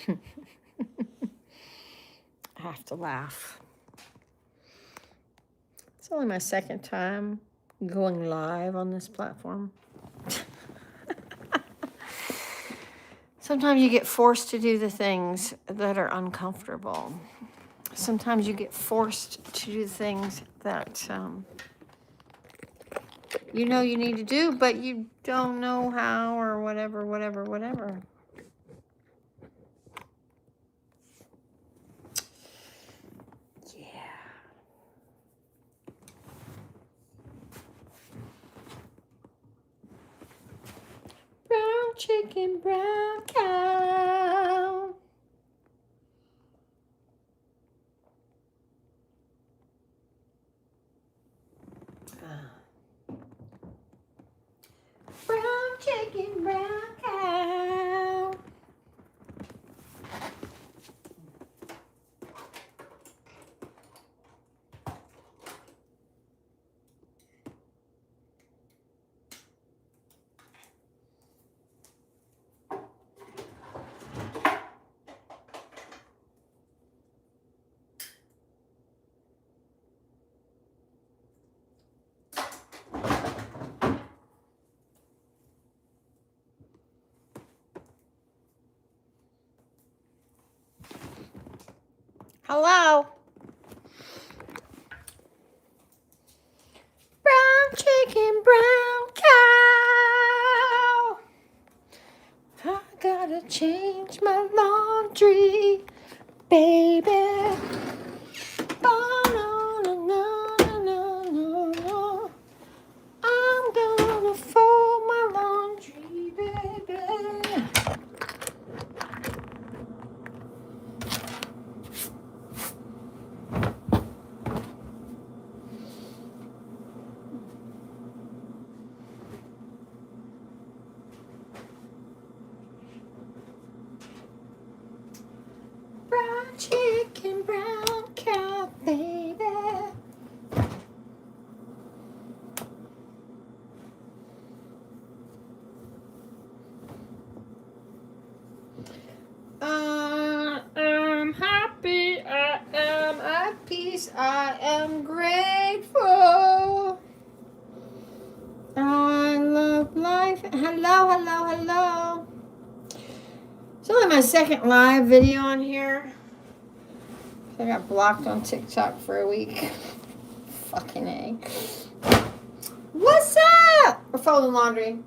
I have to laugh. It's only my second time going live on this platform. Sometimes you get forced to do the things that are uncomfortable. Sometimes you get forced to do things that you know you need to do, but you don't know how or whatever. Yeah. Brown chicken, brown cow. Brown chicken, brown cow. Hello. Brown chicken, brown cow. I gotta change my laundry, baby. Oh, no, no, no, no, no, no. I'm gonna fold my laundry, baby. Brown chicken, brown cow, baby. I'm happy, I am at peace, I am grateful. I love life. Hello. It's only my second live video on here. I got blocked on TikTok for a week. Fucking A. What's up? We're folding laundry.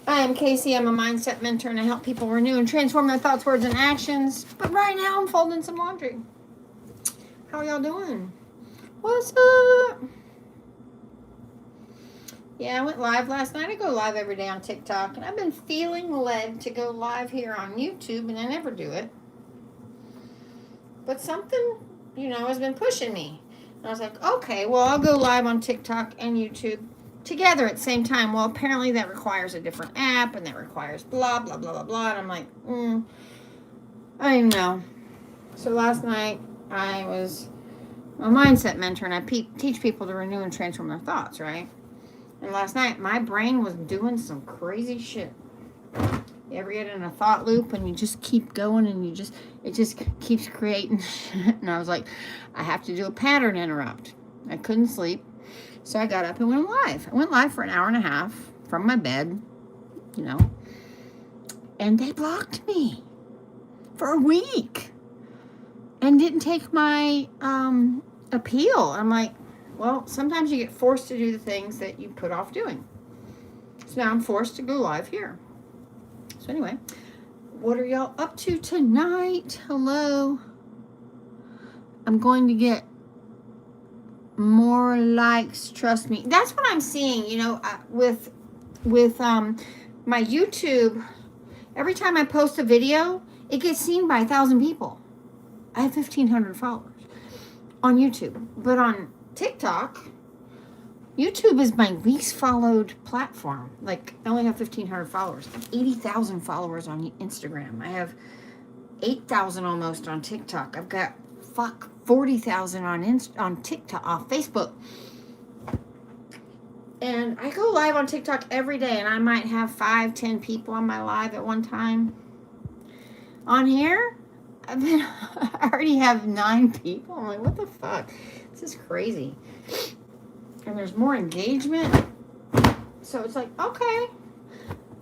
I am Casey. I'm a mindset mentor and I help people renew and transform their thoughts, words, and actions. But right now I'm folding some laundry. How are y'all doing? What's up? Yeah, I went live last night. I go live every day on TikTok. And I've been feeling led to go live here on YouTube, and I never do it. But something, has been pushing me. And I was like, okay, well, I'll go live on TikTok and YouTube together at the same time. Well, apparently that requires a different app, and that requires blah, blah, blah, blah, blah. And I'm like, I don't know. So last night, I was a mindset mentor, and I teach people to renew and transform their thoughts, right? And last night, my brain was doing some crazy shit. You ever get in a thought loop and you just keep going and it just keeps creating shit? And I was like, I have to do a pattern interrupt. I couldn't sleep. So I got up and went live. I went live for an hour and a half from my bed, and they blocked me for a week and didn't take my appeal. I'm like, well, sometimes you get forced to do the things that you put off doing. So now I'm forced to go live here. So anyway, what are y'all up to tonight? Hello. I'm going to get more likes, trust me. That's what I'm seeing, with my YouTube. Every time I post a video, it gets seen by 1,000 people. I have 1,500 followers on YouTube. But on TikTok, YouTube is my least followed platform. Like, I only have 1,500 followers. I have 80,000 followers on Instagram. I have 8,000 almost on TikTok. I've got 40,000 on TikTok, off Facebook. And I go live on TikTok every day, and I might have 5-10 people on my live at one time. On here, I already have 9 people. I'm like, what the fuck? This is crazy. And there's more engagement. So it's like, okay,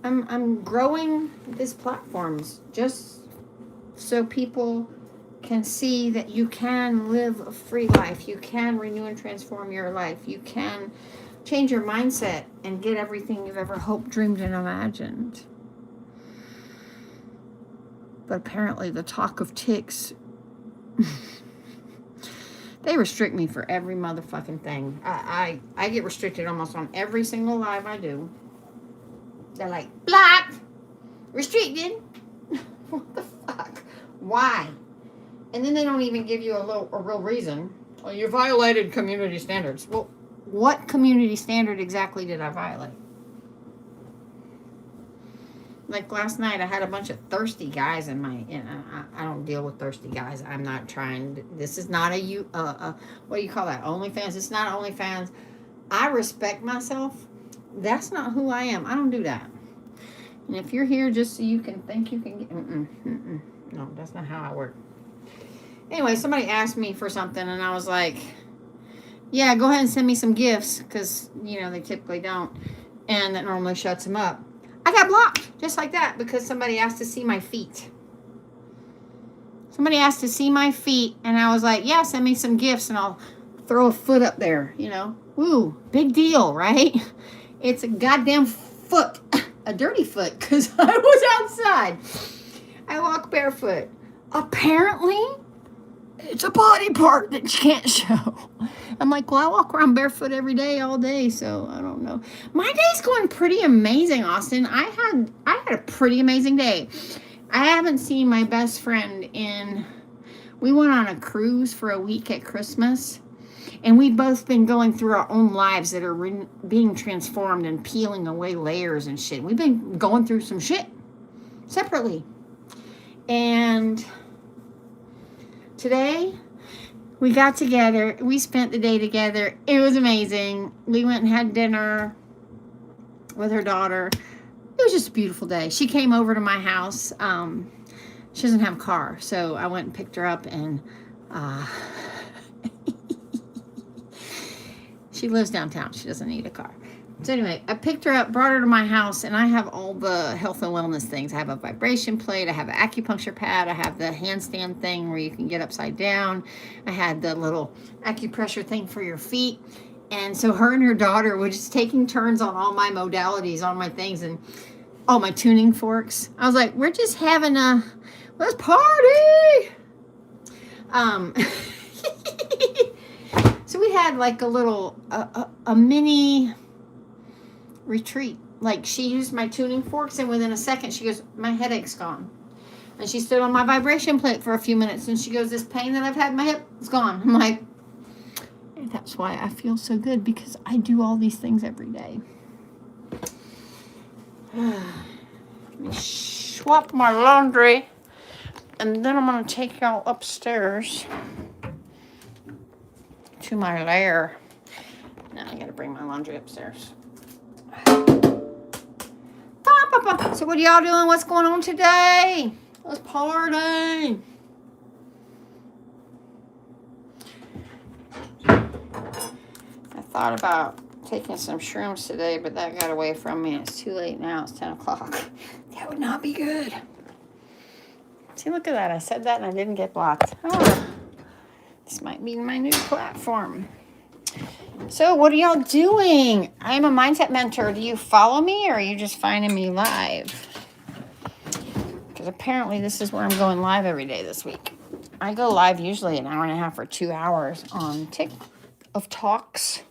I'm growing these platforms just so people can see that you can live a free life. You can renew and transform your life. You can change your mindset and get everything you've ever hoped, dreamed, and imagined. But apparently the talk of ticks, they restrict me for every motherfucking thing. I get restricted almost on every single live I do. They're like, blocked, restricted. What the fuck? Why? And then they don't even give you a real reason. Well, you violated community standards. Well, what community standard exactly did I violate? Like last night, I had a bunch of thirsty guys in my. I don't deal with thirsty guys. I'm not trying. This is not what do you call that? OnlyFans. It's not OnlyFans. I respect myself. That's not who I am. I don't do that. And if you're here just so you can think you can get, no, that's not how I work. Anyway, somebody asked me for something, and I was like, yeah, go ahead and send me some gifts, because, they typically don't. And that normally shuts them up. I got blocked, just like that, because somebody asked to see my feet. Somebody asked to see my feet, and I was like, yeah, send me some gifts, and I'll throw a foot up there, Woo, big deal, right? It's a goddamn foot, a dirty foot, because I was outside. I walk barefoot. Apparently, it's a body part that you can't show. I'm like, well, I walk around barefoot every day, all day, so I don't know. My day's going pretty amazing, Austin. I had a pretty amazing day. I haven't seen my best friend we went on a cruise for a week at Christmas, and we've both been going through our own lives that are being transformed and peeling away layers and shit. We've been going through some shit separately. And today, we got together. We spent the day together. It was amazing. We went and had dinner with her daughter. It was just a beautiful day. She came over to my house. She doesn't have a car, so I went and picked her up, and she lives downtown. She doesn't need a car. So anyway, I picked her up, brought her to my house, and I have all the health and wellness things. I have a vibration plate. I have an acupuncture pad. I have the handstand thing where you can get upside down. I had the little acupressure thing for your feet. And so her and her daughter were just taking turns on all my modalities, all my things, and all my tuning forks. I was like, we're just having let's party. So we had like a little, a mini retreat. Like, she used my tuning forks, and within a second she goes, my headache's gone. And she stood on my vibration plate for a few minutes, and she goes, this pain that I've had in my hip is gone. I'm like, that's why I feel so good, because I do all these things every day. Let me swap my laundry, and then I'm going to take y'all upstairs to my lair. Now I got to bring my laundry upstairs. So what are y'all doing? What's going on today? Let's party. I thought about taking some shrooms today, but that got away from me. It's too late now. It's 10 o'clock. That would not be good. See, look at that. I said that and I didn't get blocked. Oh, this might be my new platform. So what are y'all doing? I'm a mindset mentor. Do you follow me, or are you just finding me live? Because apparently this is where I'm going live every day this week. I go live usually an hour and a half or 2 hours on TikTok Talks.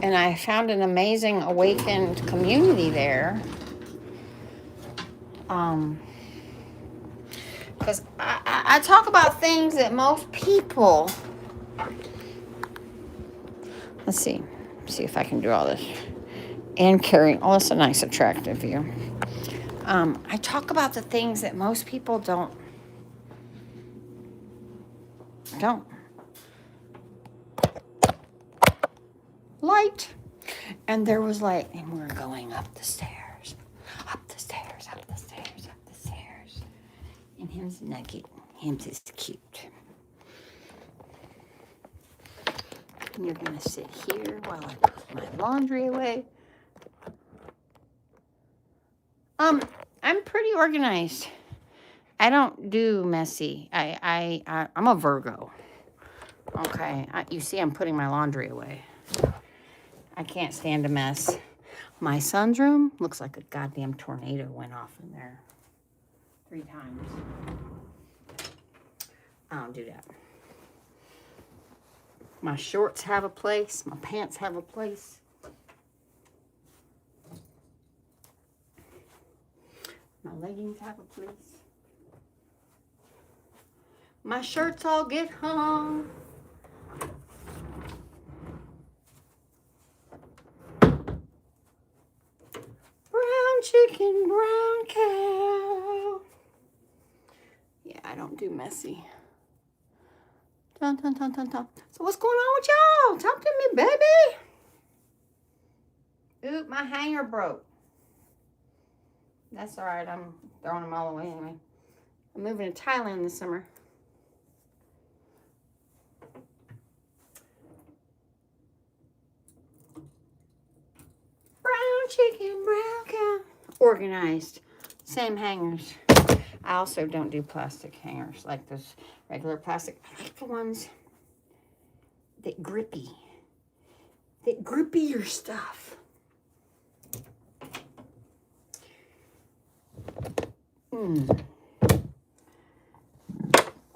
And I found an amazing awakened community there. Because I talk about things that most people... Let's see if I can do all this. And carrying, oh, that's a nice attractive view. I talk about the things that most people don't. Light. And there was light, and we're going up the stairs, up the stairs, up the stairs, up the stairs. Him's naked. Him's is cute. And you're going to sit here while I put my laundry away. I'm pretty organized. I don't do messy. I'm a Virgo. Okay, you see I'm putting my laundry away. I can't stand a mess. My son's room looks like a goddamn tornado went off in there 3 times. I don't do that. My shorts have a place. My pants have a place. My leggings have a place. My shirts all get hung. Brown chicken, brown cow. Yeah, I don't do messy. Dun, dun, dun, dun, dun. So what's going on with y'all? Talk to me, baby. Oop, my hanger broke. That's all right. I'm throwing them all away anyway. I'm moving to Thailand this summer. Brown chicken, brown cow. Organized. Same hangers. I also don't do plastic hangers like those regular plastic. I like the ones that grippy. That grippy your stuff.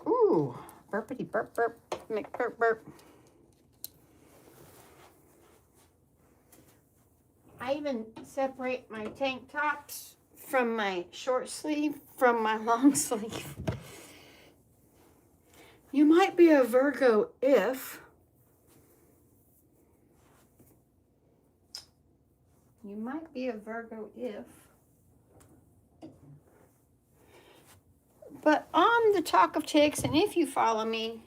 Ooh, burpity burp burp. Make burp burp. I even separate my tank tops from my short sleeve from my long sleeve. You might be a Virgo if but on the Talk of Ticks, and if you follow me,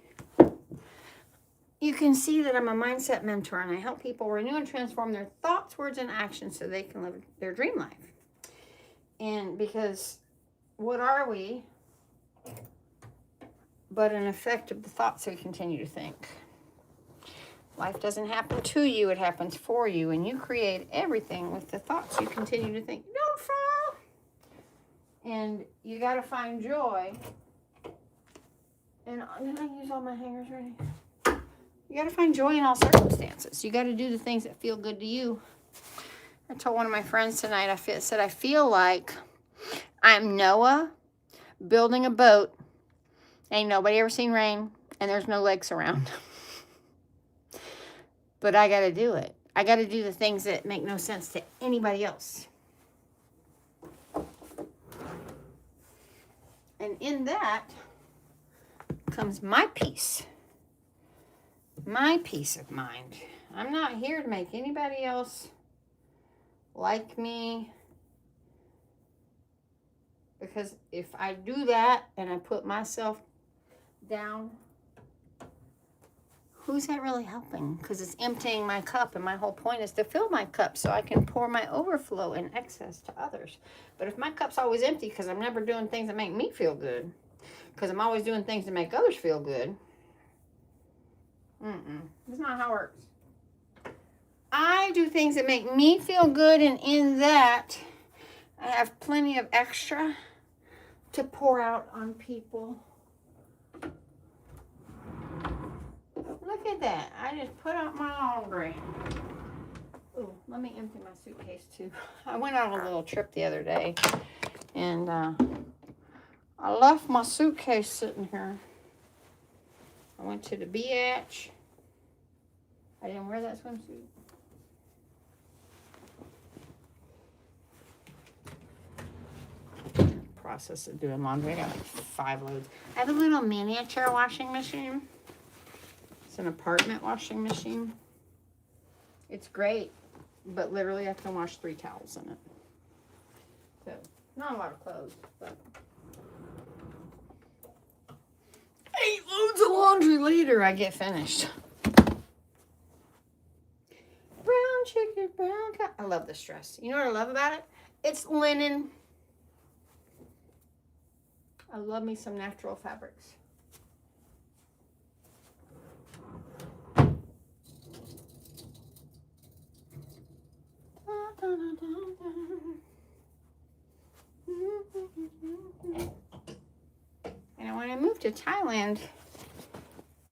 you can see that I'm a mindset mentor and I help people renew and transform their thoughts, words, and actions so they can live their dream life. And because what are we but an effect of the thoughts we continue to think? Life doesn't happen to you, it happens for you, and you create everything with the thoughts you continue to think. Don't fall! And you got to find joy. And did I use all my hangers already? You got to find joy in all circumstances. You got to do the things that feel good to you. I told one of my friends tonight, I feel like I'm Noah building a boat. Ain't nobody ever seen rain, and there's no lakes around. But I got to do it. I got to do the things that make no sense to anybody else. And in that comes my peace. My peace of mind. I'm not here to make anybody else like me. Because if I do that and I put myself down, who's that really helping? Because it's emptying my cup, and my whole point is to fill my cup so I can pour my overflow and excess to others. But if my cup's always empty because I'm never doing things that make me feel good, because I'm always doing things to make others feel good, that's not how it works. I do things that make me feel good, and in that, I have plenty of extra to pour out on people. Look at that. I just put out my laundry. Ooh, let me empty my suitcase too. I went on a little trip the other day, and I left my suitcase sitting here. I went to the beach. I didn't wear that swimsuit. Process of doing laundry. I got like 5 loads. I have a little miniature washing machine. It's an apartment washing machine. It's great, but literally I can wash 3 towels in it. So, not a lot of clothes, but 8 loads of laundry later, I get finished. Brown chicken, brown cow. I love this dress. You know what I love about it? It's linen. I love me some natural fabrics. And when I moved to Thailand,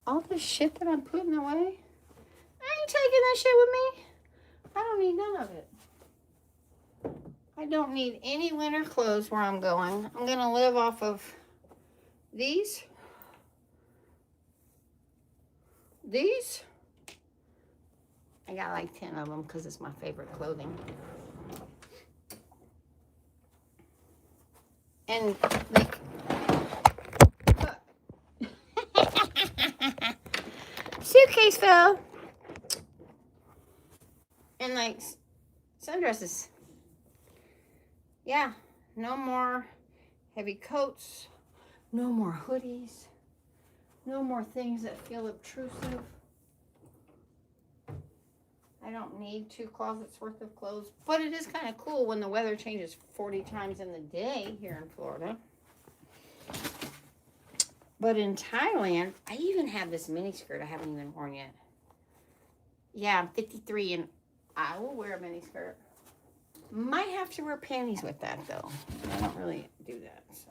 all this shit that I'm putting away, I ain't taking that shit with me. I don't need none of it. I don't need any winter clothes where I'm going. I'm going to live off of these. These. I got like 10 of them because it's my favorite clothing. And like, suitcase fell. And like sundresses. Yeah, no more heavy coats, no more hoodies, no more things that feel obtrusive. I don't need 2 closets worth of clothes, but it is kind of cool when the weather changes 40 times in the day here in Florida. But in Thailand, I even have this mini skirt I haven't even worn yet. Yeah, I'm 53 and I will wear a mini skirt. Might have to wear panties with that though. I don't really do that, so.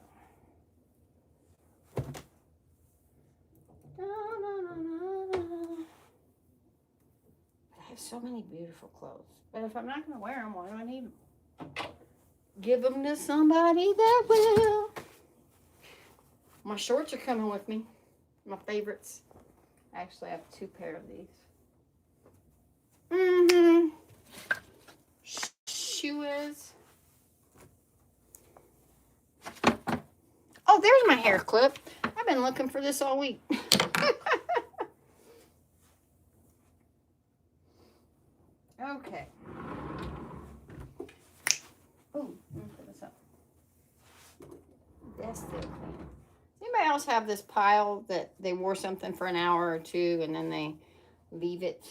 I have so many beautiful clothes. But if I'm not going to wear them, why do I need them? Give them to somebody that will. My shorts are coming with me. My favorites. I actually have 2 pair of these. Shoes. Oh, there's my hair clip. I've been looking for this all week. Okay. Oh, let me put this up. That's still clean. Does anybody else have this pile that they wore something for an hour or 2 and then they leave it?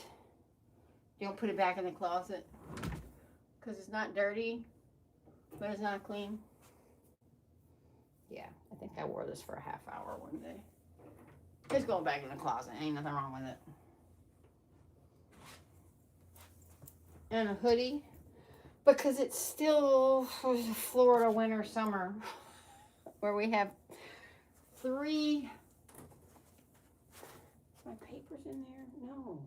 You don't put it back in the closet because it's not dirty, but it's not clean. Yeah, I think I wore this for a half hour one day. It's going back in the closet. Ain't nothing wrong with it. And a hoodie because it's still Florida winter summer where we have 3. Is my papers in there? No.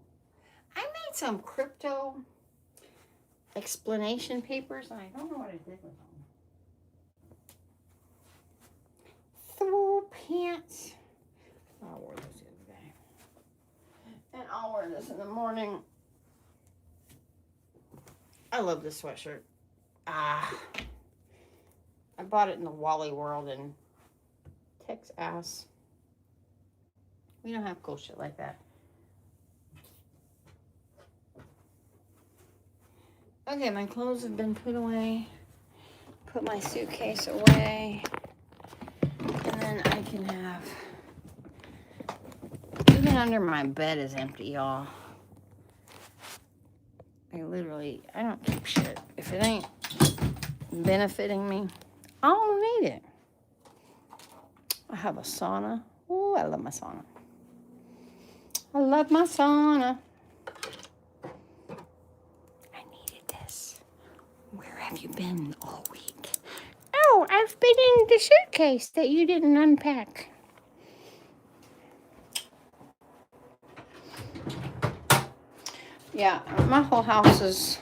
I made some crypto explanation papers and I don't know what I did with them. 4 pants. I wore those the other day. And I'll wear this in the morning. I love this sweatshirt. I bought it in the Wally World in Texas. We don't have cool shit like that. Okay, my clothes have been put away. Put my suitcase away. And then I can have... Even under my bed is empty, y'all. I don't keep shit. If it ain't benefiting me, I don't need it. I have a sauna. Ooh, I love my sauna. I love my sauna. I needed this. Where have you been all week? Oh, I've been in the suitcase that you didn't unpack. Yeah, my whole house is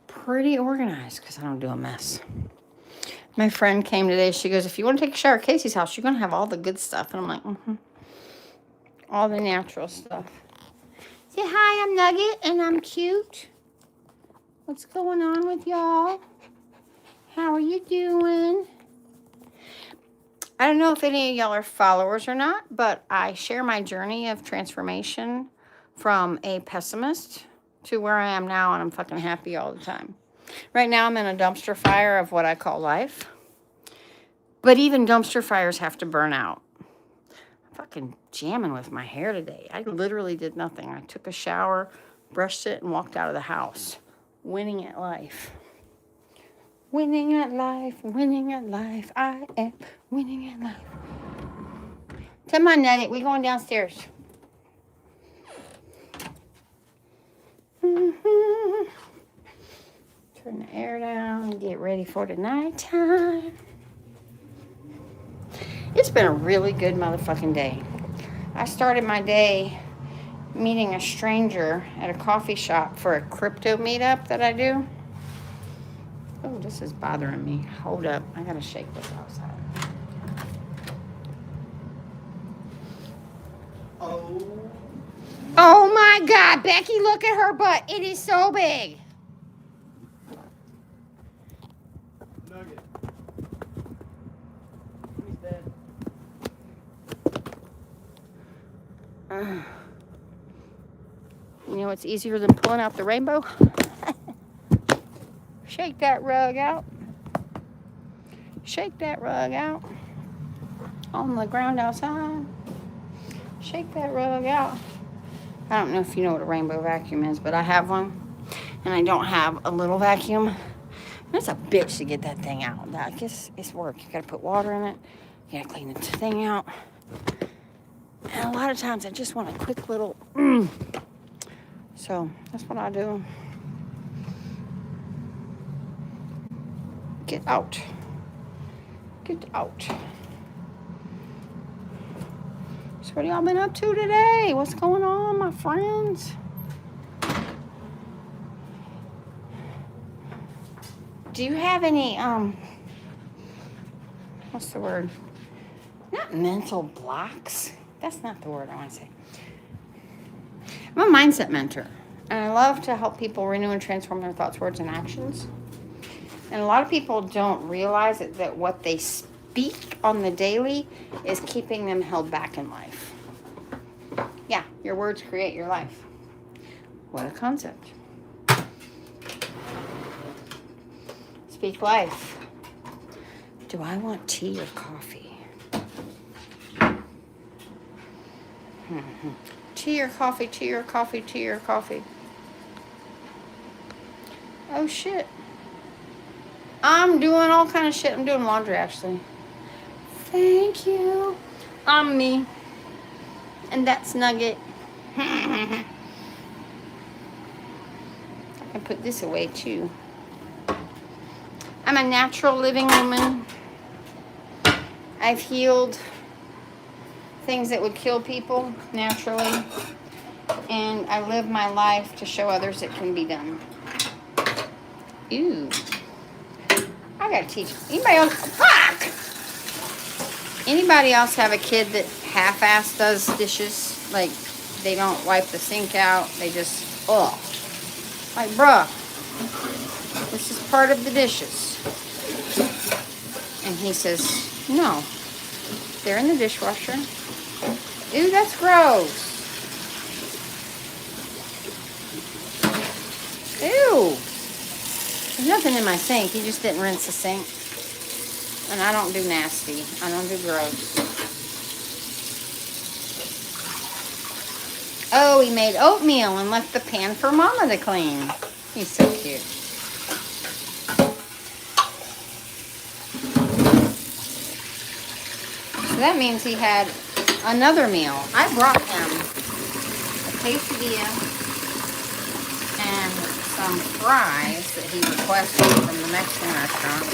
pretty organized because I don't do a mess. My friend came today. She goes, if you want to take a shower at Casey's house, you're going to have all the good stuff. And I'm like, all the natural stuff. Say hi, I'm Nugget, and I'm cute. What's going on with y'all? How are you doing? I don't know if any of y'all are followers or not, but I share my journey of transformation from a pessimist to where I am now, and I'm fucking happy all the time. Right now, I'm in a dumpster fire of what I call life. But even dumpster fires have to burn out. I'm fucking jamming with my hair today. I literally did nothing. I took a shower, brushed it, and walked out of the house. Winning at life. Winning at life, winning at life. I am winning at life. Come on, Nettie. We're going downstairs. Mm-hmm. Turn the air down and get ready for the nighttime. It's been a really good motherfucking day. I started my day meeting a stranger at a coffee shop for a crypto meetup that I do. Oh, this is bothering me. Hold up. I gotta shake this outside. Oh my God, Becky, look at her butt. It is so big. Nugget. He's dead. You know what's easier than pulling out the rainbow? Shake that rug out. Shake that rug out. On the ground outside. Shake that rug out. I don't know if you know what a rainbow vacuum is, but I have one. And I don't have a little vacuum. It's a bitch to get that thing out. I guess it's work. You gotta put water in it. You gotta clean the thing out. And a lot of times I just want a quick little So that's what I do. Get out. Get out. So what y'all been up to today? What's going on, my friends? Do you have any, what's the word? Not mental blocks. That's not the word I want to say. I'm a mindset mentor, and I love to help people renew and transform their thoughts, words, and actions. And a lot of people don't realize that what they speak on the daily is keeping them held back in life. Yeah, your words create your life. What a concept. Speak life. Do I want tea or coffee? Tea or coffee, tea or coffee, tea or coffee. Oh shit. I'm doing all kind of shit. I'm doing laundry actually. Thank you. I'm me. And that's Nugget. I can put this away too. I'm a natural living woman. I've healed things that would kill people naturally. And I live my life to show others it can be done. Ew. I gotta teach. Anybody else? Fuck! Anybody else have a kid that half-ass does dishes? Like, they don't wipe the sink out. They just, ugh. Like, bruh, this is part of the dishes. And he says, no. They're in the dishwasher. Ew, that's gross. Ew. There's nothing in my sink. He just didn't rinse the sink. And I don't do nasty. I don't do gross. Oh, he made oatmeal and left the pan for Mama to clean. He's so cute. So that means he had another meal. I brought him a quesadilla and some fries that he requested from the Mexican restaurant.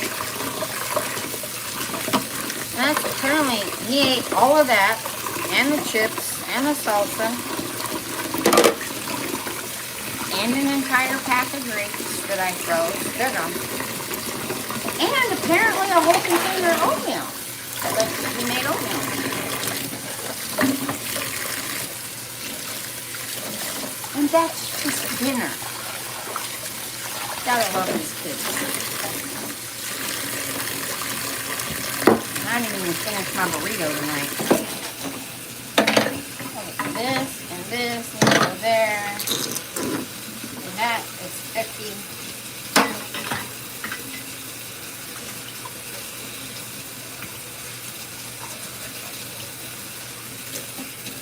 And that's apparently, he ate all of that, and the chips, and the salsa, and an entire pack of grapes that I froze. They're gone. And apparently a whole container of oatmeal. Like, he made oatmeal. And that's just dinner. Gotta love these kids. I didn't even finish my burrito tonight. This and this and go there. And that is 50.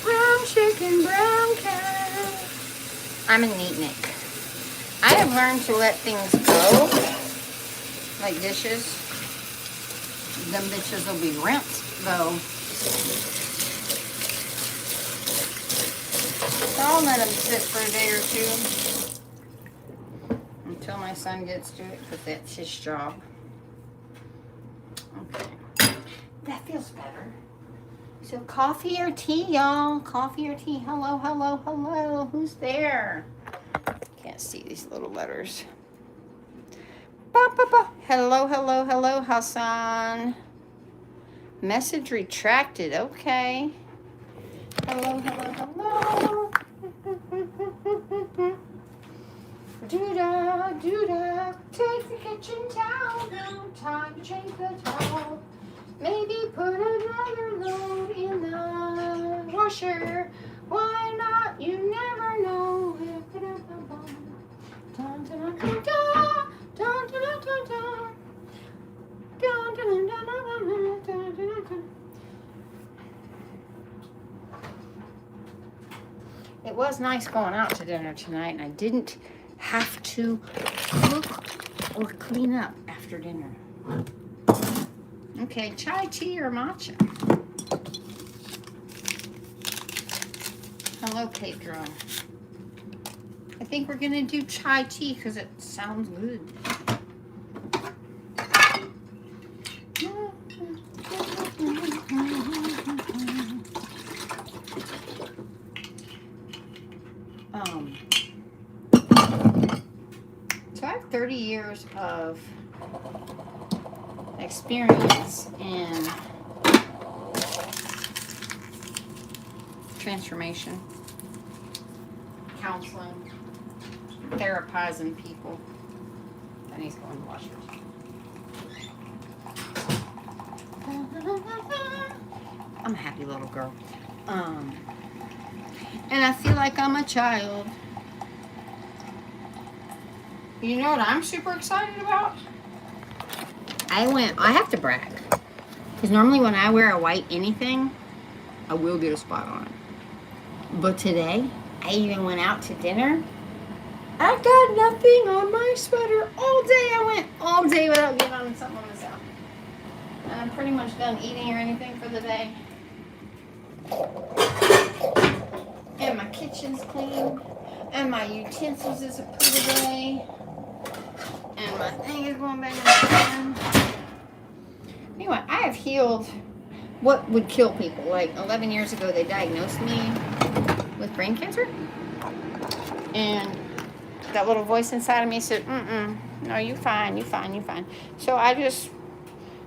Brown chicken, brown cow. I'm a neatnik. I have learned to let things go. like dishes. Them bitches will be rinsed, though. So I'll let them sit for a day or two until my son gets to it, because that's his job. Okay. That feels better. So coffee or tea, y'all? Coffee or tea? Hello, hello, hello. Who's there? Can't see these little letters. Ba, ba, ba. Hello, hello, hello, Hassan. Message retracted. Okay. Hello, hello, hello. Do-da, do-da. Take the kitchen towel down. Time to change the towel. Maybe put another load in the washer. Why not? You never know. Dun, dun, dun, dun, dun. Dun, dun, dun, dun, dun. Dun, dun, dun, dun, dun, dun, dun, dun, dun. It was nice going out to dinner tonight, and I didn't have to cook or clean up after dinner. Okay, chai tea or matcha? Hello, Pedro. I think we're gonna do chai tea because it sounds good. So I have 30 years of experience in transformation, counseling, therapizing people. And he's going to wash it. I'm a happy little girl. And I feel like I'm a child. You know what I'm super excited about? I have to brag. Because normally when I wear a white anything, I will get a spot on it. But today, I even went out to dinner. I got nothing on my sweater all day. I went all day without getting on something on myself. And I'm pretty much done eating or anything for the day. And my kitchen's clean. And my utensils is put away. And my thing is going back in the pan. Anyway, I have healed what would kill people. Like 11 years ago, they diagnosed me with brain cancer. And that little voice inside of me said, no, you fine, you fine, you fine. So I just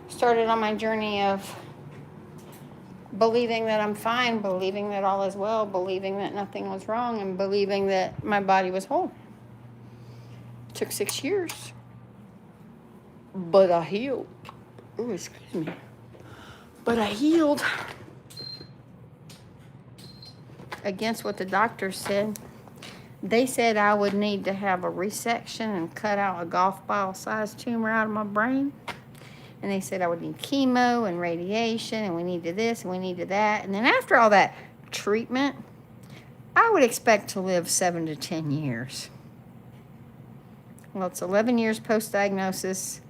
started on my journey of believing that I'm fine, believing that all is well, believing that nothing was wrong, and believing that my body was whole. It took 6 years. But I healed. Oh, excuse me. But I healed against what the doctor said. They said I would need to have a resection and cut out a golf ball sized tumor out of my brain. And they said I would need chemo and radiation, and we needed this and we needed that. And then after all that treatment, I would expect to live 7 to 10 years. Well, it's 11 years post-diagnosis.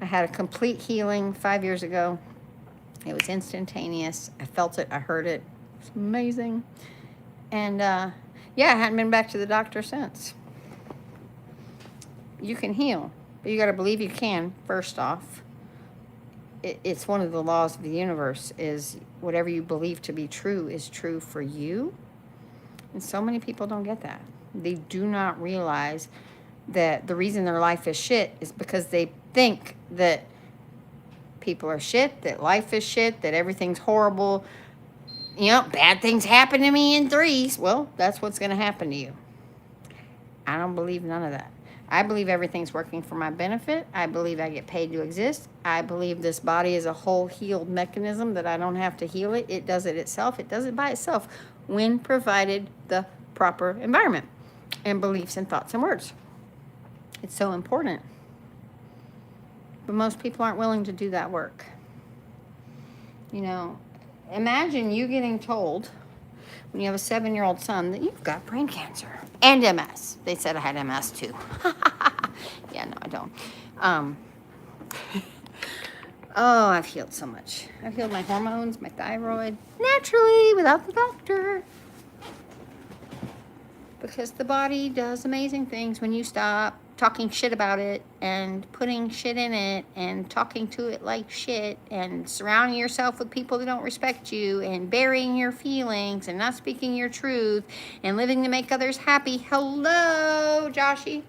I had a complete healing 5 years ago. It was instantaneous. I felt it. I heard it. It's amazing. And, I hadn't been back to the doctor since. You can heal, but you got to believe you can, first off. It's one of the laws of the universe is whatever you believe to be true is true for you. And so many people don't get that. They do not realize that the reason their life is shit is because they think that people are shit, that life is shit, that everything's horrible. You know, bad things happen to me in threes. Well, that's what's going to happen to you. I don't believe none of that. I believe everything's working for my benefit. I believe I get paid to exist. I believe this body is a whole healed mechanism that I don't have to heal it. It does it itself. It does it by itself when provided the proper environment and beliefs and thoughts and words. It's so important. But most people aren't willing to do that work. You know, imagine you getting told when you have a 7-year-old son that you've got brain cancer and MS. They said I had MS too. Yeah, no, I don't. Oh, I've healed so much. I've healed my hormones, my thyroid, naturally, without the doctor. Because the body does amazing things when you stop talking shit about it and putting shit in it and talking to it like shit and surrounding yourself with people that don't respect you and burying your feelings and not speaking your truth and living to make others happy. Hello, Joshy.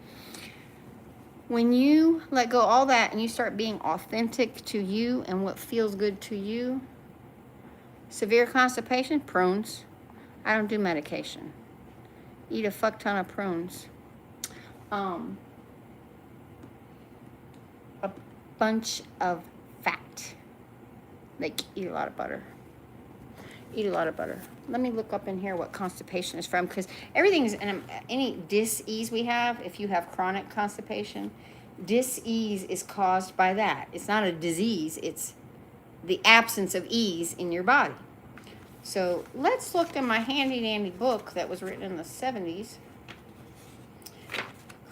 When you let go all that and you start being authentic to you and what feels good to you, severe constipation, prunes. I don't do medication. Eat a fuck ton of prunes. A bunch of fat. Like, eat a lot of butter. Eat a lot of butter. Let me look up in here what constipation is from, because everything's, any dis-ease we have, if you have chronic constipation, dis-ease is caused by that. It's not a disease, it's the absence of ease in your body. So let's look in my handy dandy book that was written in the 70s.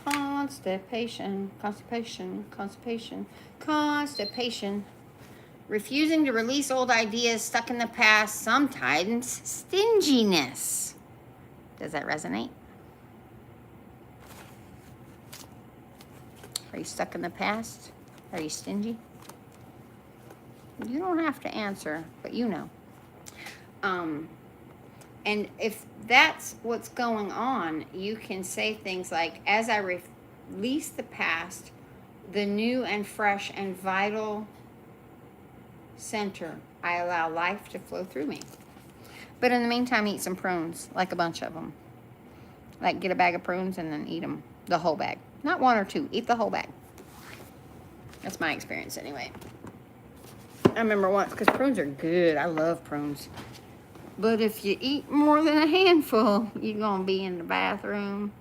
Constipation, constipation, constipation, constipation. Refusing to release old ideas stuck in the past, sometimes stinginess. Does that resonate? Are you stuck in the past? Are you stingy? You don't have to answer, but you know. And if that's what's going on, you can say things like, as I release the past, the new and fresh and vital center, I allow life to flow through me. But in the meantime, eat some prunes, like a bunch of them. Like, get a bag of prunes and then eat them, the whole bag. Not one or two, eat the whole bag. That's my experience anyway. I remember once, because prunes are good. I love prunes. But if you eat more than a handful, you're going to be in the bathroom.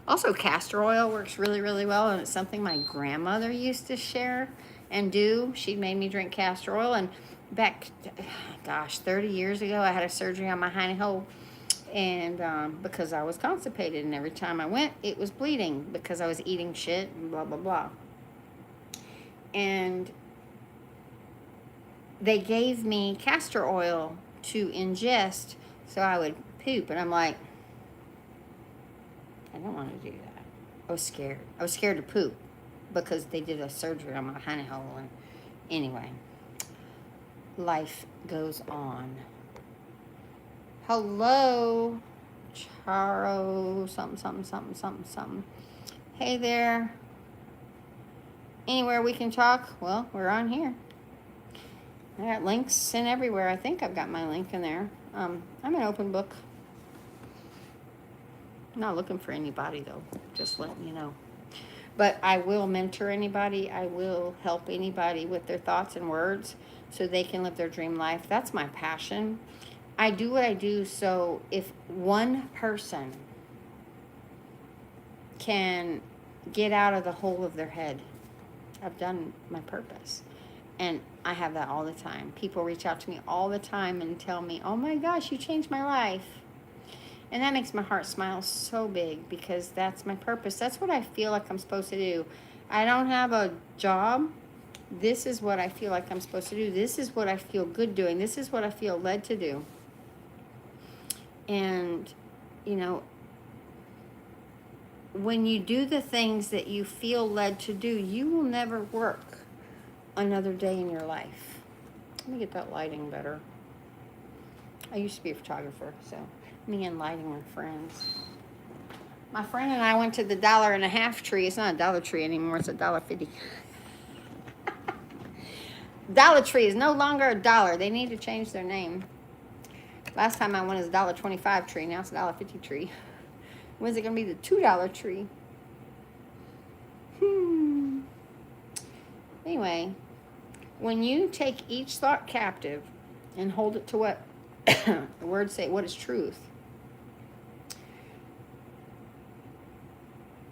Also, castor oil works really, really well, and it's something my grandmother used to share and do. She made me drink castor oil, and back, 30 years ago, I had a surgery on my hiney hole, and because I was constipated, and every time I went, it was bleeding because I was eating shit and blah, blah, blah. And they gave me castor oil to ingest so I would poop, and I'm like, I don't want to do that. I was scared. I was scared to poop because they did a surgery on my hiney hole, and anyway, life goes on. Hello, Charo, something. Hey there. Anywhere we can talk? Well, we're on here. I got links in everywhere. I think I've got my link in there. I'm an open book. I'm not looking for anybody, though. Just letting you know. But I will mentor anybody. I will help anybody with their thoughts and words so they can live their dream life. That's my passion. I do what I do so if one person can get out of the hole of their head, I've done my purpose. And I have that all the time. People reach out to me all the time and tell me, oh my gosh, you changed my life. And that makes my heart smile so big because that's my purpose. That's what I feel like I'm supposed to do. I don't have a job. This is what I feel like I'm supposed to do. This is what I feel good doing. This is what I feel led to do. And, you know, when you do the things that you feel led to do, you will never work another day in your life. Let me get that lighting better. I used to be a photographer, so me and lighting are friends. My friend and I went to the $1.50 tree. It's not a Dollar Tree anymore. It's $1.50. Dollar Tree is no longer a dollar. They need to change their name. Last time I went as a $1.25 tree. Now it's a $1.50 tree. When's it going to be the $2 tree? Anyway, when you take each thought captive and hold it to what the words say, what is truth,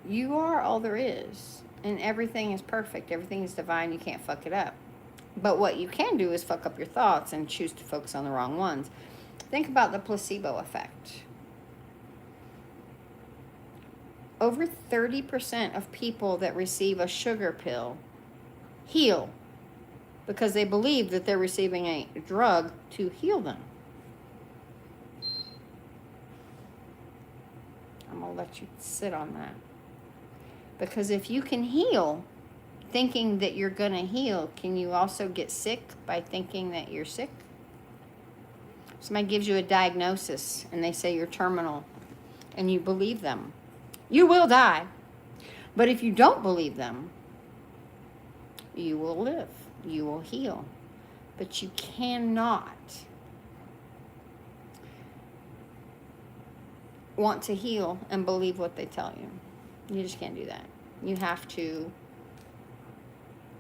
you are all there is, and everything is perfect. Everything is divine. You can't fuck it up. But what you can do is fuck up your thoughts and choose to focus on the wrong ones. Think about the placebo effect. Over 30% of people that receive a sugar pill heal because they believe that they're receiving a drug to heal them. I'm going to let you sit on that. Because if you can heal thinking that you're going to heal, can you also get sick by thinking that you're sick? Somebody gives you a diagnosis and they say you're terminal and you believe them. You will die. But if you don't believe them, you will live. You will heal. But you cannot want to heal and believe what they tell you. You just can't do that. You have to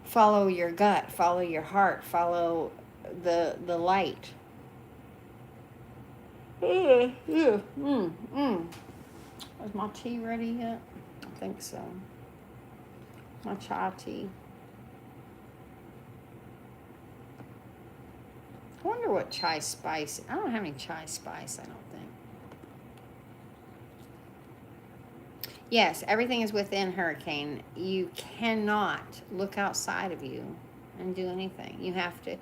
follow your gut, follow your heart, follow the light. Is my tea ready yet? I think so. My chai tea. I wonder what chai spice. I don't have any chai spice, I don't think. Yes, everything is within Hurricane. You cannot look outside of you and do anything. You have to.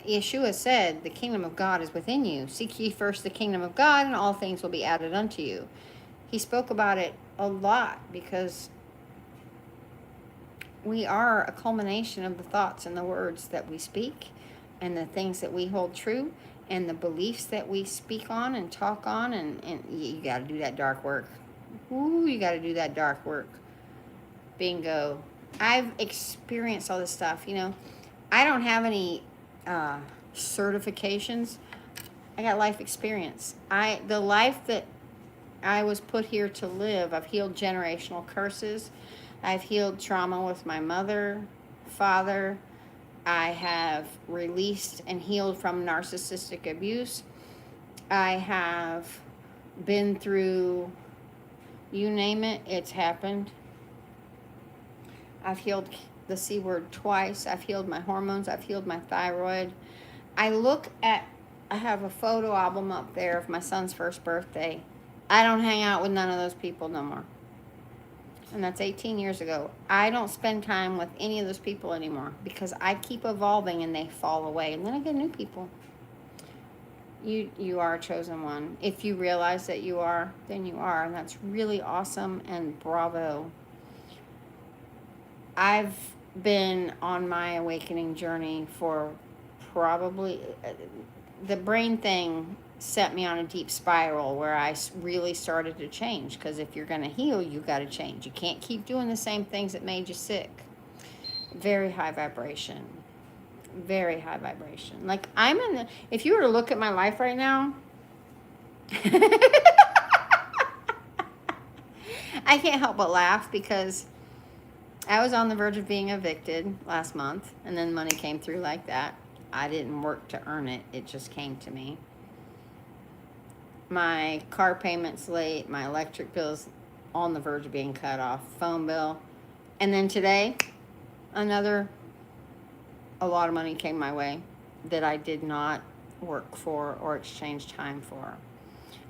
Yeshua said, the kingdom of God is within you. Seek ye first the kingdom of God, and all things will be added unto you. He spoke about it a lot because we are a culmination of the thoughts and the words that we speak and the things that we hold true and the beliefs that we speak on and talk on. And you got to do that dark work. Ooh, you got to do that dark work. Bingo. I've experienced all this stuff. You know, I don't have any certifications. I got life experience. The life that I was put here to live, I've healed generational curses. I've healed trauma with my mother, father. I have released and healed from narcissistic abuse. I have been through, you name it, it's happened. I've healed the C word twice. I've healed my hormones. I've healed my thyroid. I have a photo album up there of my son's first birthday. I don't hang out with none of those people no more. And that's 18 years ago. I don't spend time with any of those people anymore because I keep evolving and they fall away. And then I get new people. You are a chosen one. If you realize that you are, then you are. And that's really awesome and bravo. I've been on my awakening journey for probably, the brain thing set me on a deep spiral where I really started to change. Because if you're going to heal, you got to change. You can't keep doing the same things that made you sick. Very high vibration. Very high vibration. Like if you were to look at my life right now, I can't help but laugh because I was on the verge of being evicted last month, and then money came through like that. I didn't work to earn it. It just came to me. My car payment's late. My electric bill's on the verge of being cut off. Phone bill. And then today, a lot of money came my way that I did not work for or exchange time for.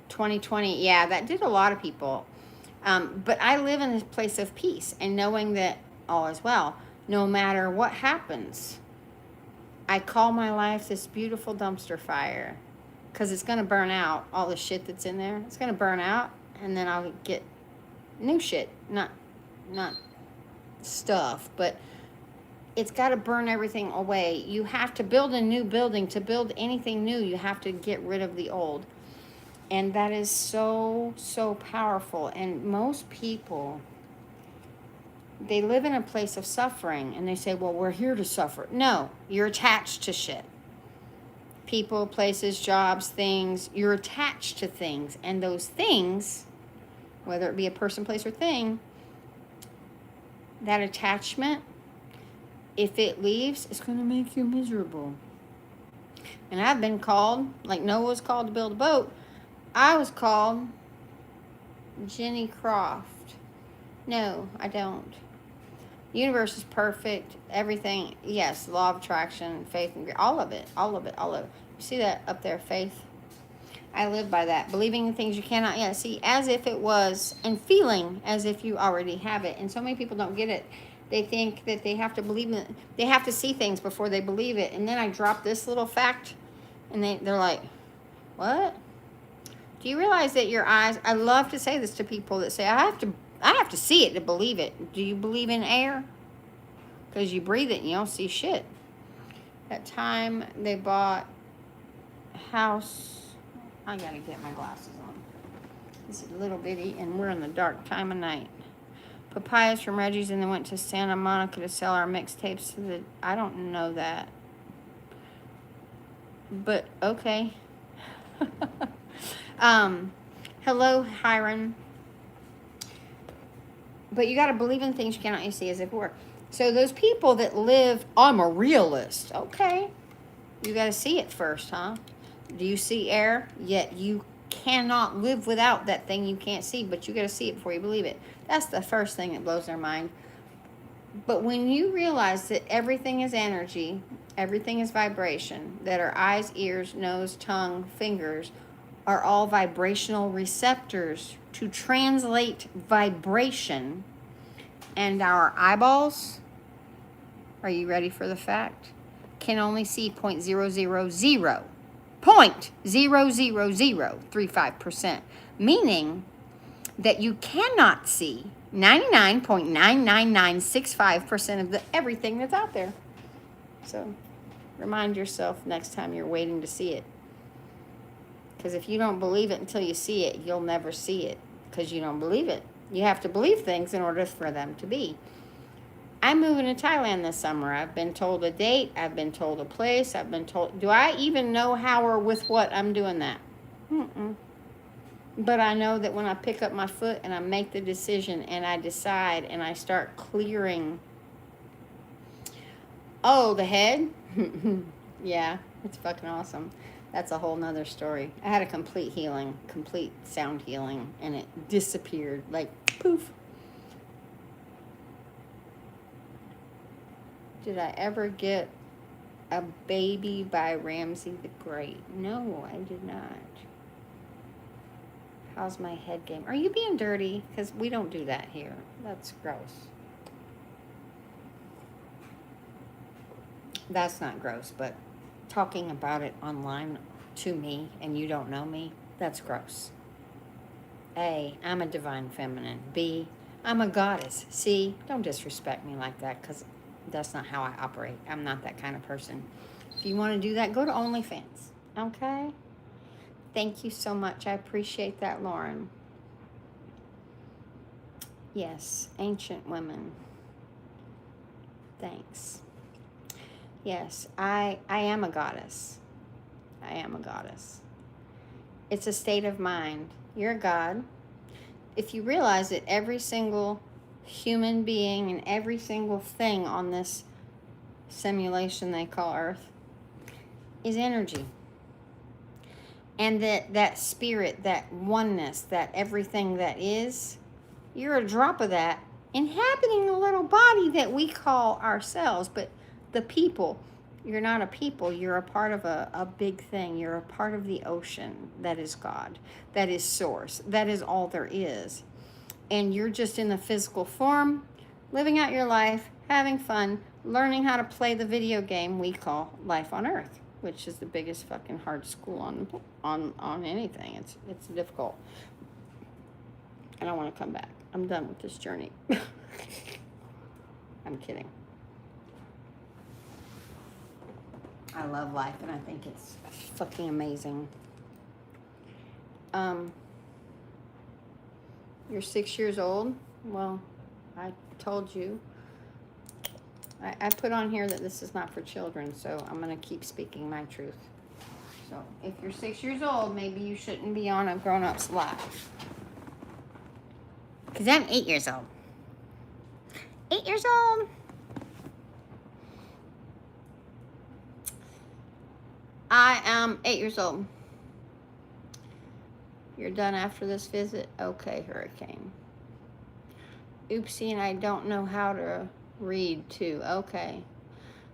2020, yeah, that did a lot of people. But I live in a place of peace and knowing that all is well. No matter what happens, I call my life this beautiful dumpster fire because it's going to burn out all the shit that's in there. It's going to burn out and then I'll get new shit. Not stuff, but it's got to burn everything away. You have to build a new building. To build anything new, you have to get rid of the old. And that is so, so powerful. And most people, they live in a place of suffering and they say, well, we're here to suffer. No, you're attached to shit. People, places, jobs, things. You're attached to things. And those things, whether it be a person, place, or thing, that attachment, if it leaves, it's going to make you miserable. And I've been called, like Noah was called to build a boat. I was called Jenny Croft. No, I don't. The universe is perfect. Everything, yes, law of attraction, faith, and all of it. You see that up there, faith? I live by that. Believing in things you cannot yet see as if it was, and feeling as if you already have it. And so many people don't get it. They think that they have to believe it. They have to see things before they believe it. And then I drop this little fact, and they're like, what? Do you realize that your eyes, I love to say this to people that say, I have to see it to believe it. Do you believe in air? Because you breathe it and you don't see shit. That time they bought a house, I gotta get my glasses on. This is little bitty, and we're in the dark time of night. Papayas from Reggie's, and then went to Santa Monica to sell our mixtapes to the, I don't know that. But, okay. Hello, Hiram. But you got to believe in things you cannot see as if it were. So those people that live, I'm a realist. Okay. You got to see it first, huh? Do you see air? Yet you cannot live without that thing you can't see, but you got to see it before you believe it. That's the first thing that blows their mind. But when you realize that everything is energy, everything is vibration, that our eyes, ears, nose, tongue, fingers are all vibrational receptors to translate vibration, and our eyeballs, are you ready for the fact, can only see 0.00035%, meaning that you cannot see 99.99965% of everything that's out there. So remind yourself next time you're waiting to see it. Because if you don't believe it until you see it, you'll never see it because you don't believe it. You have to believe things in order for them to be. I'm moving to Thailand this summer. I've been told a date. I've been told a place. I've been told, do I even know how or with what I'm doing that? But I know that when I pick up my foot and I make the decision and I decide and I start clearing, oh, the head? Yeah, it's fucking awesome. That's a whole nother story. I had a complete healing, complete sound healing, and it disappeared like poof. Did I ever get a baby by Ramsey the Great? No, I did not. How's my head game? Are you being dirty? Because we don't do that here. That's gross. That's not gross, but talking about it online to me and you don't know me, that's gross. A, I'm a divine feminine. B, I'm a goddess. C, don't disrespect me like that because that's not how I operate. I'm not that kind of person. If you want to do that, go to OnlyFans. Okay? Thank you so much. I appreciate that, Lauren. Yes, ancient women. Thanks. Yes, I am a goddess. I am a goddess. It's a state of mind. You're a god. If you realize that every single human being and every single thing on this simulation they call Earth is energy. And that spirit, that oneness, that everything that is, you're a drop of that inhabiting a little body that we call ourselves. But the people, you're not a people, you're a part of a big thing. You're a part of the ocean that is God, that is source, that is all there is. And you're just in the physical form, living out your life, having fun, learning how to play the video game we call Life on Earth, which is the biggest fucking hard school on anything. It's difficult. I don't want to come back. I'm done with this journey. I'm kidding. I love life and I think it's fucking amazing. You're 6 years old? Well, I told you. I put on here that this is not for children, so I'm going to keep speaking my truth. So if you're 6 years old, maybe you shouldn't be on a grown-up's live. Because I'm 8 years old. 8 years old. I am 8 years old. You're done after this visit? Okay, Hurricane. Oopsie, and I don't know how to read too. Okay.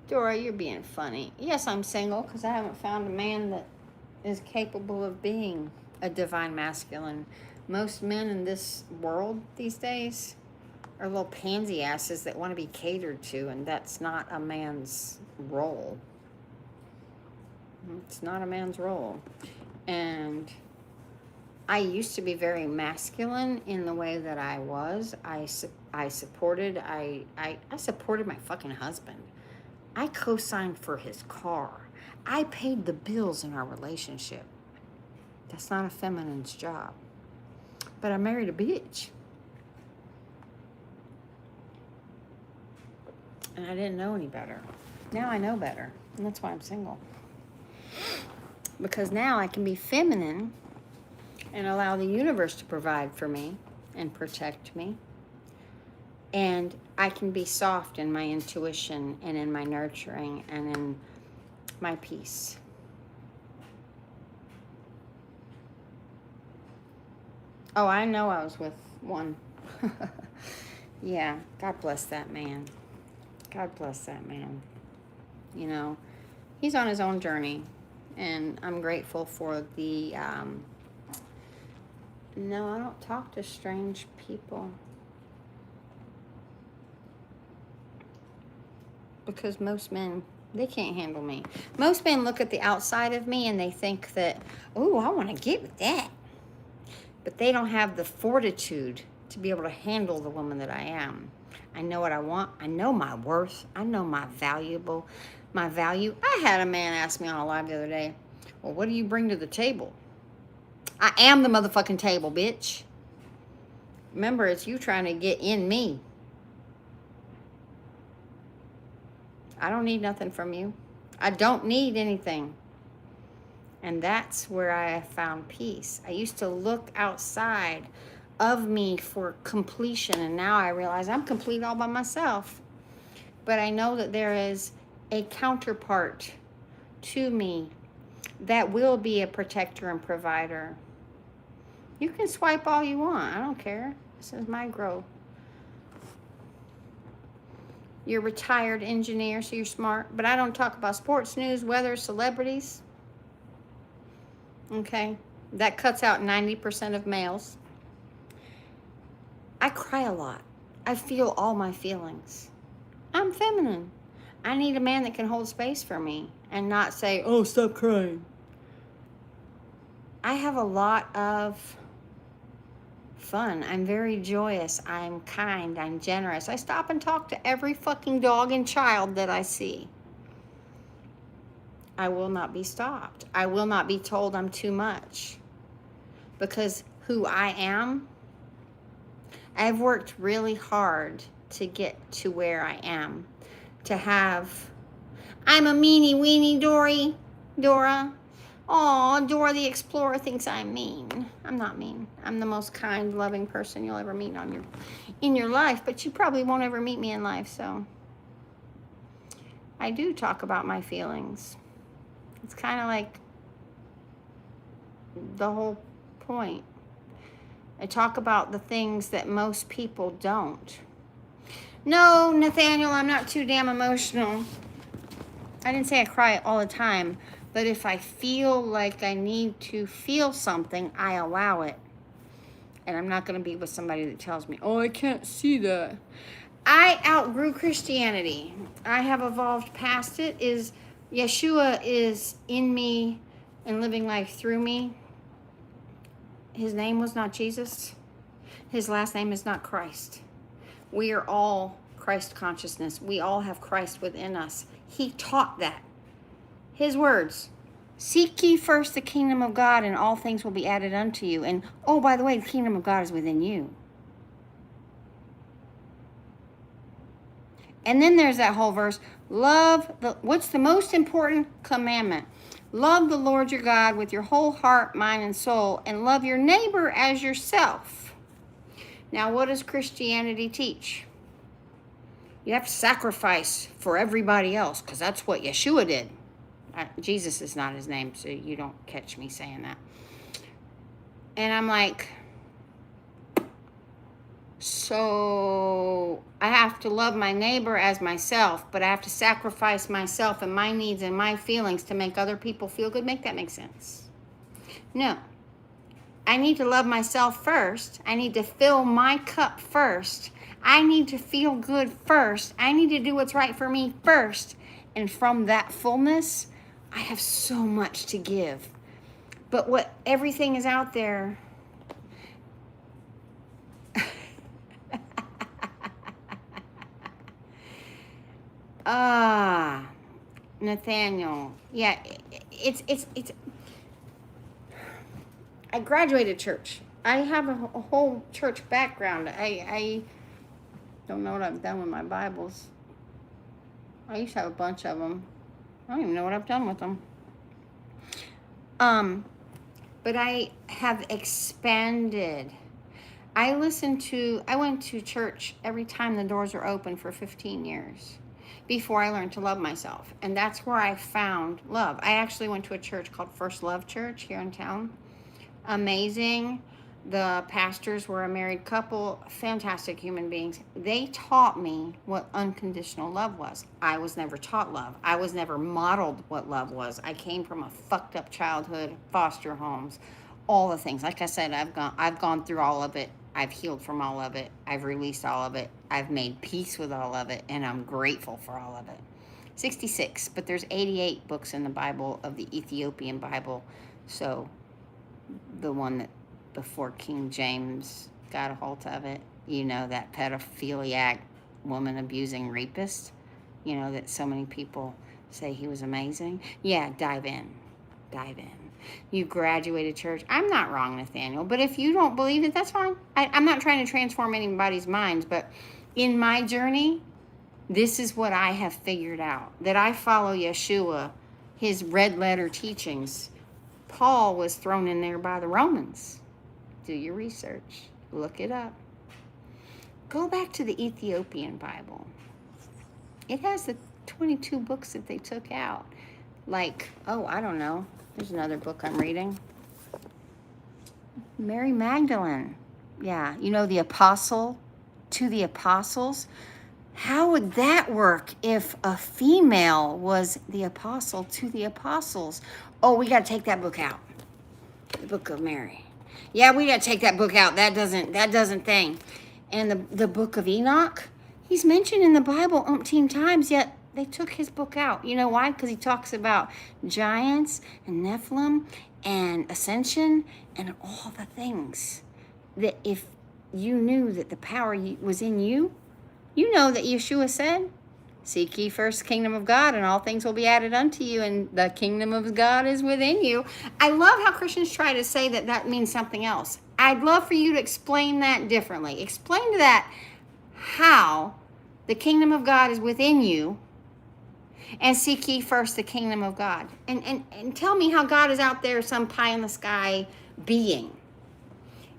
Dora, you're being funny. Yes, I'm single because I haven't found a man that is capable of being a divine masculine. Most men in this world these days are little pansy asses that want to be catered to, and that's not a man's role. It's not a man's role. And I used to be very masculine in the way that I was. I supported my fucking husband. I co-signed for his car. I paid the bills in our relationship. That's not a feminine's job. But I married a bitch. And I didn't know any better. Now I know better. And that's why I'm single. Because now I can be feminine and allow the universe to provide for me and protect me. And I can be soft in my intuition and in my nurturing and in my peace. Oh, I know I was with one. Yeah, God bless that man. God bless that man. You know, he's on his own journey. And I'm grateful for the... No, I don't talk to strange people. Because most men, they can't handle me. Most men look at the outside of me and they think that, oh, I want to get with that. But they don't have the fortitude to be able to handle the woman that I am. I know what I want. I know my worth. I know my value. I had a man ask me on a live the other day, well, what do you bring to the table? I am the motherfucking table, bitch. Remember, it's you trying to get in me. I don't need nothing from you. I don't need anything. And that's where I found peace. I used to look outside of me for completion, and now I realize I'm complete all by myself. But I know that there is a counterpart to me that will be a protector and provider. You can swipe all you want. I don't care. This is my growth. You're a retired engineer, so you're smart. But I don't talk about sports news, weather, celebrities. Okay? That cuts out 90% of males. I cry a lot. I feel all my feelings. I'm feminine. I need a man that can hold space for me and not say, oh, stop crying. I have a lot of fun. I'm very joyous. I'm kind. I'm generous. I stop and talk to every fucking dog and child that I see. I will not be stopped. I will not be told I'm too much. Because who I am, I've worked really hard to get to where I am. To have, I'm a meanie weenie Dora. Aw, Dora the Explorer thinks I'm mean. I'm not mean. I'm the most kind, loving person you'll ever meet in your life, but you probably won't ever meet me in life, so. I do talk about my feelings. It's kind of like the whole point. I talk about the things that most people don't. No, Nathaniel, I'm not too damn emotional. I didn't say I cry all the time, but if I feel like I need to feel something, I allow it. And I'm not going to be with somebody that tells me, oh, I can't see that. I outgrew Christianity. I have evolved past it. Yeshua is in me and living life through me. His name was not Jesus. His last name is not Christ. We are all Christ consciousness. We all have Christ within us. He taught that. His words, seek ye first the kingdom of God and all things will be added unto you. And, oh, by the way, the kingdom of God is within you. And then there's that whole verse, what's the most important commandment? Love the Lord your God with your whole heart, mind, and soul, and love your neighbor as yourself. Now, what does Christianity teach? You have to sacrifice for everybody else, because that's what Yeshua did. Jesus is not his name, so you don't catch me saying that. And I'm like, so I have to love my neighbor as myself, but I have to sacrifice myself and my needs and my feelings to make other people feel good. Make that make sense? No. I need to love myself first. I need to fill my cup first. I need to feel good first. I need to do what's right for me first. And from that fullness, I have so much to give. But what everything is out there. Nathaniel. Yeah, it's I graduated church. I have a whole church background. I don't know what I've done with my Bibles. I used to have a bunch of them. I don't even know what I've done with them. But I have expanded. I went to church every time the doors were open for 15 years before I learned to love myself. And that's where I found love. I actually went to a church called First Love Church here in town. Amazing. The pastors were a married couple, fantastic human beings. They taught me what unconditional love was. I was never taught love. I was never modeled what love was. I came from a fucked up childhood, foster homes, all the things. Like I said, I've gone through all of it. I've healed from all of it. I've released all of it. I've made peace with all of it, and I'm grateful for all of it. 66, but there's 88 books in the Bible of the Ethiopian Bible. So the one that before King James got a hold of it, that pedophiliac woman abusing rapist, that so many people say he was amazing. Yeah, dive in. You graduated church. I'm not wrong, Nathaniel, but if you don't believe it, that's fine. I'm not trying to transform anybody's minds, but in my journey, this is what I have figured out, that I follow Yeshua, his red letter teachings. Paul was thrown in there by the Romans. Do your research. Look it up. Go back to the Ethiopian Bible. It has the 22 books that they took out. Like, I don't know. There's another book I'm reading. Mary Magdalene. Yeah, the apostle to the apostles. How would that work if a female was the apostle to the apostles? Oh, we got to take that book out. The Book of Mary. Yeah, we got to take that book out. That doesn't thing. And the Book of Enoch, he's mentioned in the Bible umpteen times, yet they took his book out. You know why? Because he talks about giants and Nephilim and ascension and all the things that if you knew that the power was in you, you know that Yeshua said, seek ye first the kingdom of God, and all things will be added unto you, and the kingdom of God is within you. I love how Christians try to say that means something else. I'd love for you to explain that differently. Explain to that how the kingdom of God is within you, and seek ye first the kingdom of God. And tell me how God is out there, some pie in the sky being.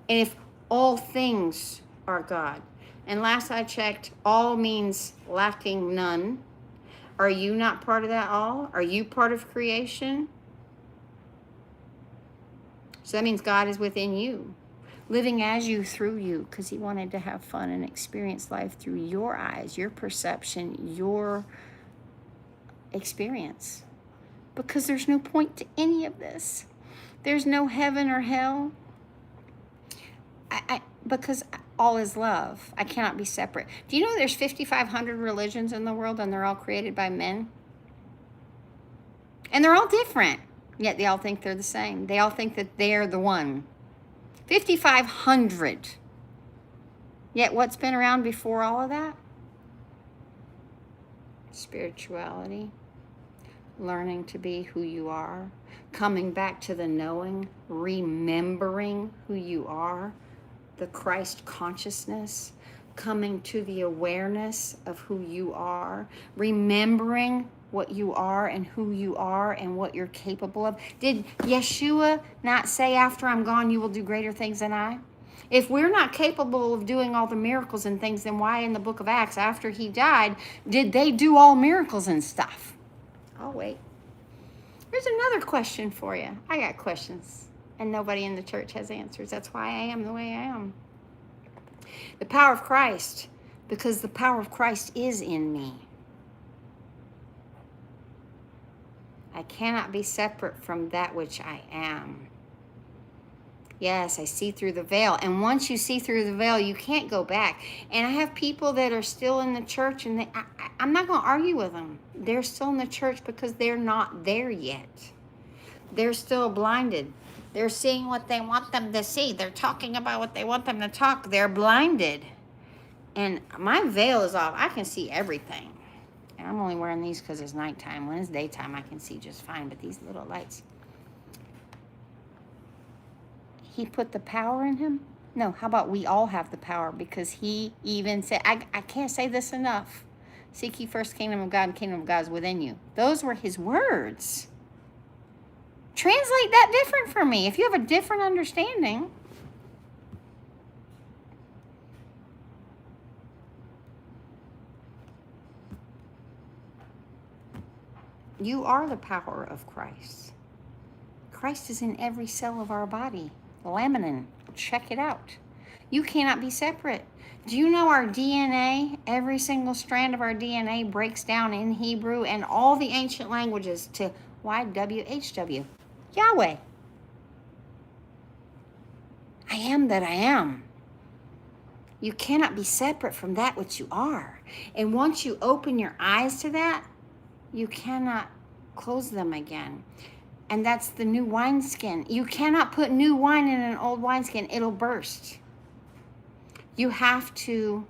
And if all things are God. And last I checked, all means lacking none. Are you not part of that all? Are you part of creation? So that means God is within you, living as you, through you, because he wanted to have fun and experience life through your eyes, your perception, your experience. Because there's no point to any of this. There's no heaven or hell. Because all is love. I cannot be separate. Do you know there's 5,500 religions in the world, and they're all created by men? And they're all different, yet they all think they're the same. They all think that they're the one. 5,500. Yet what's been around before all of that? Spirituality. Learning to be who you are. Coming back to the knowing. Remembering who you are. The Christ consciousness, coming to the awareness of who you are, remembering what you are and who you are and what you're capable of. Did Yeshua not say, after I'm gone, you will do greater things than I? If we're not capable of doing all the miracles and things, then why in the book of Acts, after he died, did they do all miracles and stuff? I'll wait. Here's another question for you. I got questions. And nobody in the church has answers. That's why I am the way I am. The power of Christ, because the power of Christ is in me. I cannot be separate from that which I am. Yes, I see through the veil. And once you see through the veil, you can't go back. And I have people that are still in the church, and I'm not going to argue with them. They're still in the church because they're not there yet. They're still blinded. They're seeing what they want them to see. They're talking about what they want them to talk. They're blinded. And my veil is off. I can see everything. And I'm only wearing these because it's nighttime. When it's daytime, I can see just fine. But these little lights. He put the power in him? No, how about we all have the power? Because he even said, I can't say this enough. Seek ye first the kingdom of God, and the kingdom of God is within you. Those were his words. Translate that different for me. If you have a different understanding. You are the power of Christ. Christ is in every cell of our body. Laminin, check it out. You cannot be separate. Do you know our DNA, every single strand of our DNA breaks down in Hebrew and all the ancient languages to YWHW, Yahweh. I am that I am. You cannot be separate from that which you are. And once you open your eyes to that, you cannot close them again. And that's the new wineskin. You cannot put new wine in an old wineskin. It'll burst. You have to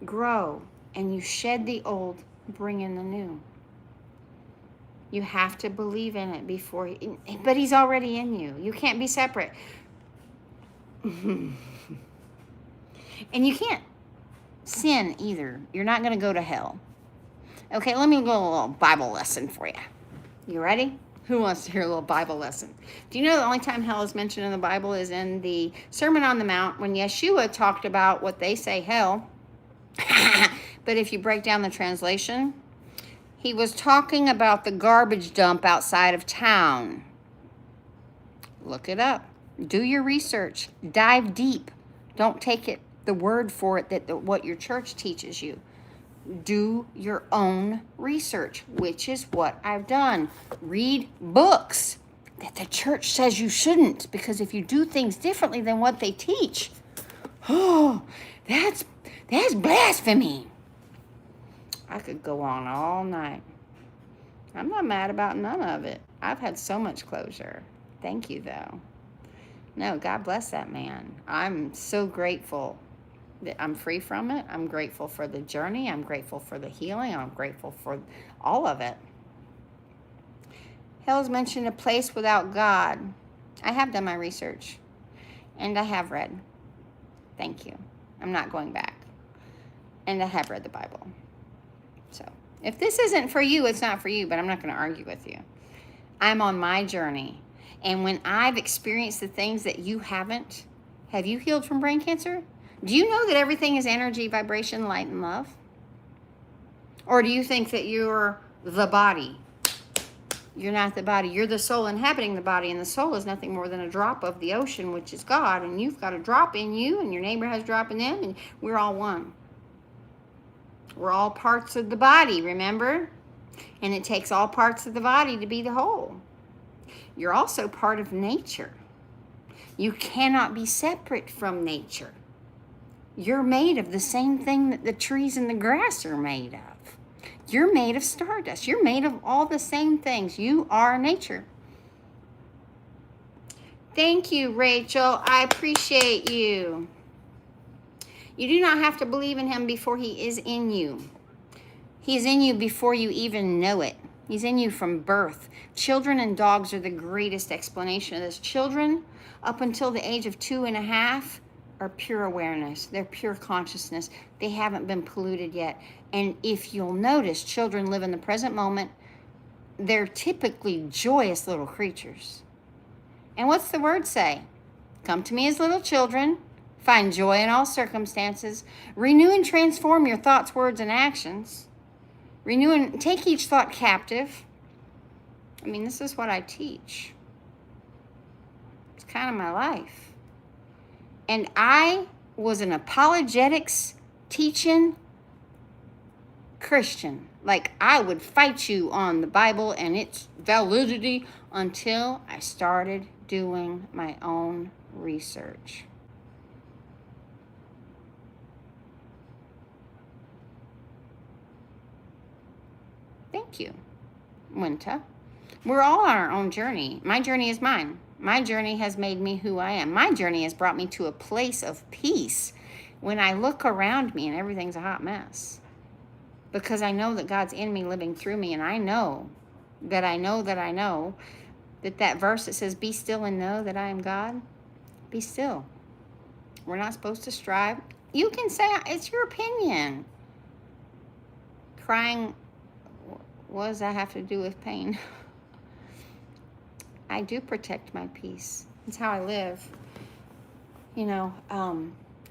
grow, and you shed the old, bring in the new. You have to believe in it before, but he's already in you. You can't be separate. And you can't sin either. You're not going to go to hell. Okay, let me go a little Bible lesson for you. You ready? Who wants to hear a little Bible lesson? Do you know the only time hell is mentioned in the Bible is in the Sermon on the Mount when Yeshua talked about what they say hell. But if you break down the translation, he was talking about the garbage dump outside of town. Look it up. Do your research. Dive deep. Don't take it the word for it that what your church teaches you. Do your own research, which is what I've done. Read books that the church says you shouldn't, because if you do things differently than what they teach, that's blasphemy. I could go on all night. I'm not mad about none of it. I've had so much closure. Thank you, though. No, God bless that man. I'm so grateful that I'm free from it. I'm grateful for the journey. I'm grateful for the healing. I'm grateful for all of it. Hell is mentioned a place without God. I have done my research, and I have read. Thank you. I'm not going back. And I have read the Bible. So if this isn't for you, it's not for you, but I'm not going to argue with you. I'm on my journey. And when I've experienced the things that you haven't, have you healed from brain cancer? Do you know that everything is energy, vibration, light, and love? Or do you think that you're the body? You're not the body. You're the soul inhabiting the body, and the soul is nothing more than a drop of the ocean, which is God, and you've got a drop in you, and your neighbor has a drop in them, and we're all one. We're all parts of the body, remember? And it takes all parts of the body to be the whole. You're also part of nature. You cannot be separate from nature. You're made of the same thing that the trees and the grass are made of. You're made of stardust. You're made of all the same things. You are nature. Thank you, Rachel. I appreciate you. You do not have to believe in him before he is in you. He is in you before you even know it. He's in you from birth. Children and dogs are the greatest explanation of this. Children, up until the age of 2.5, are pure awareness. They're pure consciousness. They haven't been polluted yet. And if you'll notice, children live in the present moment. They're typically joyous little creatures. And what's the word say? Come to me as little children. Find joy in all circumstances. Renew and transform your thoughts, words, and actions. Renew and take each thought captive. I mean, this is what I teach. It's kind of my life. And I was an apologetics teaching Christian Like, I would fight you on the Bible and its validity until I started doing my own research. Thank you, Winta. We're all on our own journey. My journey is mine. My journey has made me who I am. My journey has brought me to a place of peace when I look around me and everything's a hot mess. Because I know that God's in me, living through me, and I know that I know that I know that verse that says, be still and know that I am God. Be still. We're not supposed to strive. You can say it's your opinion. Crying, what does that have to do with pain? I do protect my peace. It's how I live. You know,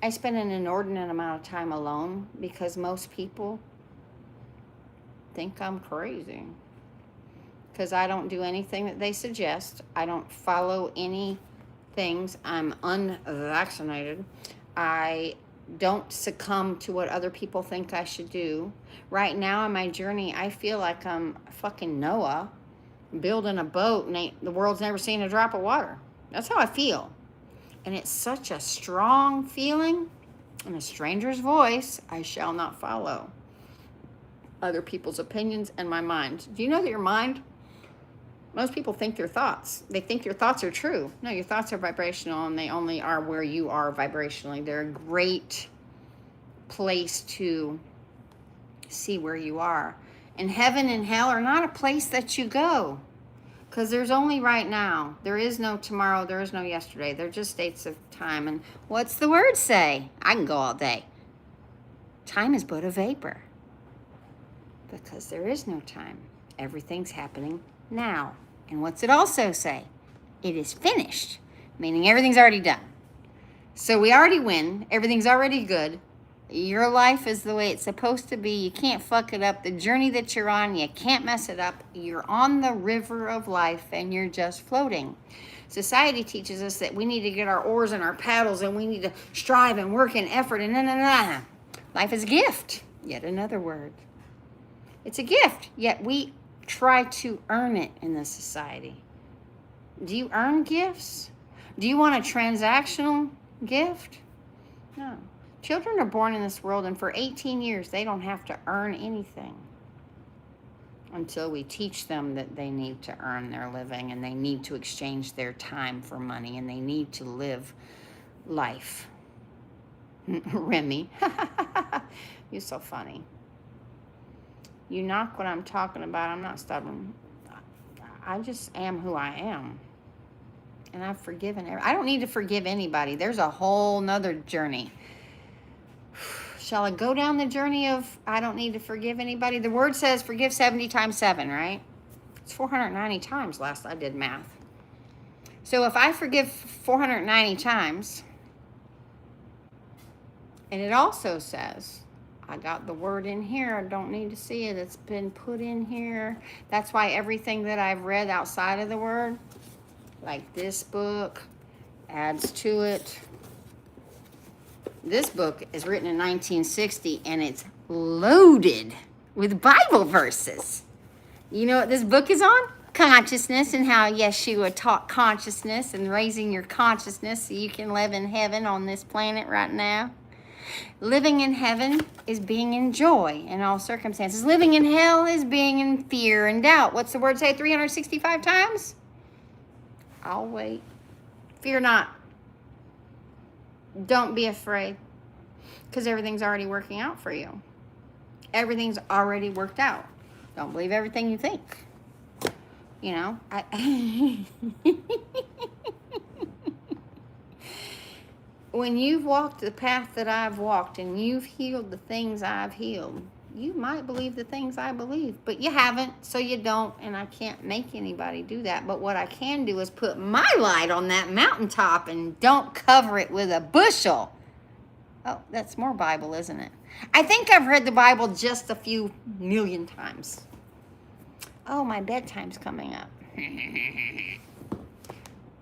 I spend an inordinate amount of time alone because most people think I'm crazy. Because I don't do anything that they suggest. I don't follow any things. I'm unvaccinated. I don't succumb to what other people think I should do. Right now on my journey, I feel like I'm fucking Noah building a boat and the world's never seen a drop of water. That's how I feel. And it's such a strong feeling. In a stranger's voice, I shall not follow other people's opinions and my mind. Do you know that your mind, most people think their thoughts. They think your thoughts are true. No, your thoughts are vibrational and they only are where you are vibrationally. They're a great place to see where you are. And heaven and hell are not a place that you go. Because there's only right now. There is no tomorrow. There is no yesterday. They're just states of time. And what's the word say? I can go all day. Time is but a vapor. Because there is no time. Everything's happening now. And what's it also say? It is finished. Meaning everything's already done. So we already win. Everything's already good. Your life is the way it's supposed to be. You can't fuck it up. The journey that you're on, you can't mess it up. You're on the river of life and you're just floating. Society teaches us that we need to get our oars and our paddles and we need to strive and work and effort and na. Life is a gift. Yet another word. It's a gift, yet we try to earn it in this society. Do you earn gifts? Do you want a transactional gift? No. Children are born in this world, and for 18 years, they don't have to earn anything until we teach them that they need to earn their living and they need to exchange their time for money and they need to live life. Remy, you're so funny. You knock what I'm talking about. I'm not stubborn. I just am who I am. And I've forgiven. I don't need to forgive anybody. There's a whole nother journey. Shall I go down the journey of I don't need to forgive anybody? The word says forgive 70 times 7, right? It's 490 times last I did math. So if I forgive 490 times, and it also says, I got the word in here. I don't need to see it. It's been put in here. That's why everything that I've read outside of the word, like this book, adds to it. This book is written in 1960 and it's loaded with Bible verses. You know what this book is on? Consciousness and how Yeshua taught consciousness and raising your consciousness so you can live in heaven on this planet right now. Living in heaven is being in joy in all circumstances. Living in hell is being in fear and doubt. What's the word say 365 times? I'll wait. Fear not. Don't be afraid. Because everything's already working out for you. Everything's already worked out. Don't believe everything you think. You know, when you've walked the path that I've walked and you've healed the things I've healed, you might believe the things I believe, but you haven't, so you don't, and I can't make anybody do that. But what I can do is put my light on that mountaintop and don't cover it with a bushel. Oh, that's more Bible, isn't it? I think I've read the Bible just a few million times. Oh, my bedtime's coming up.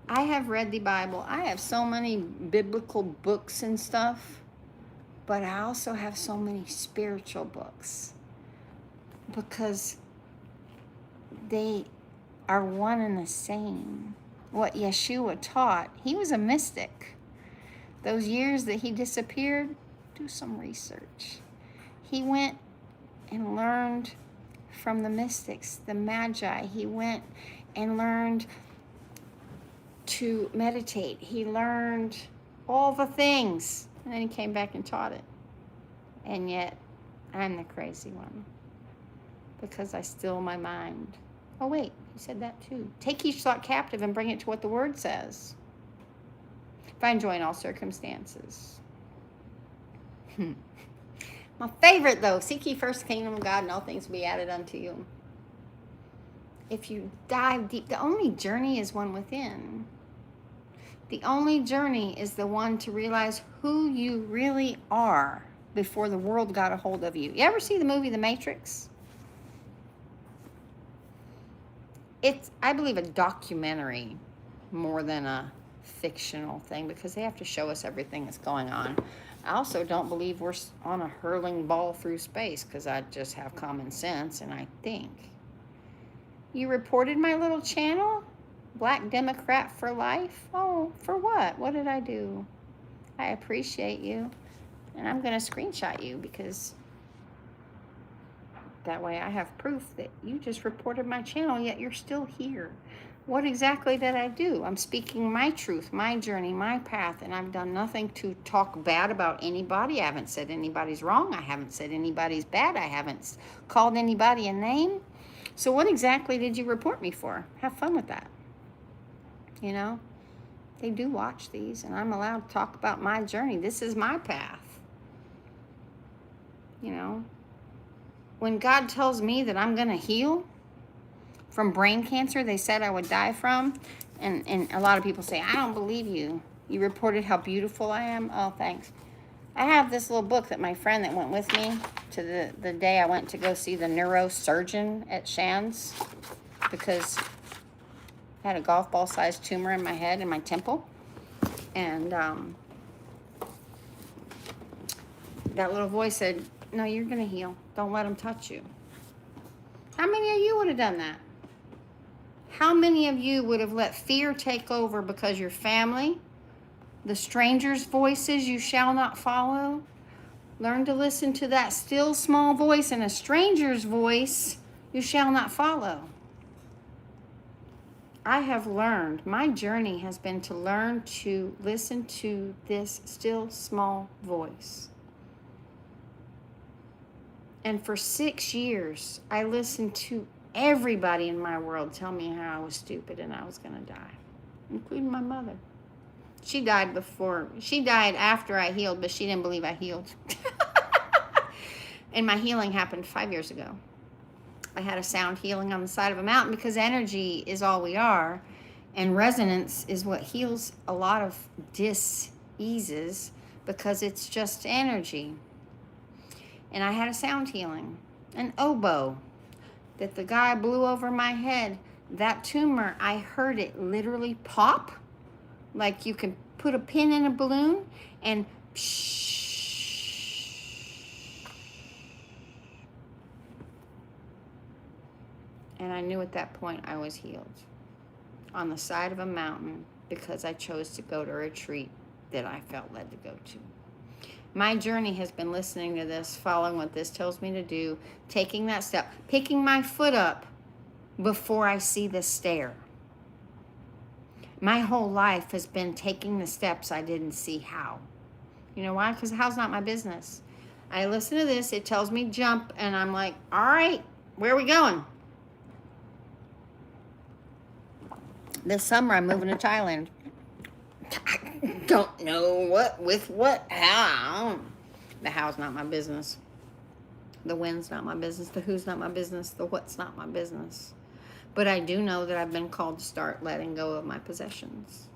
I have read the Bible. I have so many biblical books and stuff, but I also have so many spiritual books. because they are one and the same. What Yeshua taught, he was a mystic. Those years that he disappeared, do some research. He went and learned from the mystics, the magi. He went and learned to meditate. He learned all the things. And then he came back and taught it. And yet, I'm the crazy one because I still my mind. Oh, wait, he said that too. Take each thought captive and bring it to what the word says. Find joy in all circumstances. My favorite, though, seek ye first the kingdom of God, and all things will be added unto you. If you dive deep, the only journey is one within. The only journey is the one to realize who you really are before the world got a hold of you. You ever see the movie The Matrix? It's, I believe, a documentary more than a fictional thing because they have to show us everything that's going on. I also don't believe we're on a hurling ball through space because I just have common sense and I think. You reported my little channel? Black Democrat for life? Oh, for what? What did I do? I appreciate you. And I'm going to screenshot you because that way I have proof that you just reported my channel, yet you're still here. What exactly did I do? I'm speaking my truth, my journey, my path, and I've done nothing to talk bad about anybody. I haven't said anybody's wrong. I haven't said anybody's bad. I haven't called anybody a name. So what exactly did you report me for? Have fun with that. You know, they do watch these, and I'm allowed to talk about my journey. This is my path. You know, when God tells me that I'm going to heal from brain cancer they said I would die from, and a lot of people say, I don't believe you. You reported how beautiful I am. Oh, thanks. I have this little book that my friend that went with me to the day I went to go see the neurosurgeon at Shands because I had a golf ball sized tumor in my head in my temple. And that little voice said, no, you're going to heal. Don't let them touch you. How many of you would have done that? How many of you would have let fear take over because your family, the stranger's voices you shall not follow? Learn to listen to that still small voice, and a stranger's voice you shall not follow. I have learned, my journey has been to learn to listen to this still small voice. And for 6 years, I listened to everybody in my world tell me how I was stupid and I was going to die, including my mother. She died after I healed, but she didn't believe I healed. And my healing happened 5 years ago. I had a sound healing on the side of a mountain because energy is all we are, and resonance is what heals a lot of diseases because it's just energy. And I had a sound healing, an oboe that the guy blew over my head. That tumor, I heard it literally pop, like you can put a pin in a balloon and psh. And I knew at that point I was healed on the side of a mountain because I chose to go to a retreat that I felt led to go to. My journey has been listening to this, following what this tells me to do, taking that step, picking my foot up before I see the stair. My whole life has been taking the steps I didn't see how. You know why? Because how's not my business. I listen to this, it tells me jump, and I'm like, all right, where are we going? This summer I'm moving to Thailand. I don't know what, how. The how's not my business. The when's not my business. The who's not my business. The what's not my business. But I do know that I've been called to start letting go of my possessions.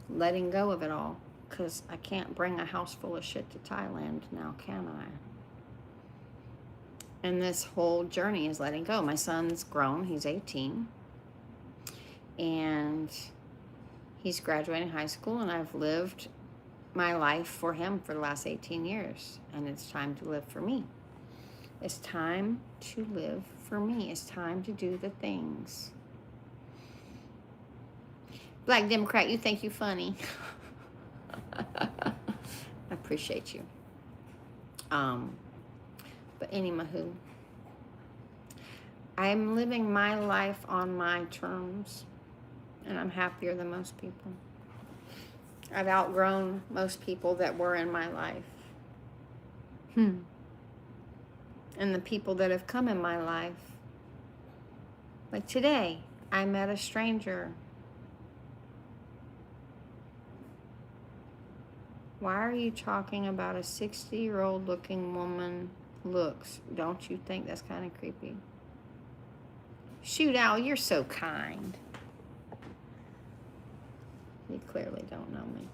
Letting go of it all. Because I can't bring a house full of shit to Thailand now, can I? And this whole journey is letting go. My son's grown. He's 18. And he's graduating high school, and I've lived my life for him for the last 18 years, and it's time to live for me. It's time to live for me. It's time to do the things. Black Democrat, you think you funny. I appreciate you. But anywho, I'm living my life on my terms, and I'm happier than most people. I've outgrown most people that were in my life. And the people that have come in my life, like today, I met a stranger. Why are you talking about a 60-year-old looking woman looks? Don't you think that's kind of creepy? Shoot, Al, you're so kind. You clearly don't know me.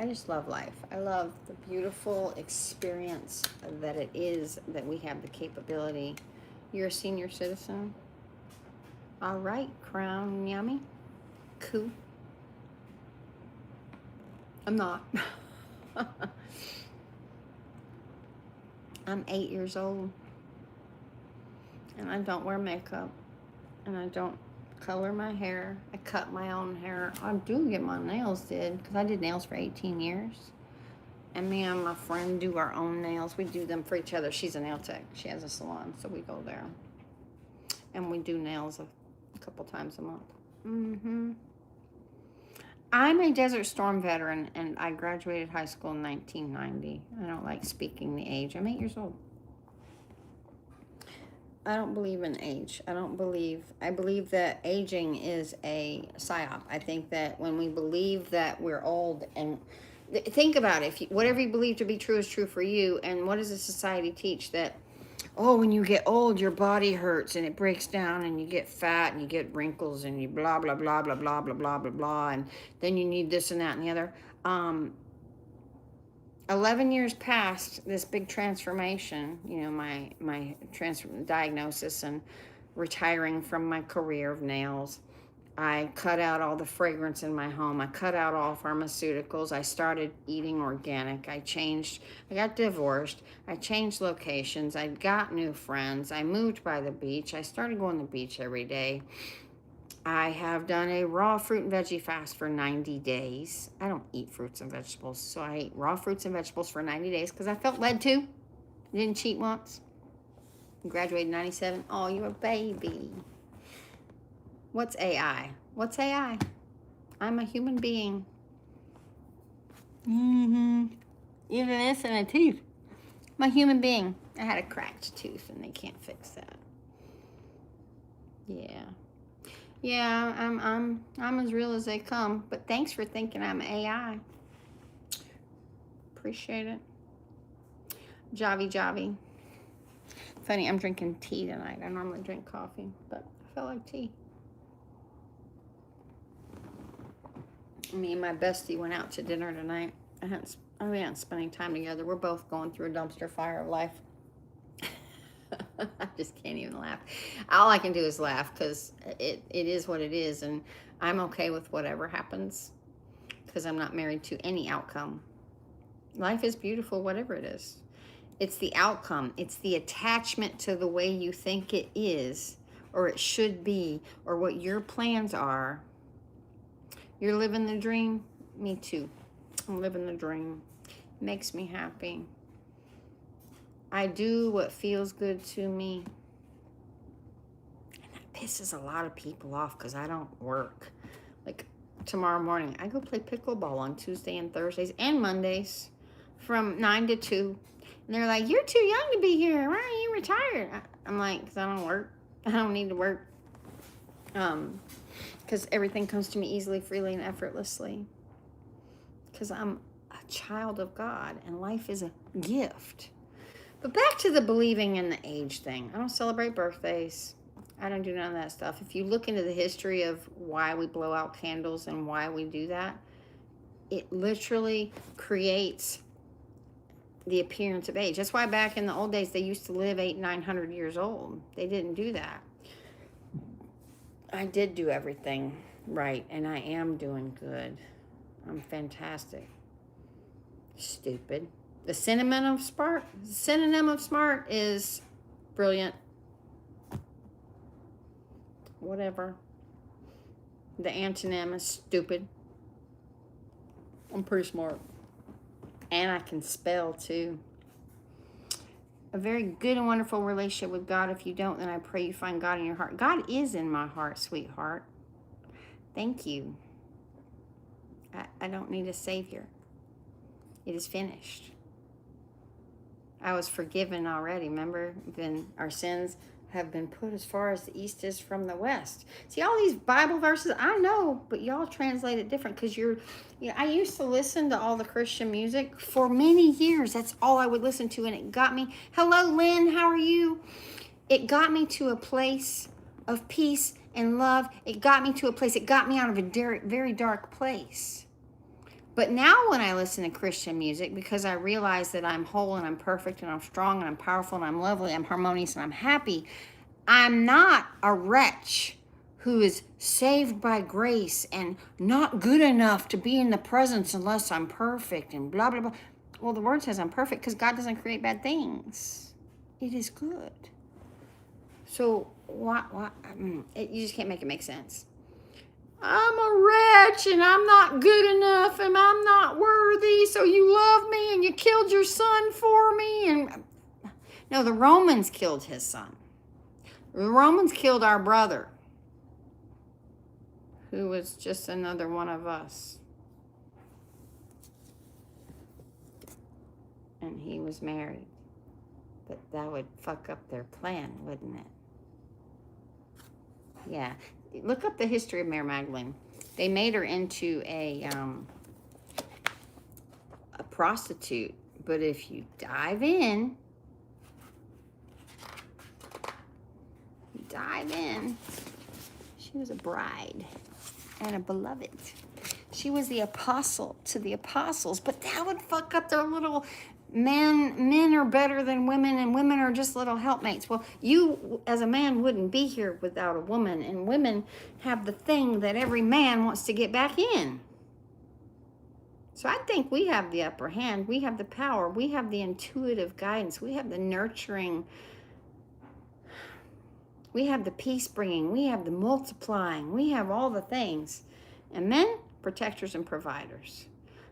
I just love life. I love the beautiful experience that it is that we have the capability. You're a senior citizen? All right, Crown Yummy. Cool. I'm not. I'm 8 years old. And I don't wear makeup. And I don't color my hair. I cut my own hair. I do get my nails did because I did nails for 18 years. And me and my friend do our own nails. We do them for each other. She's a nail tech. She has a salon, so we go there. And we do nails a couple times a month. I'm a Desert Storm veteran, and I graduated high school in 1990. I don't like speaking the age. I'm 8 years old. I don't believe in age. I believe that aging is a psyop. I think that when we believe that we're old, and think about it, whatever you believe to be true is true for you. And what does the society teach? That, oh, when you get old, your body hurts and it breaks down and you get fat and you get wrinkles and you blah, blah, blah, blah, blah, blah, blah, blah, blah. And then you need this and that and the other. 11 years past this big transformation, my diagnosis and retiring from my career of nails, I cut out all the fragrance in my home. I cut out all pharmaceuticals. I started eating organic. I got divorced. I changed locations. I got new friends. I moved by the beach. I started going to the beach every day. I have done a raw fruit and veggie fast for 90 days. I don't eat fruits and vegetables, so I ate raw fruits and vegetables for 90 days because I felt led to. I didn't cheat once. Graduated in 97. Oh, you're a baby. What's AI? What's AI? I'm a human being. Even this and a tooth. I'm a human being. I had a cracked tooth and they can't fix that. Yeah, I'm as real as they come. But thanks for thinking I'm AI. Appreciate it. Javi. Funny, I'm drinking tea tonight. I normally drink coffee, but I felt like tea. Me and my bestie went out to dinner tonight. We aren't spending time together. We're both going through a dumpster fire of life. I just can't even laugh. All I can do is laugh because it is what it is, and I'm okay with whatever happens because I'm not married to any outcome. Life is beautiful, whatever it is. It's the outcome. It's the attachment to the way you think it is or it should be or what your plans are. You're living the dream? Me too. I'm living the dream. It makes me happy. I do what feels good to me. And that pisses a lot of people off because I don't work. Like tomorrow morning, I go play pickleball on Tuesday and Thursdays and Mondays from 9 to 2. And they're like, you're too young to be here. Why are you retired? I'm like, because I don't work. I don't need to work. Because everything comes to me easily, freely, and effortlessly. Because I'm a child of God and life is a gift. But back to the believing in the age thing. I don't celebrate birthdays. I don't do none of that stuff. If you look into the history of why we blow out candles and why we do that, it literally creates the appearance of age. That's why back in the old days, they used to live 800-900 years old. They didn't do that. I did do everything right, and I am doing good. I'm fantastic. Stupid. The synonym of smart is brilliant. Whatever. The antonym is stupid. I'm pretty smart. And I can spell too. A very good and wonderful relationship with God. If you don't, then I pray you find God in your heart. God is in my heart, sweetheart. Thank you. I don't need a savior. It is finished. I was forgiven already. Remember, our sins have been put as far as the east is from the west. See, all these Bible verses, I know, but y'all translate it different because I used to listen to all the Christian music for many years. That's all I would listen to, and it got me. Hello, Lynn, how are you? It got me to a place of peace and love. It got me out of a very dark place. But now when I listen to Christian music, because I realize that I'm whole and I'm perfect and I'm strong and I'm powerful and I'm lovely, I'm harmonious and I'm happy, I'm not a wretch who is saved by grace and not good enough to be in the presence unless I'm perfect and blah, blah, blah. Well, the word says I'm perfect because God doesn't create bad things. It is good. So you just can't make it make sense. I'm a wretch and I'm not good enough and I'm not worthy, so you love me and you killed your son for me. And no, the Romans killed his son. The Romans killed our brother, who was just another one of us. And he was married. But that would fuck up their plan, wouldn't it? Yeah. Look up the history of Mary Magdalene. They made her into a prostitute. But if you dive in, she was a bride and a beloved. She was the apostle to the apostles. But that would fuck up their little men are better than women and women are just little helpmates. Well, you as a man wouldn't be here without a woman, and women have the thing that every man wants to get back in. So I think we have the upper hand. We have the power. We have the intuitive guidance. We have the nurturing. We have the peace bringing. We have the multiplying. We have all the things. And men, protectors and providers.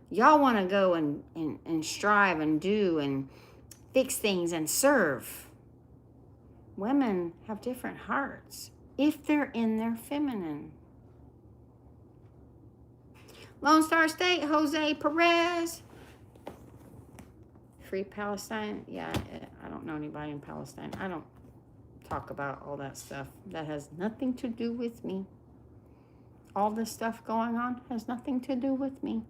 Y'all want to go and strive and do and fix things and serve. Women have different hearts if they're in their feminine. Lone Star State, Jose Perez. Free Palestine. Yeah, I don't know anybody in Palestine. I don't talk about all that stuff. That has nothing to do with me. All this stuff going on has nothing to do with me.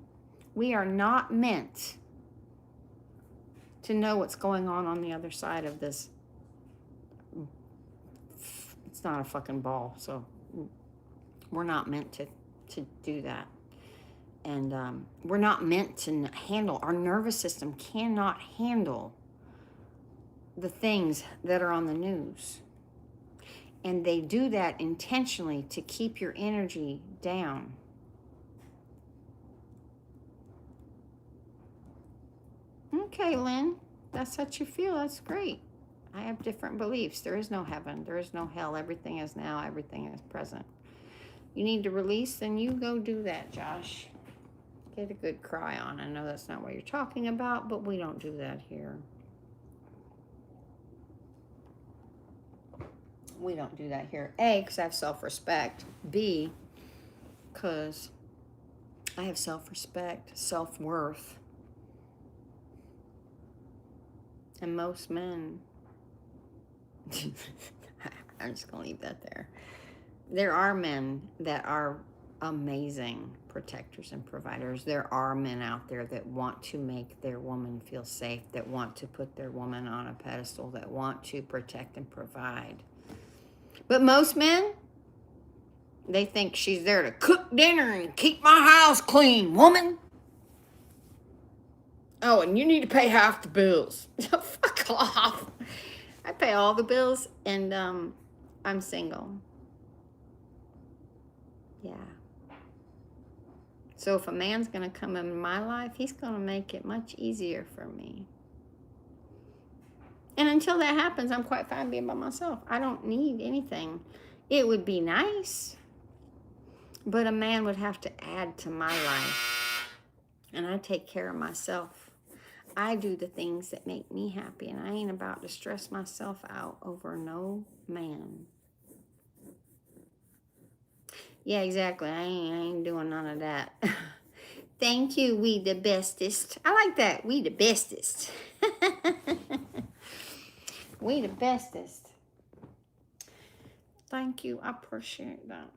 We are not meant to know what's going on the other side of this. It's not a fucking ball, so we're not meant to do that. And we're not meant to handle, our nervous system cannot handle the things that are on the news. And they do that intentionally to keep your energy down. Okay, Lynn, that's what you feel. That's great. I have different beliefs. There is no heaven. There is no hell. Everything is now. Everything is present. You need to release, then you go do that, Josh. Get a good cry on. I know that's not what you're talking about, but we don't do that here. We don't do that here. A, because I have self-respect. B, because I have self-respect, self-worth. And most men, I'm just going to leave that there. There are men that are amazing protectors and providers. There are men out there that want to make their woman feel safe, that want to put their woman on a pedestal, that want to protect and provide. But most men, they think she's there to cook dinner and keep my house clean, woman. Oh, and you need to pay half the bills. Fuck off. I pay all the bills, and I'm single. Yeah. So if a man's going to come in my life, he's going to make it much easier for me. And until that happens, I'm quite fine being by myself. I don't need anything. It would be nice, but a man would have to add to my life. And I take care of myself. I do the things that make me happy, and I ain't about to stress myself out over no man. Yeah, exactly. I ain't doing none of that. Thank you, we the bestest. I like that. We the bestest. We the bestest. Thank you. I appreciate that.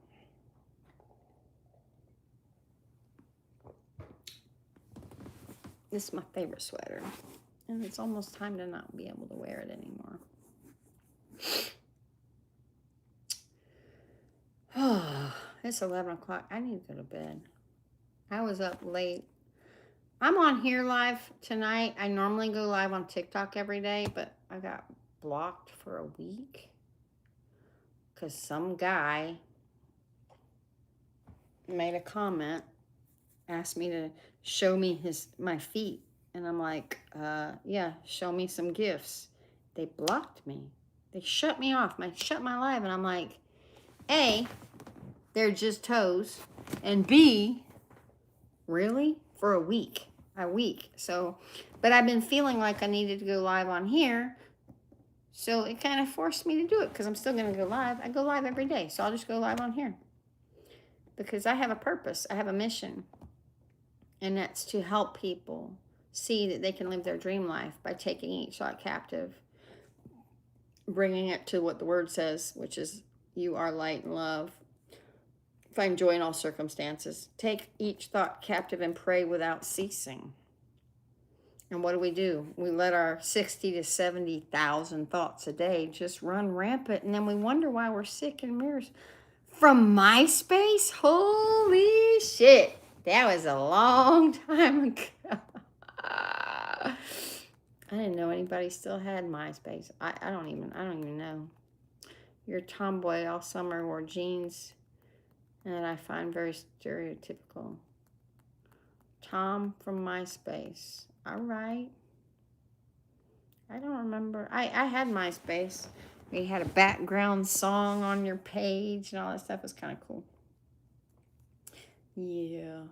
This is my favorite sweater. And it's almost time to not be able to wear it anymore. Oh, it's 11 o'clock. I need to go to bed. I was up late. I'm on here live tonight. I normally go live on TikTok every day, but I got blocked for a week because some guy made a comment, asked me to show me my feet, and I'm like, yeah, show me some gifts. They blocked me. They shut me off. Shut my live, and I'm like, A, they're just toes, and B, really? For a week. So, but I've been feeling like I needed to go live on here, so it kind of forced me to do it because I'm still going to go live. I go live every day, so I'll just go live on here because I have a purpose. I have a mission, and that's to help people see that they can live their dream life by taking each thought captive, bringing it to what the word says, which is you are light and love. Find joy in all circumstances. Take each thought captive and pray without ceasing. And what do? We let our 60 to 70,000 thoughts a day just run rampant, and then we wonder why we're sick and mirrors. From MySpace? Holy shit. That was a long time ago. I didn't know anybody still had MySpace. I don't even know. You're a tomboy all summer, wore jeans, and I find very stereotypical. Tom from MySpace. All right. I don't remember. I had MySpace. We had a background song on your page and all that stuff. It was kind of cool. Yeah.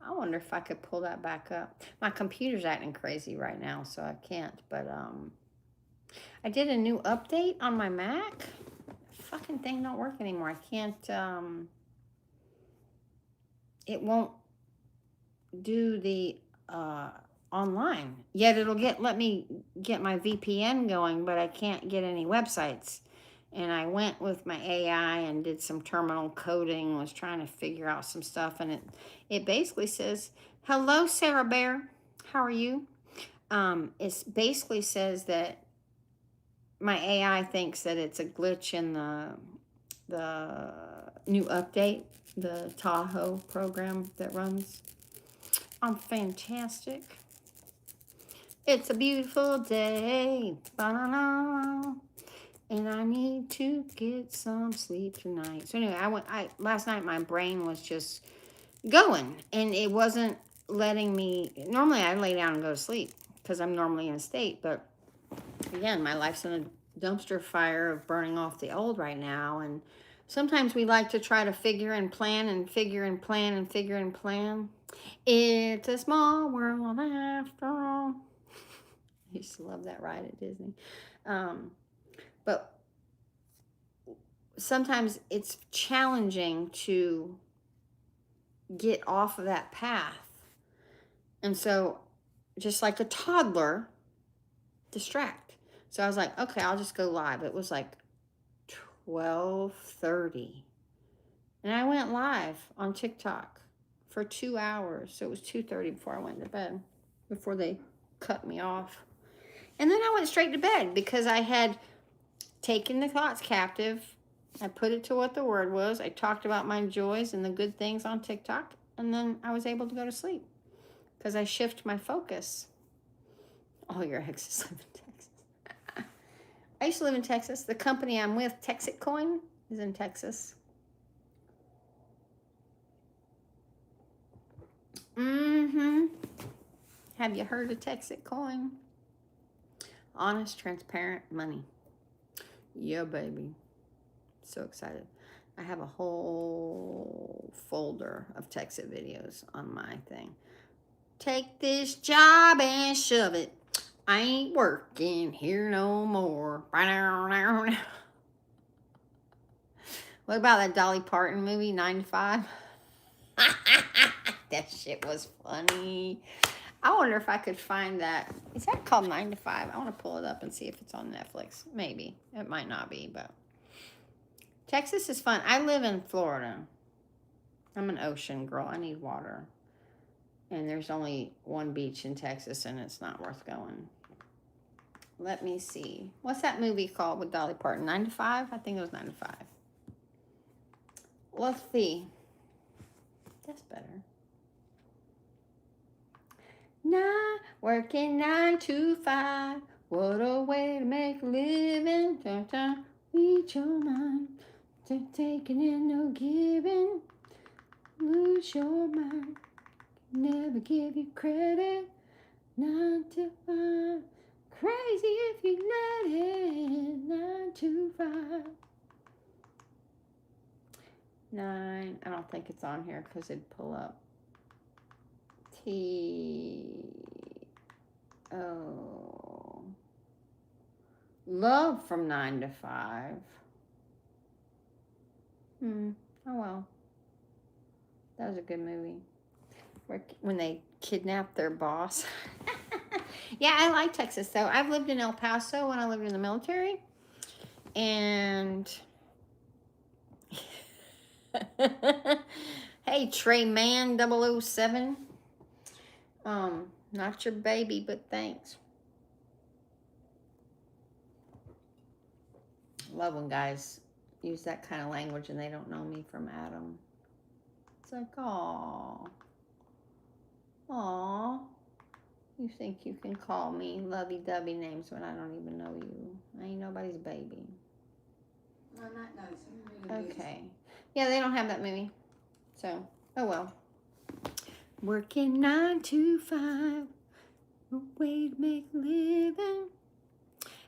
I wonder if I could pull that back up. My computer's acting crazy right now, so I can't. But I did a new update on my Mac. Fucking thing don't work anymore. I can't. It won't do the online. Yet it'll let me get my VPN going, but I can't get any websites. And I went with my AI and did some terminal coding, was trying to figure out some stuff, and it basically says, "Hello, Sarah Bear. How are you?" It basically says that my AI thinks that it's a glitch in the new update, the Tahoe program that runs. I'm fantastic. It's a beautiful day. Ba-na-na. And I need to get some sleep tonight. So anyway, last night my brain was just going, and it wasn't letting me. Normally I lay down and go to sleep because I'm normally in a state, but again, my life's in a dumpster fire of burning off the old right now, and sometimes we like to try to figure and plan and figure and plan and figure and plan. It's a small world after all. I used to love that ride at Disney. But sometimes it's challenging to get off of that path. And so, just like a toddler, distract. So I was like, okay, I'll just go live. It was like 12:30. And I went live on TikTok for 2 hours. So it was 2:30 before I went to bed, before they cut me off. And then I went straight to bed because I had taken the thoughts captive. I put it to what the word was. I talked about my joys and the good things on TikTok. And then I was able to go to sleep because I shift my focus. All your exes live in Texas. I used to live in Texas. The company I'm with, Texit Coin, is in Texas. Have you heard of Texas coin? Honest, transparent money. Yeah, baby. So excited. I have a whole folder of Texas videos on my thing. Take this job and shove it. I ain't working here no more. What about that Dolly Parton movie, 9 to 5? That shit was funny. I wonder if I could find that. Is that called 9 to 5? I want to pull it up and see if it's on Netflix. Maybe. It might not be, but Texas is fun. I live in Florida. I'm an ocean girl. I need water. And there's only one beach in Texas, and it's not worth going. Let me see. What's that movie called with Dolly Parton? 9 to 5? I think it was 9 to 5. Let's see. That's better. Working 9 to 5. What a way to make a living. Dun, dun, reach your mind. Taking in no giving. Lose your mind. Never give you credit. 9 to 5. Crazy if you let it. 9 to 5. 9. I don't think it's on here because it'd pull up. T-O. Love from 9 to 5. Oh well. That was a good movie. When they kidnapped their boss. Yeah, I like Texas though. I've lived in El Paso when I lived in the military. And hey, Trey Man 007. Not your baby, but thanks. Love when guys use that kind of language and they don't know me from Adam. It's like, aw. You think you can call me lovey-dovey names when I don't even know you. I ain't nobody's baby. I'm not nice. Okay. Yeah, they don't have that movie. So, oh well. Working 9 to 5. A way to make a living.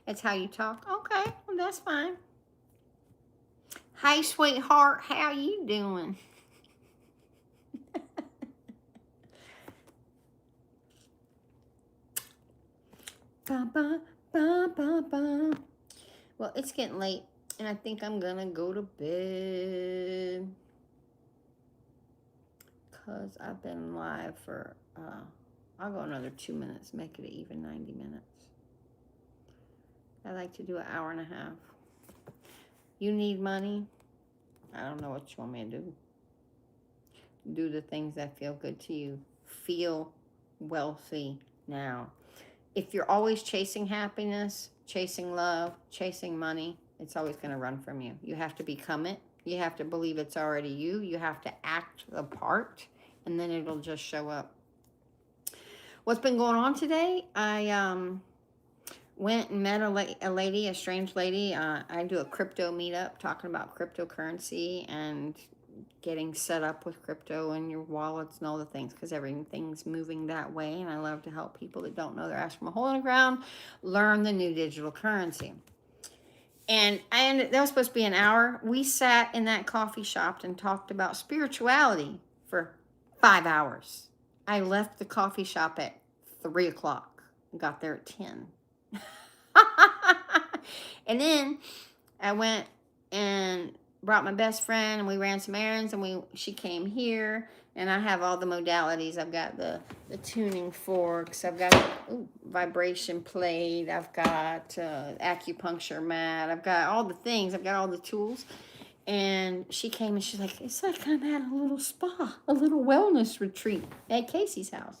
That's how you talk. Okay, well that's fine. Hey, sweetheart, how you doing? Ba, ba, ba, ba, ba. Well, it's getting late, and I think I'm gonna go to bed because I've been live for, I'll go another 2 minutes, make it even 90 minutes. I like to do an hour and a half. You need money? I don't know what you want me to do. Do the things that feel good to you. Feel wealthy now. If you're always chasing happiness, chasing love, chasing money, it's always going to run from you. You have to become it. You have to believe it's already you. You have to act the part, and then it'll just show up. What's been going on today? I went and met a lady, a strange lady. I do a crypto meetup talking about cryptocurrency and getting set up with crypto and your wallets and all the things, because everything's moving that way, and I love to help people that don't know their ass from a hole in the ground learn the new digital currency. And that was supposed to be an hour. We sat in that coffee shop and talked about spirituality for 5 hours. I left the coffee shop at 3 o'clock and got there at 10. And then I went and brought my best friend, and we ran some errands, and she came here, and I have all the modalities. I've got the tuning forks, I've got vibration plate, I've got acupuncture mat, I've got all the things, I've got all the tools. And she came and she's like, it's like I'm at a little spa, a little wellness retreat at Casey's house.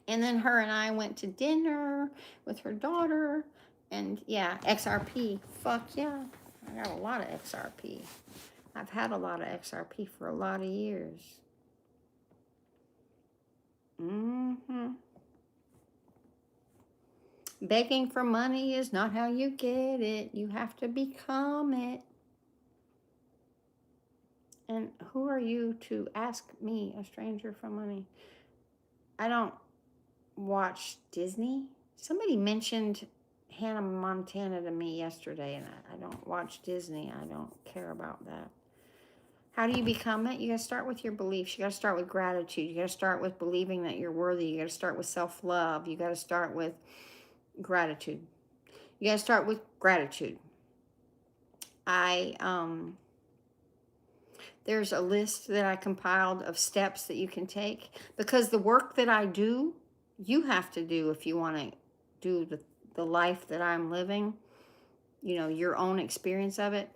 And then her and I went to dinner with her daughter, and yeah, XRP, fuck yeah. I got a lot of XRP. I've had a lot of XRP for a lot of years. Begging for money is not how you get it. You have to become it. And who are you to ask me, a stranger, for money? I don't watch Disney. Somebody mentioned Hannah Montana to me yesterday, and I don't watch Disney. I don't care about that. How do you become it? You got to start with your beliefs. You got to start with gratitude. You got to start with believing that you're worthy. You got to start with self-love. You got to start with gratitude. You got to start with gratitude. There's a list that I compiled of steps that you can take, because the work that I do, you have to do if you want to do the life that I'm living, your own experience of it.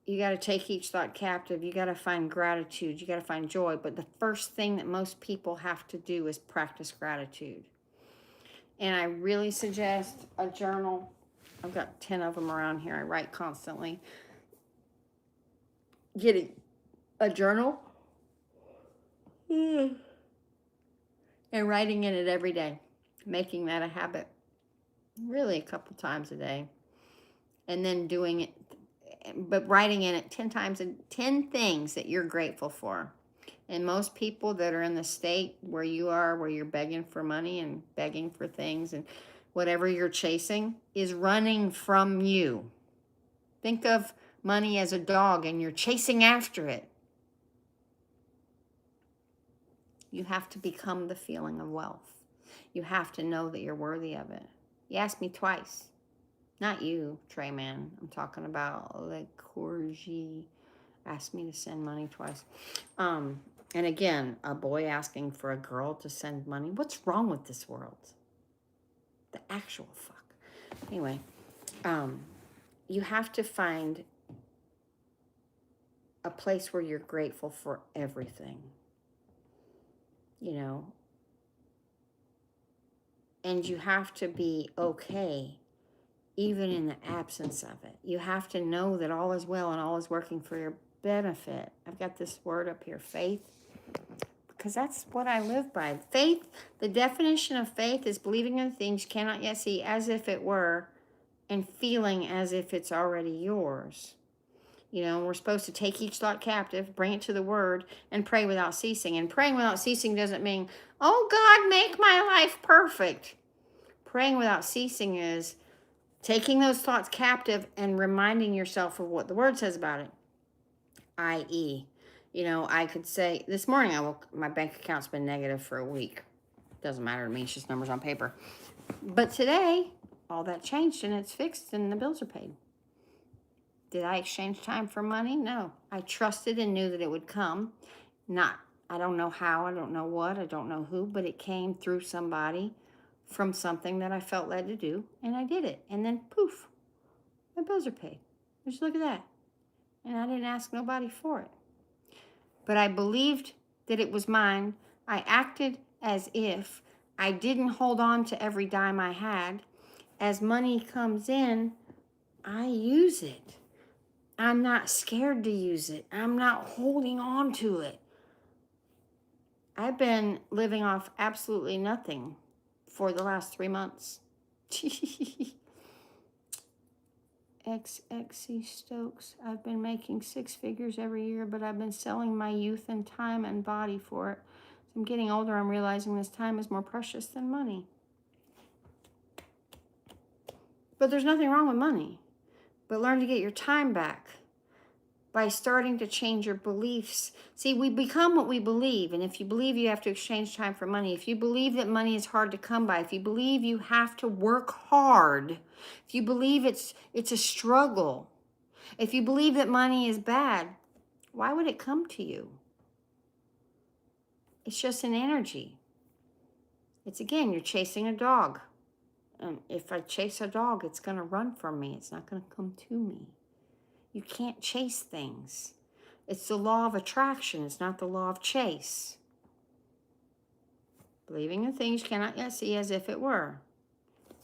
You got to take each thought captive. You got to find gratitude. You got to find joy. But the first thing that most people have to do is practice gratitude. And I really suggest a journal. I've got 10 of them around here. I write constantly. Getting a journal and writing in it every day. Making that a habit. Really a couple times a day. And then doing it, but writing in it 10 times, 10 things that you're grateful for. And most people that are in the state where you are, where you're begging for money and begging for things and whatever you're chasing is running from you. Think of money as a dog and you're chasing after it. You have to become the feeling of wealth. You have to know that you're worthy of it. You asked me twice. Not you, Trey Man. I'm talking about Le Corgi asked me to send money twice. And again, a boy asking for a girl to send money. What's wrong with this world? The actual fuck. Anyway, you have to find a place where you're grateful for everything. And you have to be okay even in the absence of it. You have to know that all is well and all is working for your benefit. I've got this word up here, faith, because that's what I live by. Faith, the definition of faith is believing in things you cannot yet see as if it were, and feeling as if it's already yours. We're supposed to take each thought captive, bring it to the word, and pray without ceasing. And praying without ceasing doesn't mean, oh God, make my life perfect. Praying without ceasing is taking those thoughts captive and reminding yourself of what the word says about it. I.e., I could say, this morning my bank account's been negative for a week. Doesn't matter to me, it's just numbers on paper. But today, all that changed and it's fixed and the bills are paid. Did I exchange time for money? No. I trusted and knew that it would come. I don't know how, I don't know what, I don't know who, but it came through somebody from something that I felt led to do, and I did it. And then, poof, my bills are paid. Just look at that. And I didn't ask nobody for it. But I believed that it was mine. I acted as if. I didn't hold on to every dime I had. As money comes in, I use it. I'm not scared to use it. I'm not holding on to it. I've been living off absolutely nothing for the last 3 months. XXC Stokes. I've been making 6 figures every year, but I've been selling my youth and time and body for it. As I'm getting older, I'm realizing this time is more precious than money. But there's nothing wrong with money. But learn to get your time back by starting to change your beliefs. See, we become what we believe. And if you believe you have to exchange time for money, if you believe that money is hard to come by, if you believe you have to work hard, if you believe it's a struggle, if you believe that money is bad, why would it come to you? It's just an energy. It's, again, you're chasing a dog. And if I chase a dog, it's going to run from me. It's not going to come to me. You can't chase things. It's the law of attraction. It's not the law of chase. Believing in things you cannot yet see as if it were.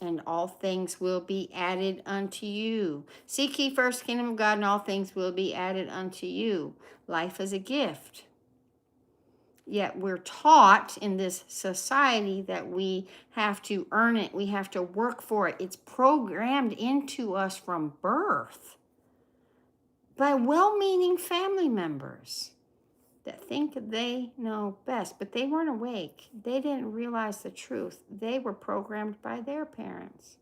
And all things will be added unto you. Seek ye first the kingdom of God, and all things will be added unto you. Life is a gift. Yet we're taught in this society that we have to earn it. We have to work for it. It's programmed into us from birth by well-meaning family members. that think they know best, but they weren't awake. They didn't realize the truth. They were programmed by their parents.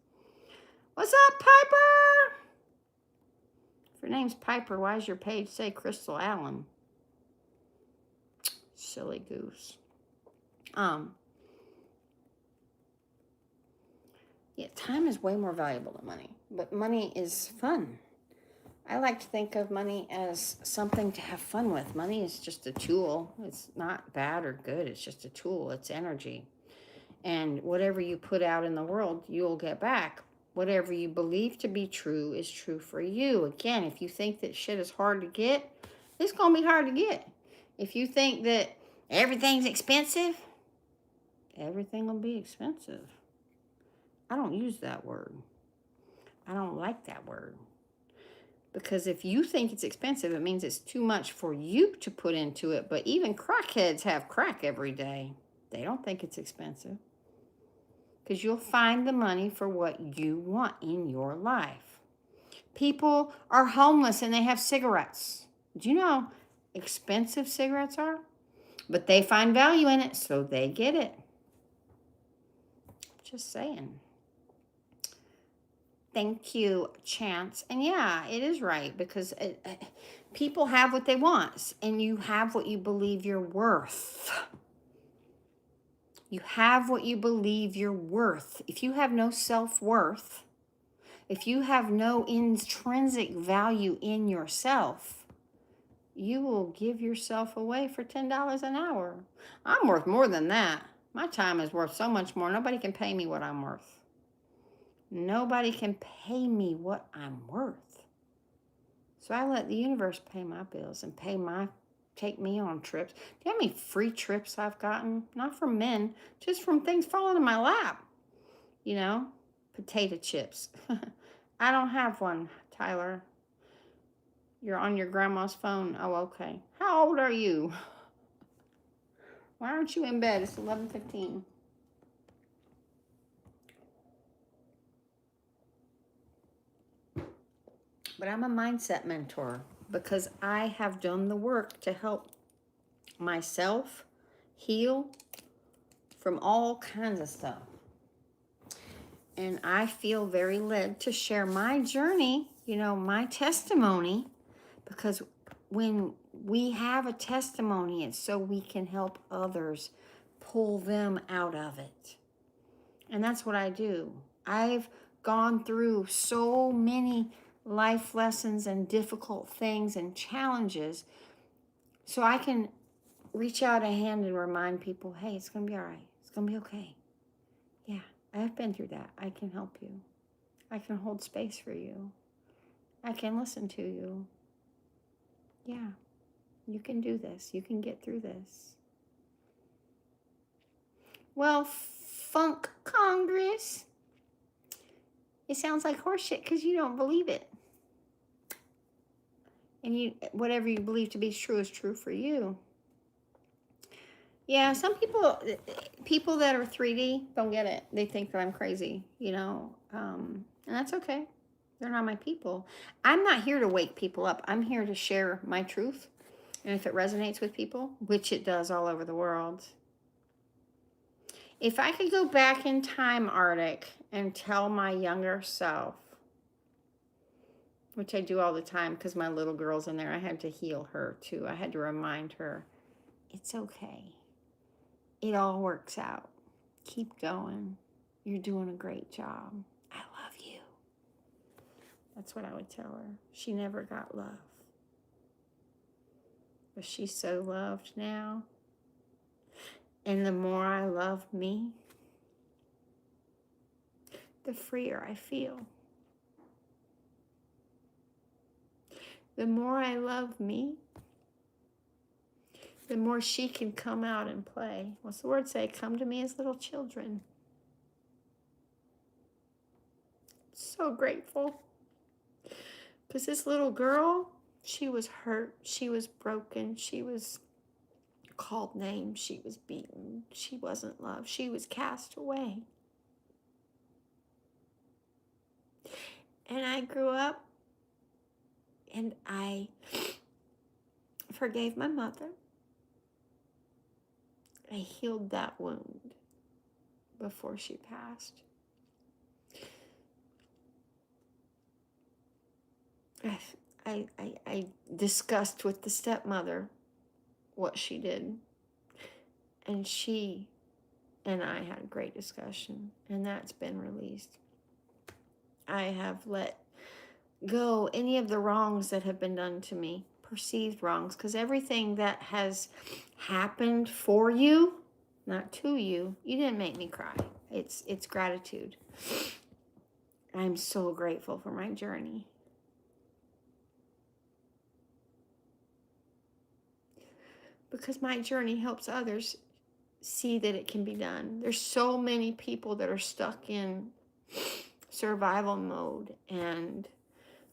What's up, Piper? If your name's Piper, why does your page say Crystal Allen? Silly goose. Yeah, time is way more valuable than money, but money is fun. I like to think of money as something to have fun with. Money is just a tool. It's not bad or good. It's just a tool. It's energy. And whatever you put out in the world, you'll get back. Whatever you believe to be true is true for you. Again, if you think that shit is hard to get, it's going to be hard to get. If you think that everything's expensive, everything will be expensive. I don't use that word. I don't like that word. Because if you think it's expensive, it means it's too much for you to put into it. But even crackheads have crack every day. They don't think it's expensive. Because you'll find the money for what you want in your life. People are homeless and they have cigarettes. Do you know how expensive cigarettes are? But they find value in it, so they get it. Just saying. Thank you, Chance. And yeah, it is right, because people have what they want, and you have what you believe you're worth. You have what you believe you're worth. If you have no self-worth, if you have no intrinsic value in yourself, you will give yourself away for $10 an hour. I'm worth more than that. My time is worth so much more. Nobody can pay me what I'm worth. Nobody can pay me what I'm worth. So I let the universe pay my bills and take me on trips. Do you know how many free trips I've gotten? Not from men, just from things falling in my lap. You know, potato chips. I don't have one, Tyler. You're on your grandma's phone. Oh, okay. How old are you? Why aren't you in bed? It's 11:15. But I'm a mindset mentor because I have done the work to help myself heal from all kinds of stuff. And I feel very led to share my journey, my testimony, because when we have a testimony, it's so we can help others pull them out of it. And that's what I do. I've gone through so many life lessons and difficult things and challenges, so I can reach out a hand and remind people, hey, it's going to be all right. It's going to be okay. Yeah, I've been through that. I can help you. I can hold space for you. I can listen to you. Yeah, you can do this. You can get through this. Well, Funk Congress, it sounds like horseshit because you don't believe it. And whatever you believe to be true is true for you. Yeah, some people that are 3D don't get it. They think that I'm crazy, and that's okay. They're not my people. I'm not here to wake people up. I'm here to share my truth. And if it resonates with people, which it does all over the world. If I could go back in time, Arctic, and tell my younger self, which I do all the time because my little girl's in there, I had to heal her too. I had to remind her, it's okay. It all works out. Keep going. You're doing a great job. I love you. That's what I would tell her. She never got love. But she's so loved now. And the more I love me, the freer I feel. The more I love me, the more she can come out and play. What's the word say? Come to me as little children. So grateful. Because this little girl, she was hurt. She was broken. She was called names. She was beaten. She wasn't loved. She was cast away. And I grew up and I forgave my mother. I healed that wound before she passed. I discussed with the stepmother what she did. And she and I had a great discussion, and that's been released. I have let go any of the wrongs that have been done to me, perceived wrongs, because everything that has happened for you, not to you, you didn't make me cry. It's gratitude. I'm so grateful for my journey. Because my journey helps others see that it can be done. There's so many people that are stuck in survival mode and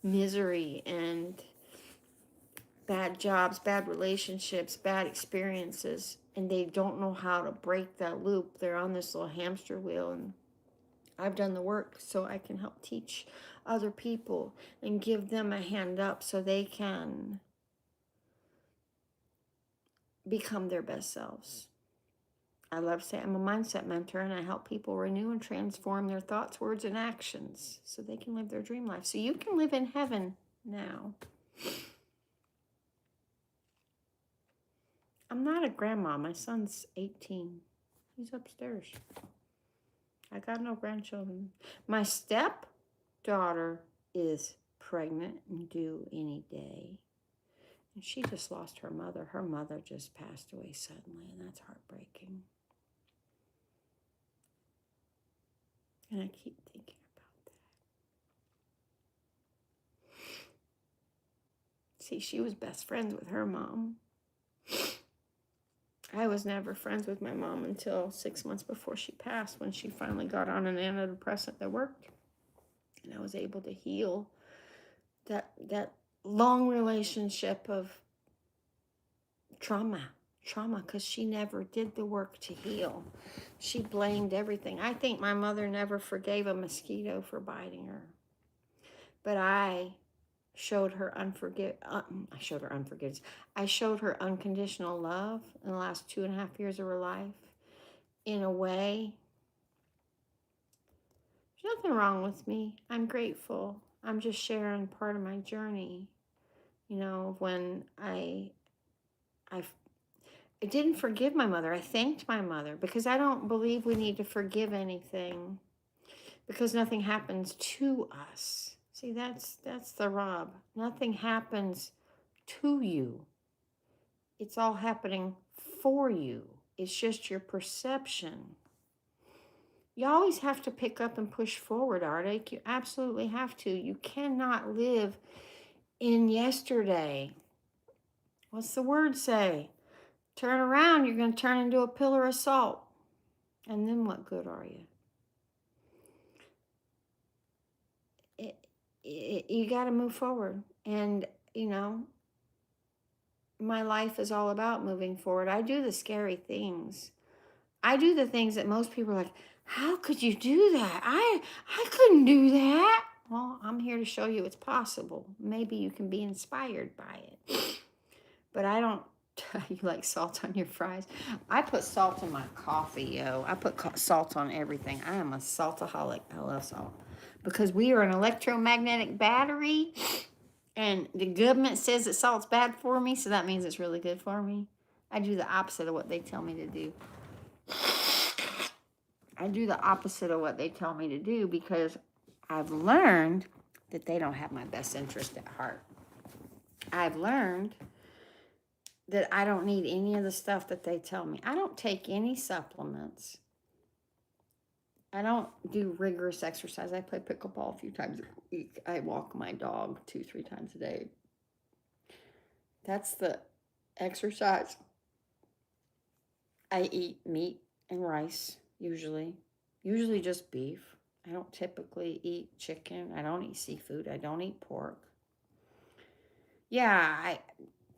misery and bad jobs, bad relationships, bad experiences, and they don't know how to break that loop. They're on this little hamster wheel, and I've done the work so I can help teach other people and give them a hand up so they can become their best selves. I love to say I'm a mindset mentor, and I help people renew and transform their thoughts, words, and actions so they can live their dream life. So you can live in heaven now. I'm not a grandma. My son's 18. He's upstairs. I got no grandchildren. My stepdaughter is pregnant and due any day. And she just lost her mother. Her mother just passed away suddenly, and that's heartbreaking. And I keep thinking about that. See, she was best friends with her mom. I was never friends with my mom until 6 months before she passed, when she finally got on an antidepressant that worked. And I was able to heal that long relationship of trauma, because she never did the work to heal. She blamed everything. I think my mother never forgave a mosquito for biting her. But I showed her unforgiveness. I showed her unconditional love in the last 2.5 years of her life. In a way, there's nothing wrong with me. I'm grateful. I'm just sharing part of my journey. You know, when I didn't forgive my mother. I thanked my mother, because I don't believe we need to forgive anything, because nothing happens to us. See, that's the rub. Nothing happens to you. It's all happening for you. It's just your perception. You always have to pick up and push forward, Arctic. You absolutely have to. You cannot live in yesterday. What's the word say? Turn around, you're going to turn into a pillar of salt. And then what good are you? You got to move forward. And, you know, my life is all about moving forward. I do the scary things. I do the things that most people are like, how could you do that? I couldn't do that. Well, I'm here to show you it's possible. Maybe you can be inspired by it. But I don't. You like salt on your fries? I put salt in my coffee, yo. I put salt on everything. I am a saltaholic. I love salt. Because we are an electromagnetic battery, and the government says that salt's bad for me, so that means it's really good for me. I do the opposite of what they tell me to do. I do the opposite of what they tell me to do, because I've learned that they don't have my best interest at heart. I've learned that I don't need any of the stuff that they tell me. I don't take any supplements. I don't do rigorous exercise. I play pickleball a few times a week. I walk my dog 2-3 times a day. That's the exercise. I eat meat and rice, usually just beef. I don't typically eat chicken. I don't eat seafood. I don't eat pork. Yeah,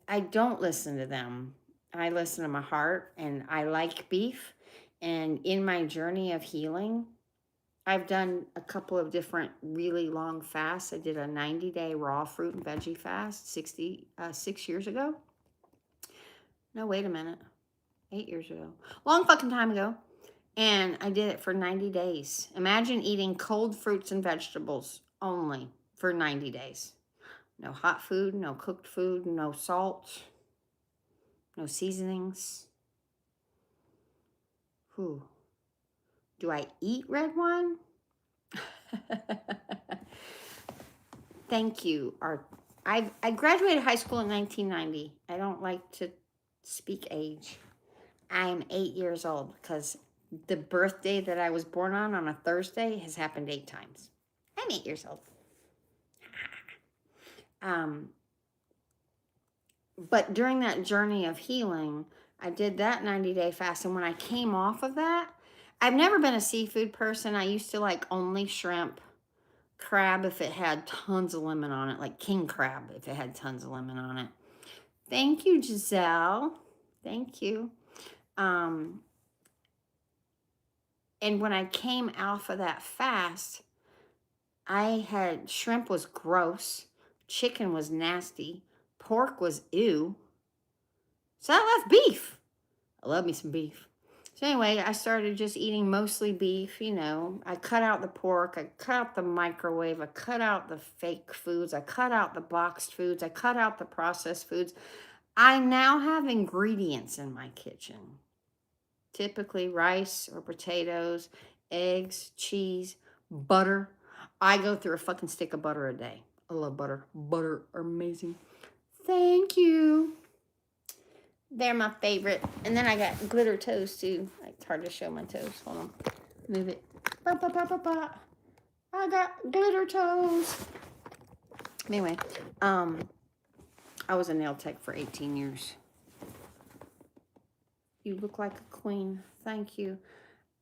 I don't listen to them. I listen to my heart, and I like beef. And in my journey of healing, I've done a couple of different really long fasts. I did a 90-day raw fruit and veggie fast 6 years ago. No, wait a minute. 8 years ago. Long fucking time ago. And I did it for 90 days. Imagine eating cold fruits and vegetables only for 90 days. No hot food, no cooked food, no salt, no seasonings. Whew. Do I eat red wine? Thank you. I graduated high school in 1990. I don't like to speak age. I'm 8 years old because the birthday that I was born on a Thursday has happened 8 times. I'm 8 years old. But during that journey of healing, I did that 90-day fast. And when I came off of that, I've never been a seafood person. I used to like only shrimp, crab if it had tons of lemon on it, like king crab if it had tons of lemon on it. Thank you, Giselle. Thank you. And when I came off of that fast, I had shrimp was gross, chicken was nasty, pork was ew. So I left beef. I love me some beef. So anyway, I started just eating mostly beef, you know. I cut out the pork, I cut out the microwave, I cut out the fake foods, I cut out the boxed foods, I cut out the processed foods. I now have ingredients in my kitchen. Typically rice or potatoes, eggs, cheese, butter. I go through a fucking stick of butter a day. I love butter. Butter, amazing. Thank you. They're my favorite. And then I got glitter toes too. It's hard to show my toes. Hold on. Move it. Ba, ba, ba, ba, ba. I got glitter toes. Anyway, I was a nail tech for 18 years. You look like a queen. Thank you.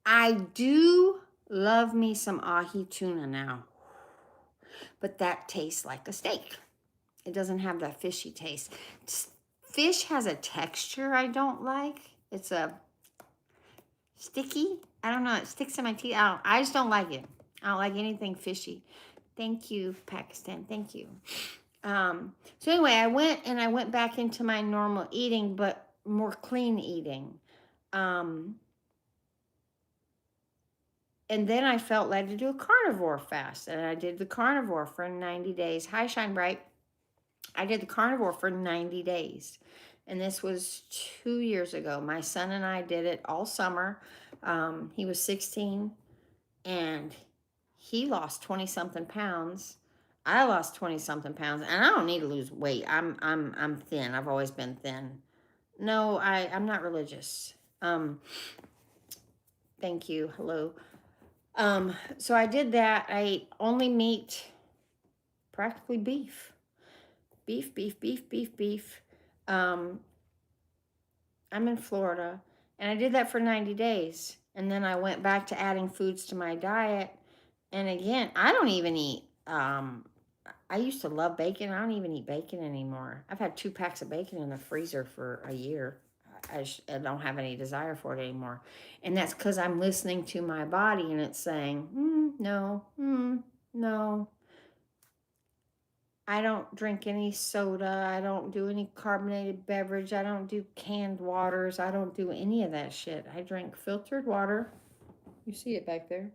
I do love me some ahi tuna now. But that tastes like a steak. It doesn't have that fishy taste. Fish has a texture I don't like. It's a sticky. I don't know. It sticks in my teeth. I just don't like it. I don't like anything fishy. Thank you, Pakistan. Thank you. So anyway, I went back into my normal eating, but more clean eating. And then I felt led to do a carnivore fast. And I did the carnivore for 90 days. Hi, Shine Bright. I did the carnivore for 90 days. And this was 2 years ago. My son and I did it all summer. He was 16 and he lost 20 something pounds. I lost 20 something pounds and I don't need to lose weight. I'm thin. I've always been thin. No, I'm not religious. Thank you. Hello. So I did that. I ate only meat, practically beef. Beef. I'm in Florida, and I did that for 90 days. And then I went back to adding foods to my diet. And again, I don't even eat, I used to love bacon. I don't even eat bacon anymore. I've had 2 packs of bacon in the freezer for a year. I don't have any desire for it anymore. And that's because I'm listening to my body, and it's saying, no. I don't drink any soda. I don't do any carbonated beverage. I don't do canned waters. I don't do any of that shit. I drink filtered water. You see it back there.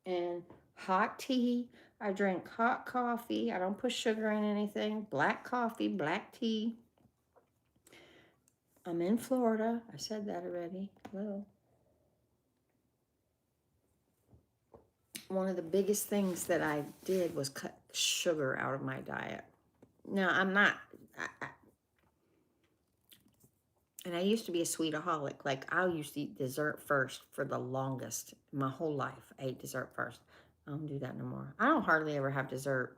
And hot tea. I drink hot coffee. I don't put sugar in anything. Black coffee, black tea. I'm in Florida. I said that already. Hello. One of the biggest things that I did was cut sugar out of my diet. Now, I'm not, and I used to be a sweetaholic. Like, I used to eat dessert first for the longest. My whole life, I ate dessert first. I don't do that no more. I don't hardly ever have dessert.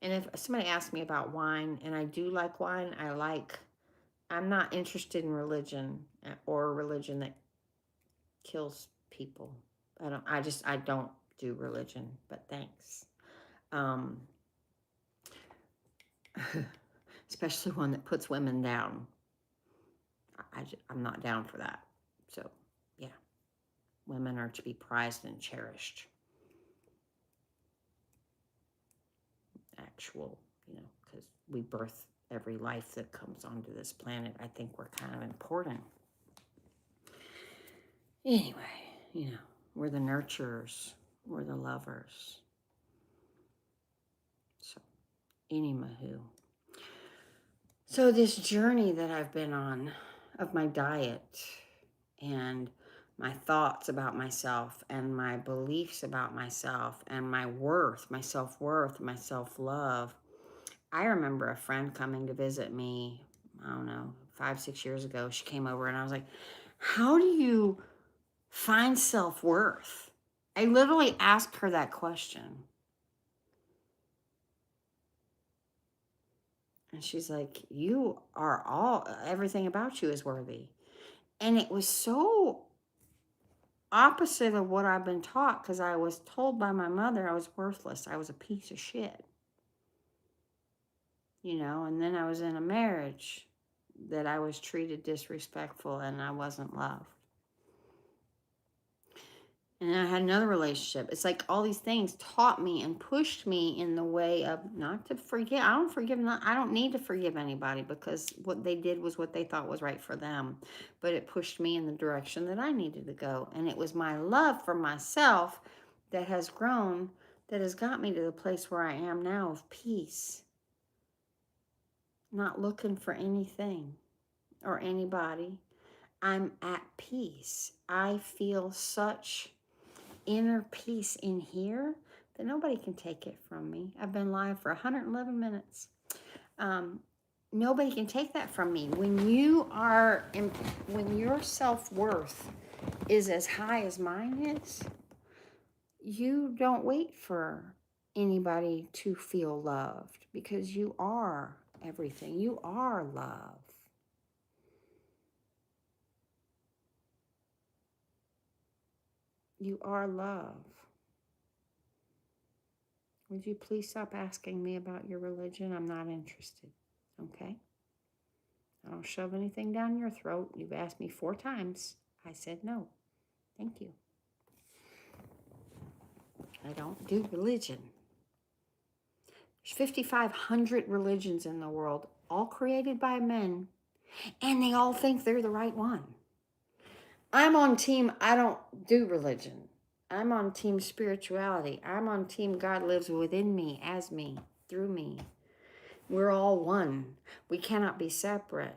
And if somebody asks me about wine, and I do like wine, I'm not interested in religion or religion that kills people. I don't do religion, but thanks. Especially one that puts women down. I'm not down for that. So, yeah. Women are to be prized and cherished. Actual, because we birth every life that comes onto this planet. I think we're kind of important. Anyway, we're the nurturers, we're the lovers. So, anywho. So this journey that I've been on of my diet and my thoughts about myself and my beliefs about myself and my worth, my self-worth, my self-love. I remember a friend coming to visit me, I don't know, 5-6 years ago. She came over and I was like, how do you find self-worth? I literally asked her that question. And she's like, everything about you is worthy. And it was so opposite of what I've been taught, because I was told by my mother I was worthless. I was a piece of shit. And then I was in a marriage that I was treated disrespectful and I wasn't loved. And I had another relationship. It's like all these things taught me and pushed me in the way of not to forgive. I don't need to forgive anybody, because what they did was what they thought was right for them. But it pushed me in the direction that I needed to go. And it was my love for myself that has grown, that has got me to the place where I am now of peace. Not looking for anything or anybody. I'm at peace. I feel such inner peace in here that nobody can take it from me. I've been live for 111 minutes. Nobody can take that from me. When your self-worth is as high as mine is, you don't wait for anybody to feel loved, because you are everything. You are love. You are love. Would you please stop asking me about your religion? I'm not interested. Okay? I don't shove anything down your throat. You've asked me 4 times. I said no. Thank you. I don't do religion. There's 5,500 religions in the world, all created by men, and they all think they're the right one. I'm on team, I don't do religion. I'm on team spirituality. I'm on team God lives within me, as me, through me. We're all one. We cannot be separate.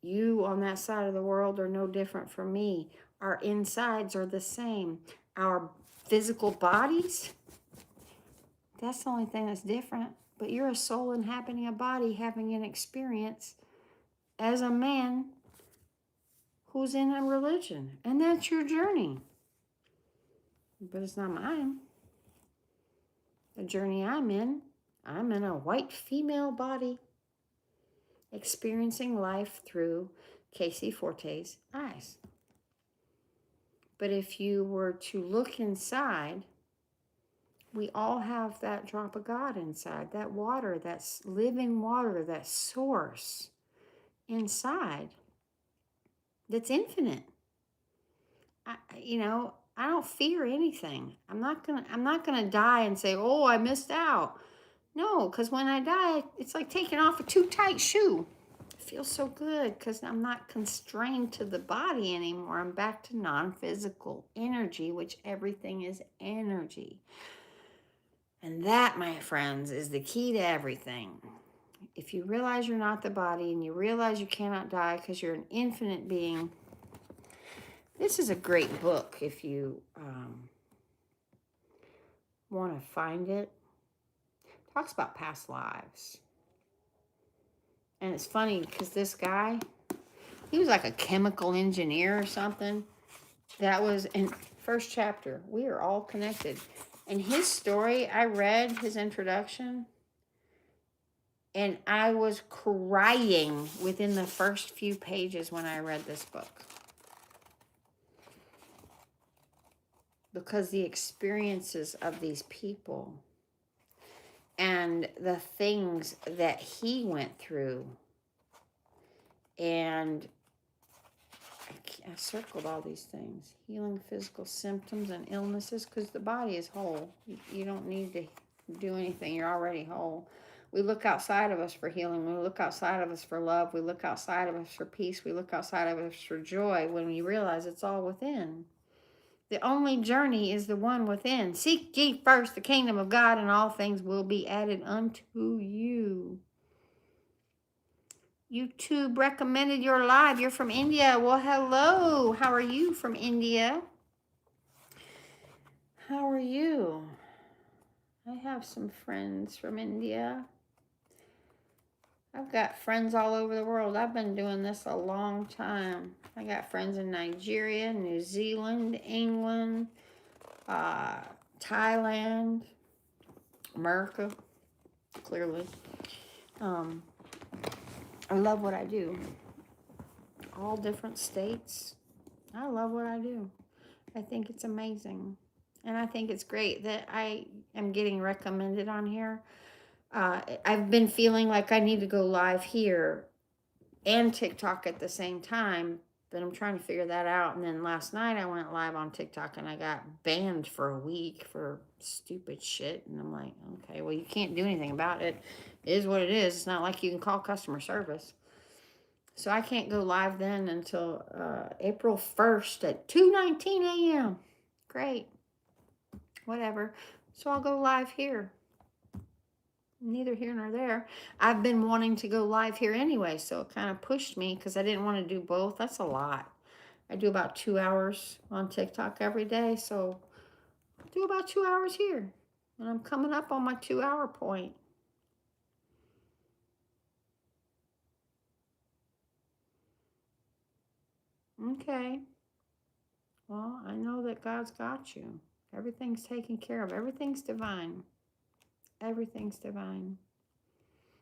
You on that side of the world are no different from me. Our insides are the same. Our physical bodies, that's the only thing that's different. But you're a soul inhabiting a body, having an experience as a man who's in a religion. And that's your journey. But it's not mine. The journey I'm in a white female body, experiencing life through Casey Forte's eyes. But if you were to look inside, we all have that drop of God inside, that water, that living water, that source inside that's infinite. I don't fear anything. I'm not gonna die and say, oh, I missed out. No, because when I die, it's like taking off a too tight shoe. It feels so good because I'm not constrained to the body anymore. I'm back to non-physical energy, which everything is energy. And that, my friends, is the key to everything. If you realize you're not the body and you realize you cannot die because you're an infinite being, this is a great book if you want to find it. It talks about past lives. And it's funny because this guy, he was like a chemical engineer or something. That was in first chapter. We are all connected. And his story, I read his introduction, and I was crying within the first few pages when I read this book. Because the experiences of these people and the things that he went through, and I circled all these things. Healing physical symptoms and illnesses, because the body is whole. You don't need to do anything. You're already whole. We look outside of us for healing. We look outside of us for love. We look outside of us for peace. We look outside of us for joy when we realize it's all within. The only journey is the one within. Seek ye first the kingdom of God, and all things will be added unto you. YouTube recommended your live. You're from India. Well, hello. How are you from India? How are you? I have some friends from India. I've got friends all over the world. I've been doing this a long time. I got friends in Nigeria, New Zealand, England, Thailand, America, clearly. I love what I do. All different states. I love what I do. I think it's amazing. And I think it's great that I am getting recommended on here. I've been feeling like I need to go live here and TikTok at the same time, but I'm trying to figure that out. And then last night I went live on TikTok and I got banned for a week for stupid shit. And I'm like, okay, well, you can't do anything about it. It is what it is. It's not like you can call customer service. So I can't go live then until April 1st at 2:19 a.m. Great. Whatever. So I'll go live here. Neither here nor there. I've been wanting to go live here anyway, so it kind of pushed me because I didn't want to do both. That's a lot. I do about 2 hours on TikTok every day, so I'll do about 2 hours here. And I'm coming up on my 2-hour point. Okay. Well, I know that God's got you. Everything's taken care of. Everything's divine. Everything's divine.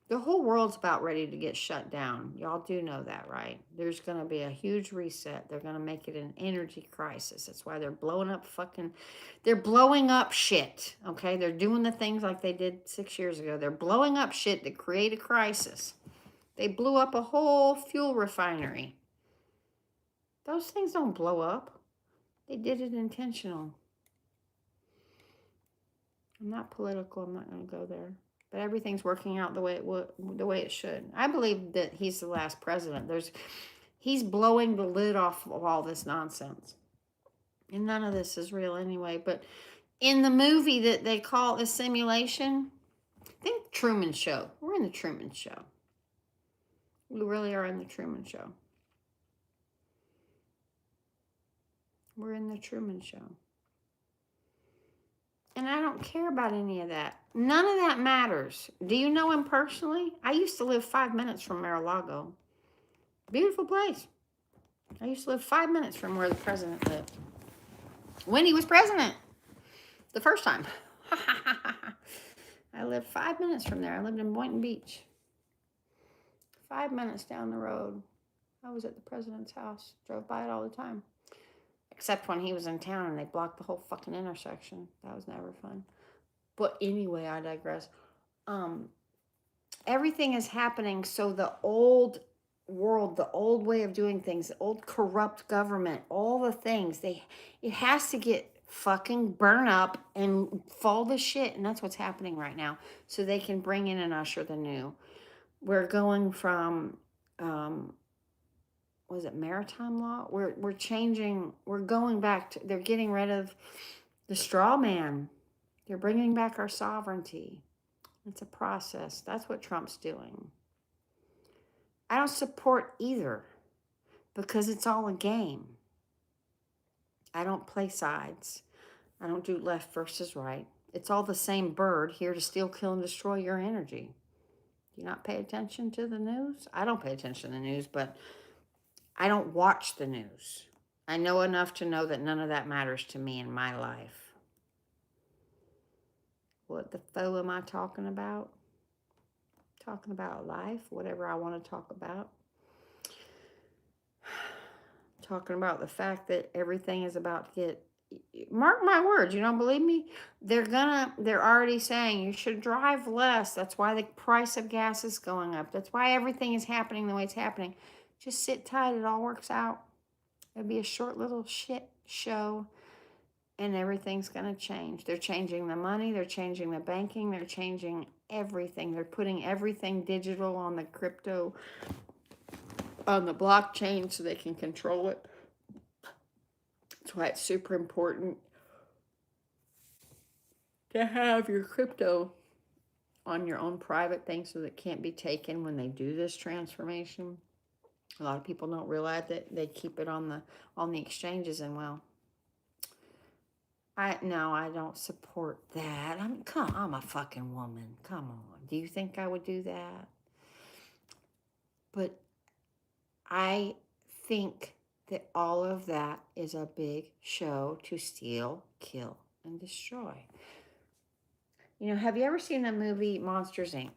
The whole world's about ready to get shut down. Y'all do know that, right? There's going to be a huge reset. They're going to make it an energy crisis. That's why they're blowing up they're blowing up shit, okay? They're doing the things like they did 6 years ago. They're blowing up shit to create a crisis. They blew up a whole fuel refinery. Those things don't blow up. They did it intentional. I'm not political. I'm not going to go there. But everything's working out the way it should. I believe that he's the last president. He's blowing the lid off of all this nonsense. And none of this is real anyway. But in the movie that they call a simulation, think Truman Show. We're in the Truman Show. We really are in the Truman Show. We're in the Truman Show. And I don't care about any of that. None of that matters. Do you know him personally? I used to live 5 minutes from Mar-a-Lago. Beautiful place. I used to live 5 minutes from where the president lived. When he was president. The first time. I lived 5 minutes from there. I lived in Boynton Beach. 5 minutes down the road. I was at the president's house. Drove by it all the time. Except when he was in town and they blocked the whole fucking intersection. That was never fun. But anyway, I digress. Everything is happening so the old world, the old way of doing things, the old corrupt government, all the things, it has to get fucking burn up and fall to shit. And that's what's happening right now. So they can bring in and usher the new. We're going from... was it maritime law? We're changing, we're going back to, they're getting rid of the straw man. They're bringing back our sovereignty. It's a process. That's what Trump's doing. I don't support either because it's all a game. I don't play sides. I don't do left versus right. It's all the same bird here to steal, kill, and destroy your energy. Do you not pay attention to the news? I don't pay attention to the news, but I don't watch the news. I know enough to know that none of that matters to me in my life. What the foe am I talking about? Talking about life, whatever I want to talk about. Talking about the fact that everything is about to get... Mark my words, you don't believe me? They're already saying you should drive less. That's why the price of gas is going up. That's why everything is happening the way it's happening. Just sit tight. It all works out. It'll be a short little shit show, and everything's going to change. They're changing the money. They're changing the banking. They're changing everything. They're putting everything digital on the crypto, on the blockchain, so they can control it. That's why it's super important to have your crypto on your own private thing so that it can't be taken when they do this transformation. A lot of people don't realize that they keep it on the exchanges, and well, I don't support that. I'm a fucking woman. Come on. Do you think I would do that? But I think that all of that is a big show to steal, kill, and destroy. You know, have you ever seen the movie Monsters, Inc.?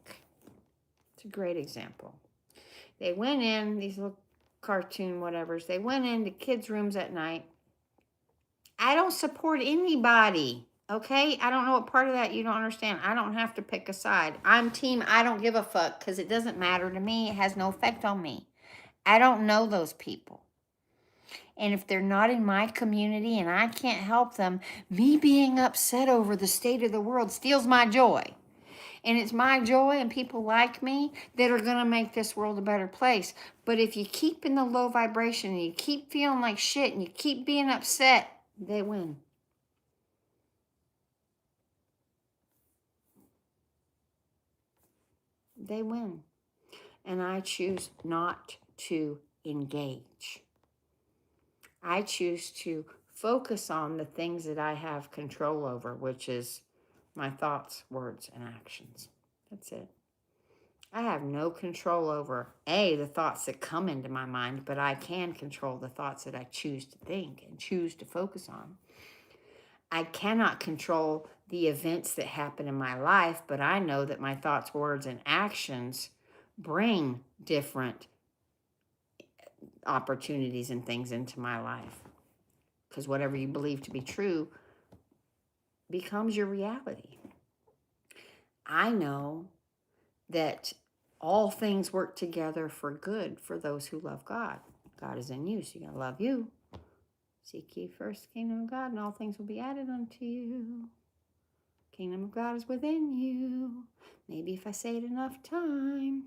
It's a great example. They went in, these little cartoon whatevers, they went into kids' rooms at night. I don't support anybody, okay? I don't know what part of that you don't understand. I don't have to pick a side. I'm team I don't give a fuck because it doesn't matter to me. It has no effect on me. I don't know those people. And if they're not in my community and I can't help them, me being upset over the state of the world steals my joy. And it's my joy and people like me that are going to make this world a better place. But if you keep in the low vibration and you keep feeling like shit and you keep being upset, they win. They win. And I choose not to engage. I choose to focus on the things that I have control over, which is my thoughts, words, and actions. That's it. I have no control over, the thoughts that come into my mind, but I can control the thoughts that I choose to think and choose to focus on. I cannot control the events that happen in my life, but I know that my thoughts, words, and actions bring different opportunities and things into my life. Because whatever you believe to be true becomes your reality. I know that all things work together for good for those who love God. God is in you, so you gotta love you. Seek ye first the kingdom of God, and all things will be added unto you. Kingdom of God is within you. Maybe if I say it enough time.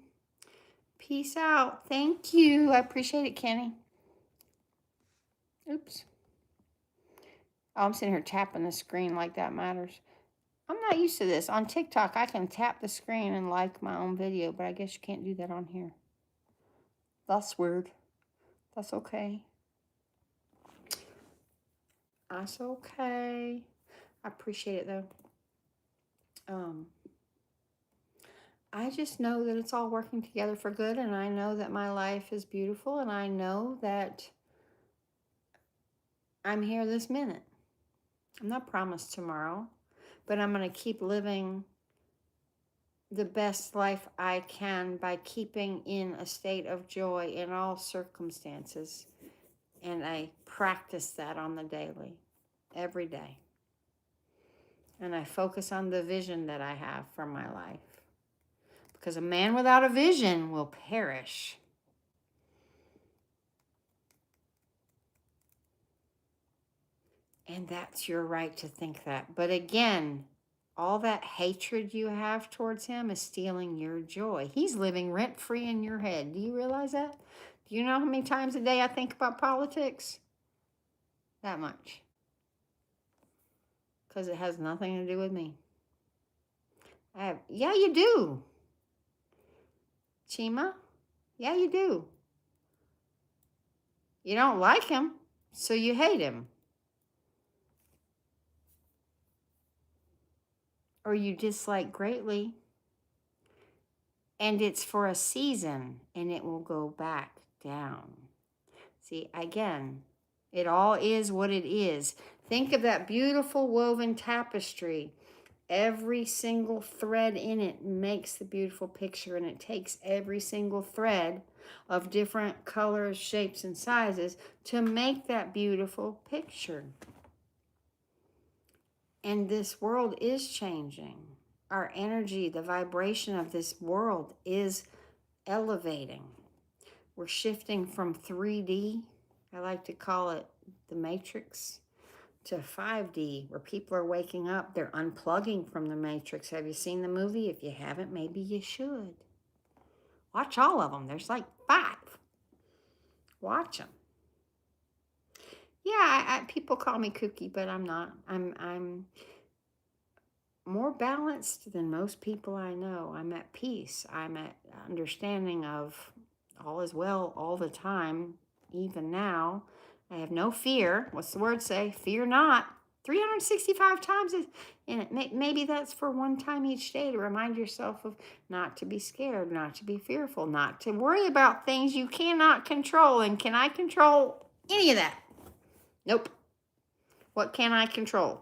Peace out. Thank you. I appreciate it, Kenny. Oops. Oh, I'm sitting here tapping the screen like that matters. I'm not used to this. On TikTok, I can tap the screen and like my own video, but I guess you can't do that on here. That's weird. That's okay. That's okay. I appreciate it, though. I just know that it's all working together for good, and I know that my life is beautiful, and I know that I'm here this minute. I'm not promised tomorrow, but I'm going to keep living the best life I can by keeping in a state of joy in all circumstances. And I practice that on the daily, every day. And I focus on the vision that I have for my life. Because a man without a vision will perish. And that's your right to think that. But again, all that hatred you have towards him is stealing your joy. He's living rent-free in your head. Do you realize that? Do you know how many times a day I think about politics? That much. Because it has nothing to do with me. Yeah, you do. Chima? Yeah, you do. You don't like him, so you hate him. Or you dislike greatly. And it's for a season, and it will go back down. See, again, it all is what it is. Think of that beautiful woven tapestry. Every single thread in it makes the beautiful picture, and it takes every single thread of different colors, shapes, and sizes to make that beautiful picture. And this world is changing. Our energy, the vibration of this world is elevating. We're shifting from 3D, I like to call it the Matrix, to 5D where people are waking up. They're unplugging from the Matrix. Have you seen the movie? If you haven't, maybe you should. Watch all of them. There's like 5. Watch them. Yeah, people call me kooky, but I'm not. I'm more balanced than most people I know. I'm at peace. I'm at understanding of all is well all the time, even now. I have no fear. What's the word say? Fear not. 365 times in it. Maybe that's for one time each day to remind yourself of not to be scared, not to be fearful, not to worry about things you cannot control. And can I control any of that? Nope. What can I control?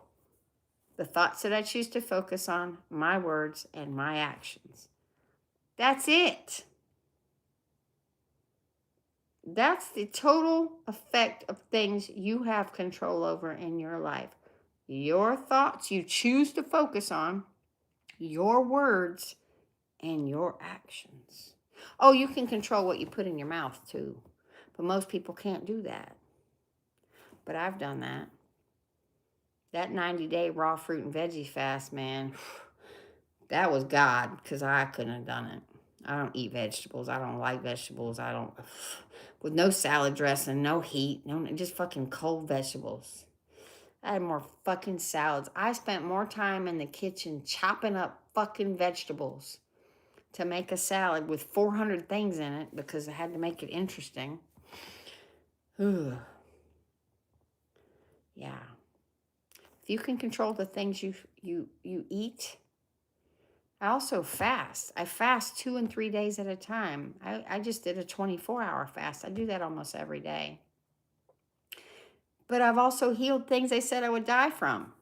The thoughts that I choose to focus on, my words, and my actions. That's it. That's the total effect of things you have control over in your life. Your thoughts you choose to focus on, your words, and your actions. Oh, you can control what you put in your mouth too. But most people can't do that. But I've done that. That 90-day raw fruit and veggie fast, man, that was God, because I couldn't have done it. I don't eat vegetables. I don't like vegetables. With no salad dressing, no heat, just fucking cold vegetables. I had more fucking salads. I spent more time in the kitchen chopping up fucking vegetables to make a salad with 400 things in it because I had to make it interesting. Yeah. If you can control the things you eat. I also fast. I fast 2 and 3 days at a time. I just did a 24-hour fast. I do that almost every day. But I've also healed things they said I would die from.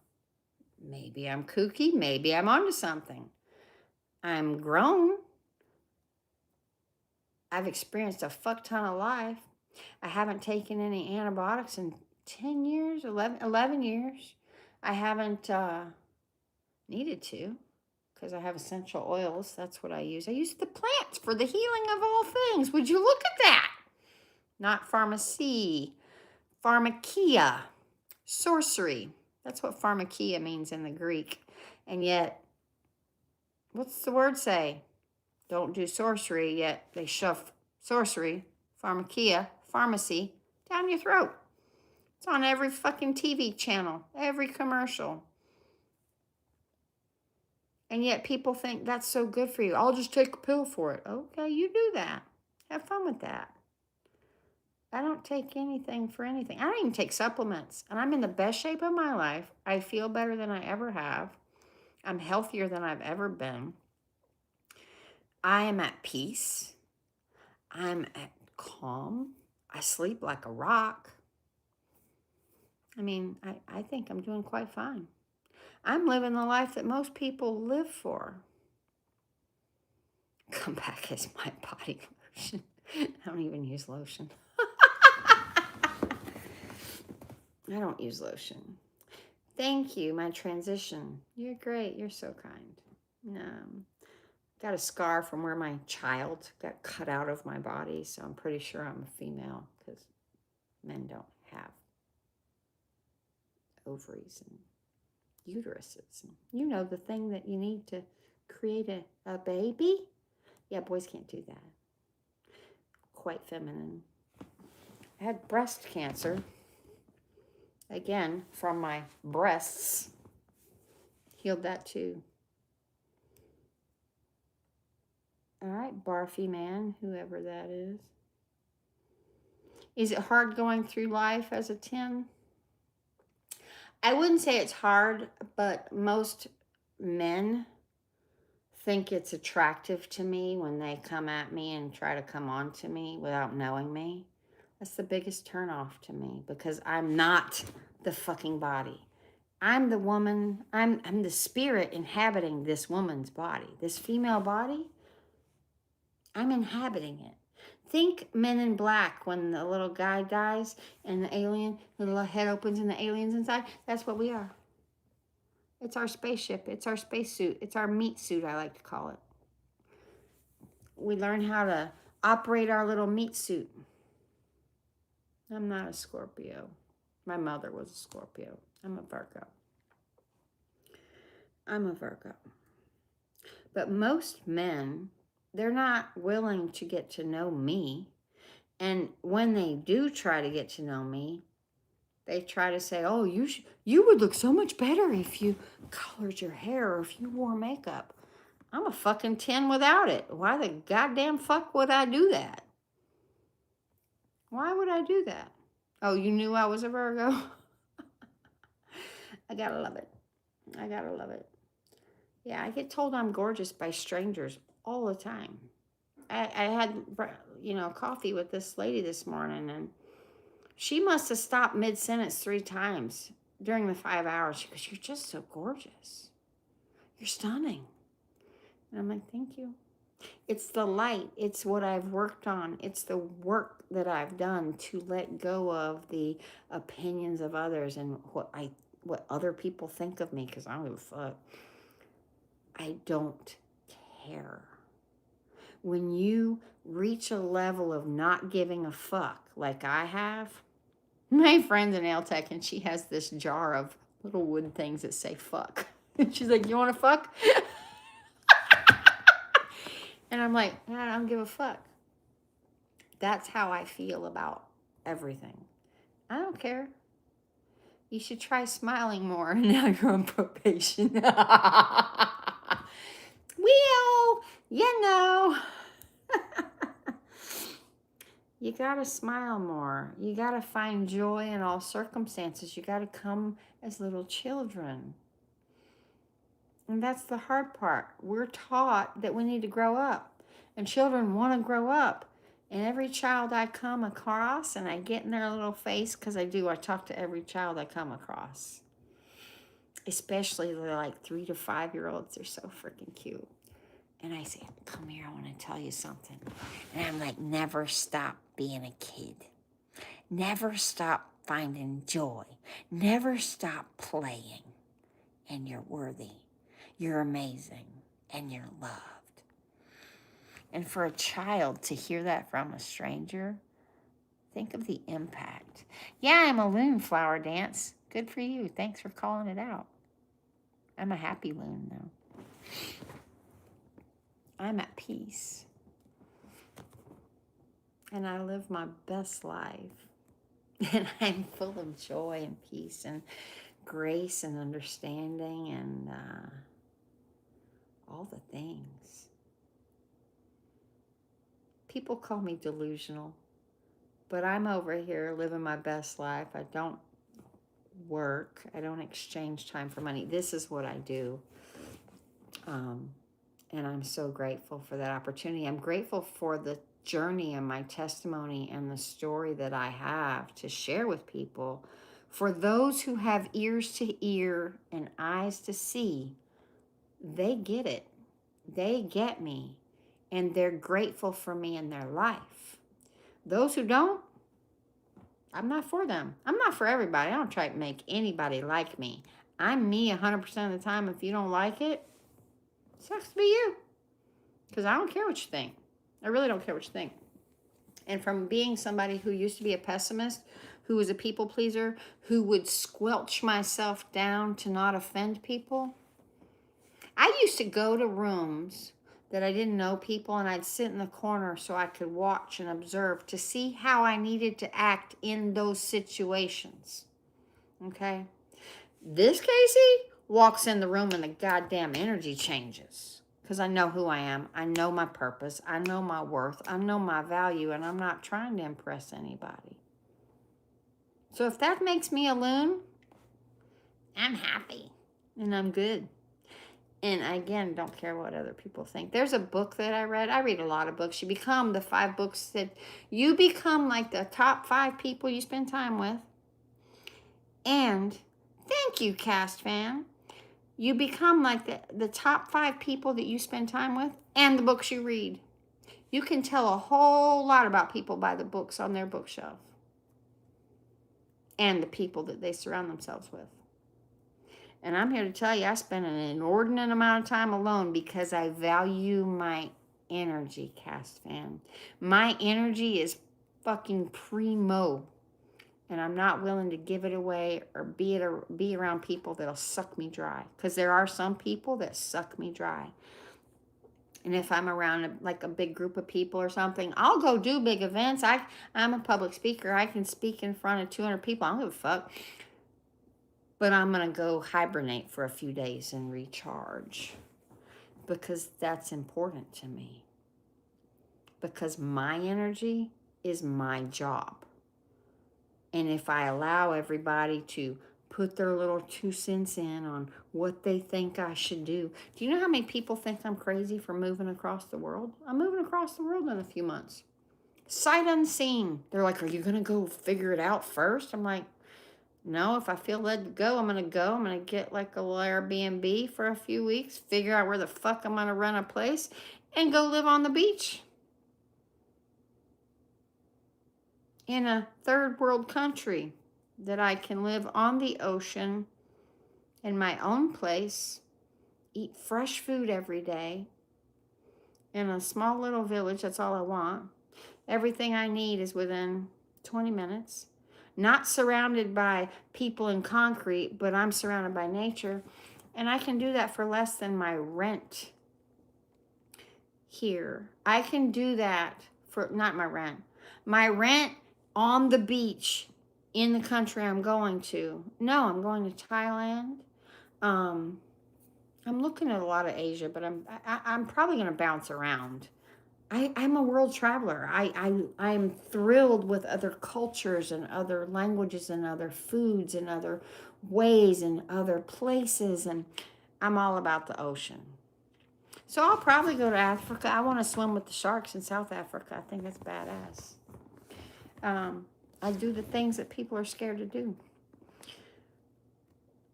Maybe I'm kooky. Maybe I'm onto something. I'm grown. I've experienced a fuck ton of life. I haven't taken any antibiotics in 10 years, 11 years. I haven't needed to because I have essential oils. That's what I use. I use the plants for the healing of all things. Would you look at that? Not pharmacy, pharmakia, sorcery. That's what pharmakia means in the Greek. And yet, what's the word say? Don't do sorcery, yet they shove sorcery, pharmakia, pharmacy, down your throat. It's on every fucking TV channel, every commercial. And yet people think that's so good for you. I'll just take a pill for it. Okay, you do that. Have fun with that. I don't take anything for anything. I don't even take supplements. And I'm in the best shape of my life. I feel better than I ever have. I'm healthier than I've ever been. I am at peace. I'm at calm. I sleep like a rock. I mean, I think I'm doing quite fine. I'm living the life that most people live for. Come back as my body lotion. I don't even use lotion. I don't use lotion. Thank you, my transition. You're great. You're so kind. Got a scar from where my child got cut out of my body, so I'm pretty sure I'm a female because men don't have ovaries and uteruses. You know, the thing that you need to create a baby? Yeah, boys can't do that. Quite feminine. I had breast cancer. Again, from my breasts. Healed that too. All right, barfy man, whoever that is. Is it hard going through life as a 10? I wouldn't say it's hard, but most men think it's attractive to me when they come at me and try to come on to me without knowing me. That's the biggest turnoff to me because I'm not the fucking body. I'm the woman, I'm the spirit inhabiting this woman's body. This female body, I'm inhabiting it. Think Men in Black when the little guy dies and the alien, the little head opens and the alien's inside. That's what we are. It's our spaceship. It's our spacesuit. It's our meat suit, I like to call it. We learn how to operate our little meat suit. I'm not a Scorpio. My mother was a Scorpio. I'm a Virgo. I'm a Virgo. But most men, they're not willing to get to know me. And when they do try to get to know me, they try to say, "Oh, you would look so much better if you colored your hair or if you wore makeup." I'm a fucking 10 without it. Why the goddamn fuck would I do that? Why would I do that? Oh, you knew I was a Virgo? I gotta love it. I gotta love it. Yeah, I get told I'm gorgeous by strangers all the time. I had, coffee with this lady this morning, and she must have stopped mid-sentence 3 times during the 5 hours. She goes, "You're just so gorgeous. You're stunning." And I'm like, "Thank you." It's the light. It's what I've worked on. It's the work that I've done to let go of the opinions of others and what other people think of me, because I don't give a fuck. I don't care. When you reach a level of not giving a fuck like I have, my friend's an nail tech, and she has this jar of little wood things that say fuck. And she's like, "You want to fuck?" And I'm like, "I don't give a fuck." That's how I feel about everything. I don't care. You should try smiling more. Now you're on probation. Well, you know. You gotta smile more. You gotta find joy in all circumstances. You gotta come as little children. And that's the hard part. We're taught that we need to grow up. And children want to grow up. And every child I come across, and I get in their little face, because I talk to every child I come across. Especially the 3 to 5 year olds. They're so freaking cute. And I say, "Come here, I want to tell you something." And I'm like, never stop being a kid. Never stop finding joy. Never stop playing. And you're worthy. You're amazing. And you're loved. And for a child to hear that from a stranger, think of the impact. Yeah, I'm a loon, Flower Dance. Good for you. Thanks for calling it out. I'm a happy loon, though. I'm at peace. And I live my best life. And I'm full of joy and peace and grace and understanding and all the things. People call me delusional, but I'm over here living my best life. I don't work. I don't exchange time for money. This is what I do. And I'm so grateful for that opportunity. I'm grateful for the journey and my testimony and the story that I have to share with people. For those who have ears to ear and eyes to see, they get it. They get me. And they're grateful for me in their life. Those who don't, I'm not for them. I'm not for everybody. I don't try to make anybody like me. I'm me 100% of the time. If you don't like it, sucks to be you. Because I don't care what you think. I really don't care what you think. And from being somebody who used to be a pessimist, who was a people pleaser, who would squelch myself down to not offend people, I used to go to rooms that I didn't know people, and I'd sit in the corner so I could watch and observe to see how I needed to act in those situations. Okay? This Casey walks in the room and the goddamn energy changes. Because I know who I am. I know my purpose. I know my worth. I know my value. And I'm not trying to impress anybody. So if that makes me a loon, I'm happy. And I'm good. And again, don't care what other people think. There's a book that I read. I read a lot of books. You become the 5 books that you become like the top 5 people you spend time with. And thank you, Cast Fan. You become like the top 5 people that you spend time with and the books you read. You can tell a whole lot about people by the books on their bookshelf and the people that they surround themselves with. And I'm here to tell you, I spend an inordinate amount of time alone because I value my energy, Cast Fan. My energy is fucking primo. And I'm not willing to give it away or be around people that'll suck me dry. Because there are some people that suck me dry. And if I'm around like a big group of people or something, I'll go do big events. I'm a public speaker. I can speak in front of 200 people. I don't give a fuck. But I'm going to go hibernate for a few days and recharge. Because that's important to me. Because my energy is my job. And if I allow everybody to put their little 2 cents in on what they think I should do. Do you know how many people think I'm crazy for moving across the world? I'm moving across the world in a few months. Sight unseen. They're like, are you going to go figure it out first? I'm like, no, if I feel led to go, I'm going to go. I'm going to get like a little Airbnb for a few weeks, figure out where the fuck I'm going to rent a place, and go live on the beach. In a third world country that I can live on the ocean in my own place, eat fresh food every day in a small little village. That's all I want. Everything I need is within 20 minutes. Not surrounded by people in concrete, but I'm surrounded by nature. And I can do that for less than my rent here. I can do that for, not my rent, my rent on the beach in the country I'm going to. No, I'm going to Thailand. I'm looking at a lot of Asia, but I'm probably going to bounce around. I'm a world traveler. I'm thrilled with other cultures and other languages and other foods and other ways and other places, and I'm all about the ocean. So I'll probably go to Africa. I want to swim with the sharks in South Africa. I think that's badass. I do the things that people are scared to do.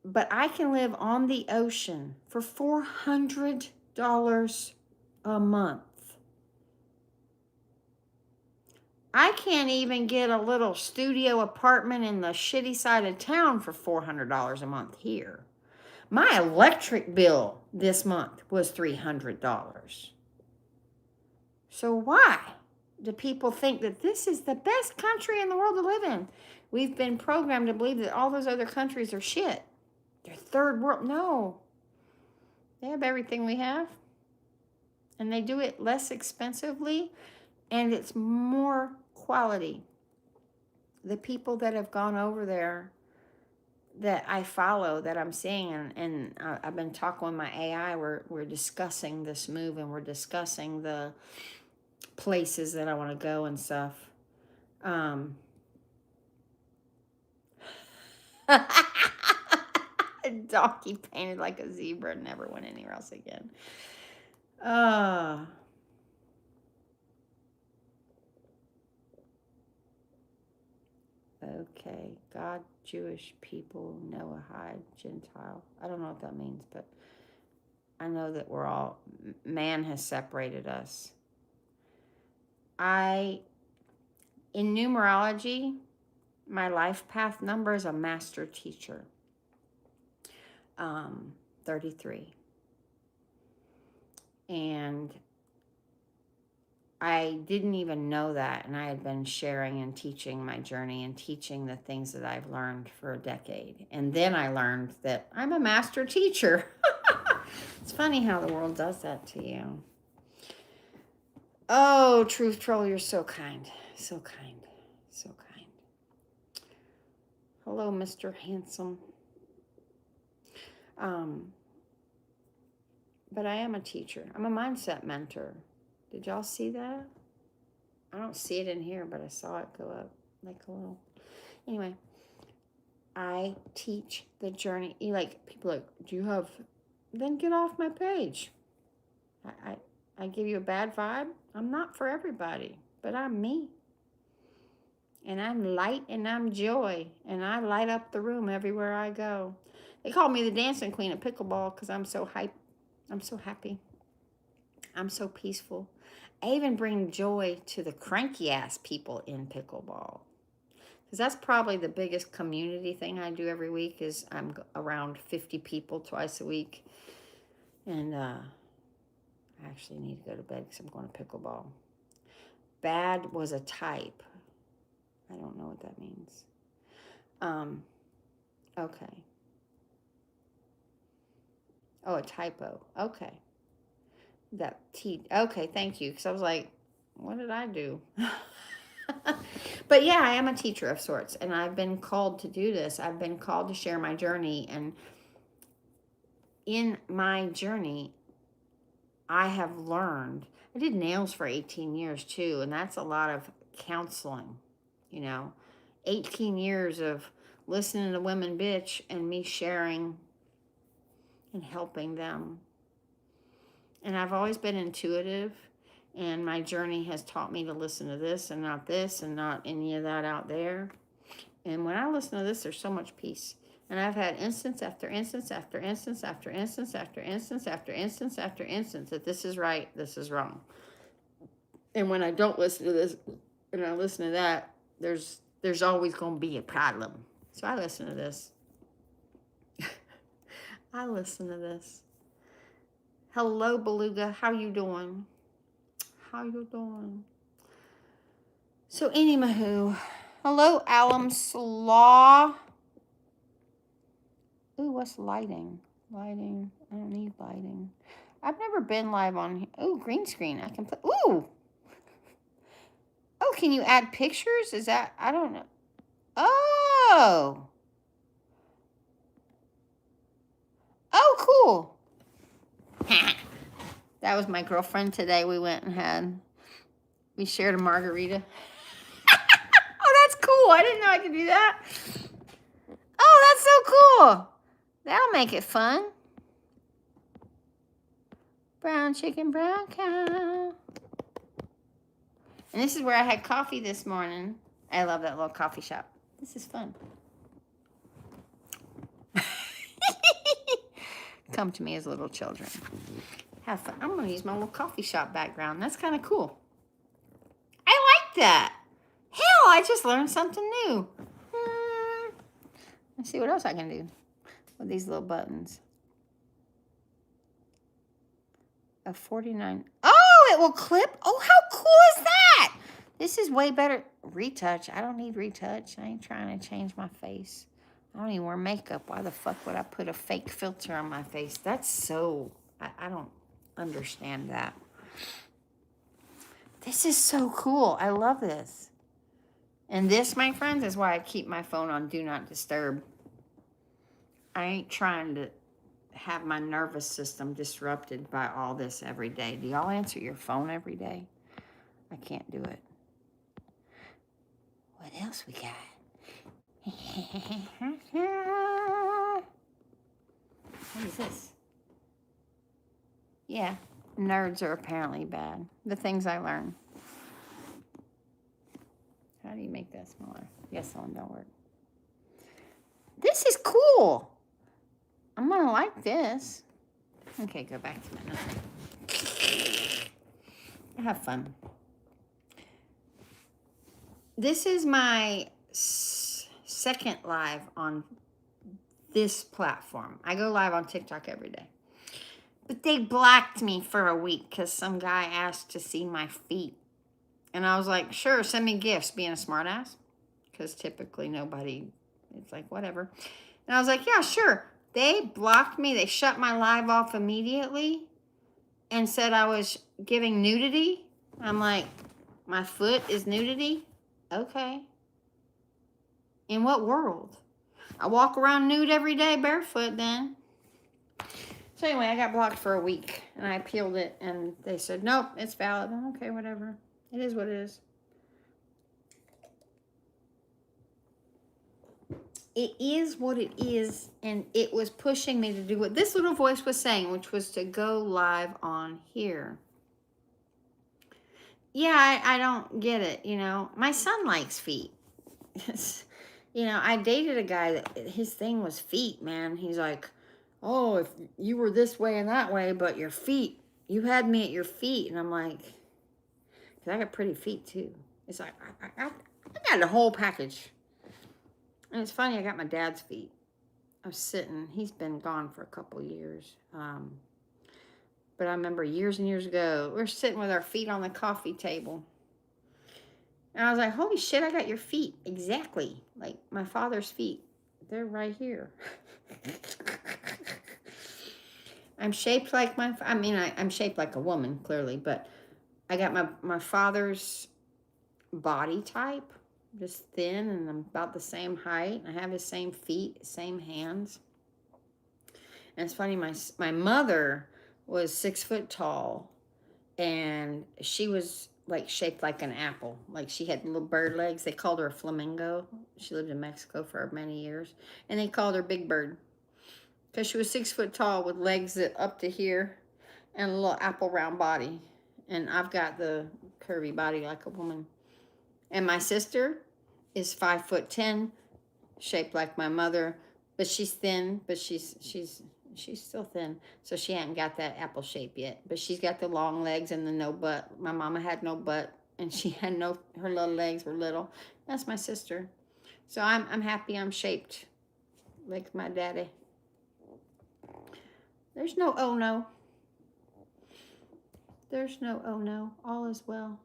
But I can live on the ocean for $400 a month. I can't even get a little studio apartment in the shitty side of town for $400 a month here. My electric bill this month was $300. So why do people think that this is the best country in the world to live in? We've been programmed to believe that all those other countries are shit. They're third world. No. They have everything we have. And they do it less expensively. And it's more quality. The people that have gone over there that I follow, that I'm seeing, and I've been talking with my AI, we're discussing this move, and we're discussing the places that I want to go and stuff. A donkey painted like a zebra never went anywhere else again. Okay, God, Jewish people, Noah, Hyde, Gentile. I don't know what that means, but I know that we're all, man has separated us. In numerology, my life path number is a master teacher. 33. And I didn't even know that, and I had been sharing and teaching my journey and teaching the things that I've learned for a decade. And then I learned that I'm a master teacher. It's funny how the world does that to you. Oh, Truth Troll, you're so kind. So kind. So kind. Hello, Mr. Handsome. But I am a teacher. I'm a mindset mentor. Did y'all see that? I don't see it in here, but I saw it go up like a little. Anyway, I teach the journey. Like, people are like, do you have, then get off my page. I give you a bad vibe. I'm not for everybody, but I'm me. And I'm light and I'm joy. And I light up the room everywhere I go. They call me the dancing queen at pickleball because I'm so hype. I'm so happy. I'm so peaceful. I even bring joy to the cranky ass people in pickleball. Because that's probably the biggest community thing I do every week is I'm around 50 people twice a week. And I actually need to go to bed because I'm going to pickleball. Bad was a type. I don't know what that means. Okay. Oh, a typo. Okay. That T. Okay, thank you. Because I was like, what did I do? But yeah, I am a teacher of sorts, and I've been called to do this. I've been called to share my journey, and in my journey, I have learned. I did nails for 18 years too, and that's a lot of counseling, you know. 18 years of listening to women bitch and me sharing and helping them. And I've always been intuitive, and my journey has taught me to listen to this and not any of that out there. And when I listen to this, there's so much peace. And I've had instance after instance after instance after instance after instance after instance after instance that this is right, this is wrong. And when I don't listen to this and I listen to that, there's always going to be a problem. So I listen to this. I listen to this. Hello, Beluga. How you doing? How you doing? So, anywho, hello, Alum Slaw. Ooh, what's lighting? Lighting. I don't need lighting. I've never been live on. Ooh, green screen. I can put. Ooh. Oh, can you add pictures? Is that? I don't know. Oh. Oh, cool. That was my girlfriend today. We went and we shared a margarita. Oh, that's cool. I didn't know I could do that. Oh, that's so cool. That'll make it fun. Brown chicken, brown cow. And this is where I had coffee this morning. I love that little coffee shop. This is fun. Come to me as little children. Have fun. I'm going to use my little coffee shop background. That's kind of cool. I like that. Hell, I just learned something new. Let's see what else I can do with these little buttons. A 49. Oh, it will clip. Oh, how cool is that? This is way better. Retouch. I don't need retouch. I ain't trying to change my face. I don't even wear makeup. Why the fuck would I put a fake filter on my face? That's so... I don't understand that. This is so cool. I love this. And this, my friends, is why I keep my phone on Do Not Disturb. I ain't trying to have my nervous system disrupted by all this every day. Do y'all answer your phone every day? I can't do it. What else we got? What is this? Yeah, nerds are apparently bad. The things I learn. How do you make that smaller? Yes, that one don't work. This is cool. I'm going to like this. Okay, go back to my notes. Have fun. This is my second live on this platform. I go live on TikTok every day. But they blocked me for a week because some guy asked to see my feet. And I was like, sure, send me gifts, being a smartass. Because typically nobody, it's like, whatever. And I was like, yeah, sure. They blocked me. They shut my live off immediately and said I was giving nudity. I'm like, my foot is nudity? Okay. In what world? I walk around nude every day barefoot then. So anyway, I got blocked for a week and I appealed it and they said, nope, it's valid. Okay, whatever. It is what it is. It is what it is, and it was pushing me to do what this little voice was saying, which was to go live on here. Yeah, I don't get it, you know. My son likes feet. You know, I dated a guy that his thing was feet, man. He's like, oh, if you were this way and that way, but your feet, you had me at your feet. And I'm like, because I got pretty feet too. It's like, I got the whole package. And it's funny, I got my dad's feet. I was sitting, he's been gone for a couple years. But I remember years and years ago, we're sitting with our feet on the coffee table. And I was like, holy shit, I got your feet. Exactly. Like my father's feet. They're right here. I'm shaped like I'm shaped like a woman, clearly, but I got my father's body type, just thin, and I'm about the same height. I have the same feet, same hands. And it's funny, my mother was 6 foot tall, and she was like shaped like an apple. Like she had little bird legs. They called her a flamingo. She lived in Mexico for many years, and they called her Big Bird because she was 6 foot tall with legs that up to here and a little apple round body. And I've got the curvy body like a woman. And my sister is 5'10", shaped like my mother, but she's thin, but she's still thin. So she hadn't got that apple shape yet. But she's got the long legs and the no butt. My mama had no butt, and she had no, her little legs were little. That's my sister. So I'm happy I'm shaped like my daddy. There's no oh no. There's no oh no. All is well.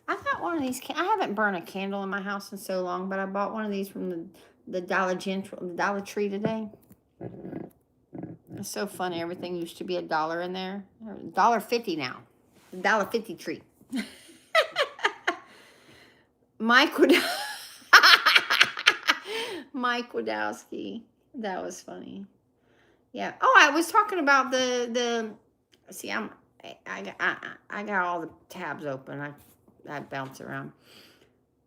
I got one of these. I haven't burned a candle in my house in so long, but I bought one of these from the Dollar Tree today. It's so funny. Everything used to be $1 in there. $1.50 now. $1.50 treat. Mike Mike Wadowski. That was funny. Yeah. Oh, I was talking about the. See, I got all the tabs open. I bounce around.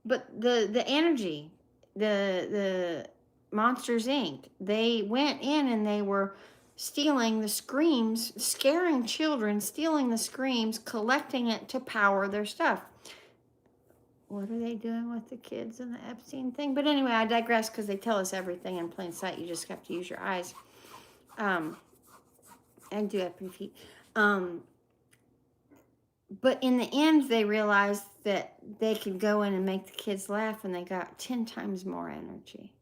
But the energy, the Monsters Inc. They went in and they were stealing the screams, scaring children, stealing the screams, collecting it to power their stuff. What are they doing with the kids and the Epstein thing? But anyway, I digress because they tell us everything in plain sight. You just have to use your eyes. And do up your feet. But in the end, they realized that they could go in and make the kids laugh, and they got 10 times more energy.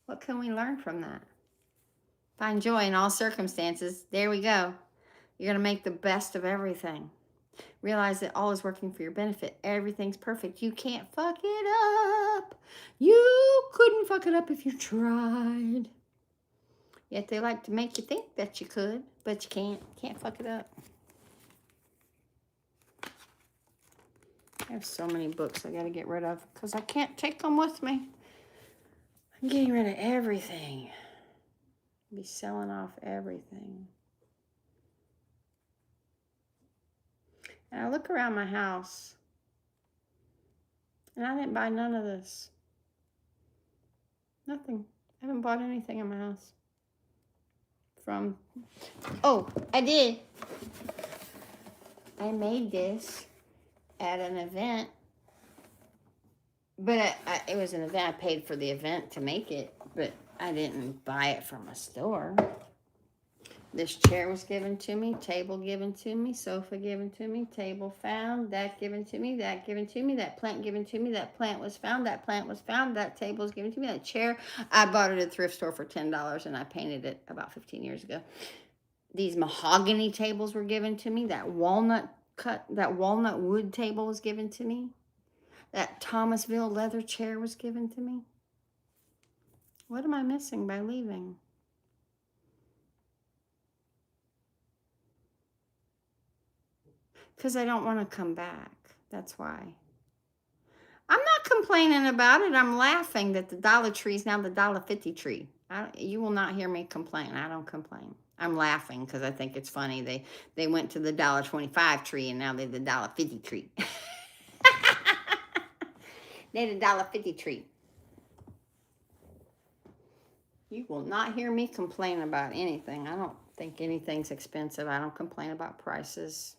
What can we learn from that? Find joy in all circumstances. There we go. You're going to make the best of everything. Realize that all is working for your benefit. Everything's perfect. You can't fuck it up. You couldn't fuck it up if you tried. Yet they like to make you think that you could, but you can't. Can't fuck it up. I have so many books I got to get rid of because I can't take them with me. I'm getting rid of everything. I'll be selling off everything. And I look around my house, and I didn't buy none of this. Nothing. I haven't bought anything in my house. Oh, I did. I made this at an event, but it was an event. I paid for the event to make it, but I didn't buy it from a store. This chair was given to me, table given to me, sofa given to me, table found, that given to me, that given to me, that plant given to me, that plant was found, that plant was found, that table was given to me, that chair. I bought it at a thrift store for $10 and I painted it about 15 years ago. These mahogany tables were given to me, that walnut wood table was given to me, that Thomasville leather chair was given to me. What am I missing by leaving? Because I don't want to come back. That's why. I'm not complaining about it. I'm laughing that the Dollar Tree is now the $1.50 tree. You will not hear me complain. I don't complain. I'm laughing because I think it's funny. They went to the $1.25 tree and now they're the $1.50 tree. They're the $1.50 tree. You will not hear me complain about anything. I don't think anything's expensive. I don't complain about prices.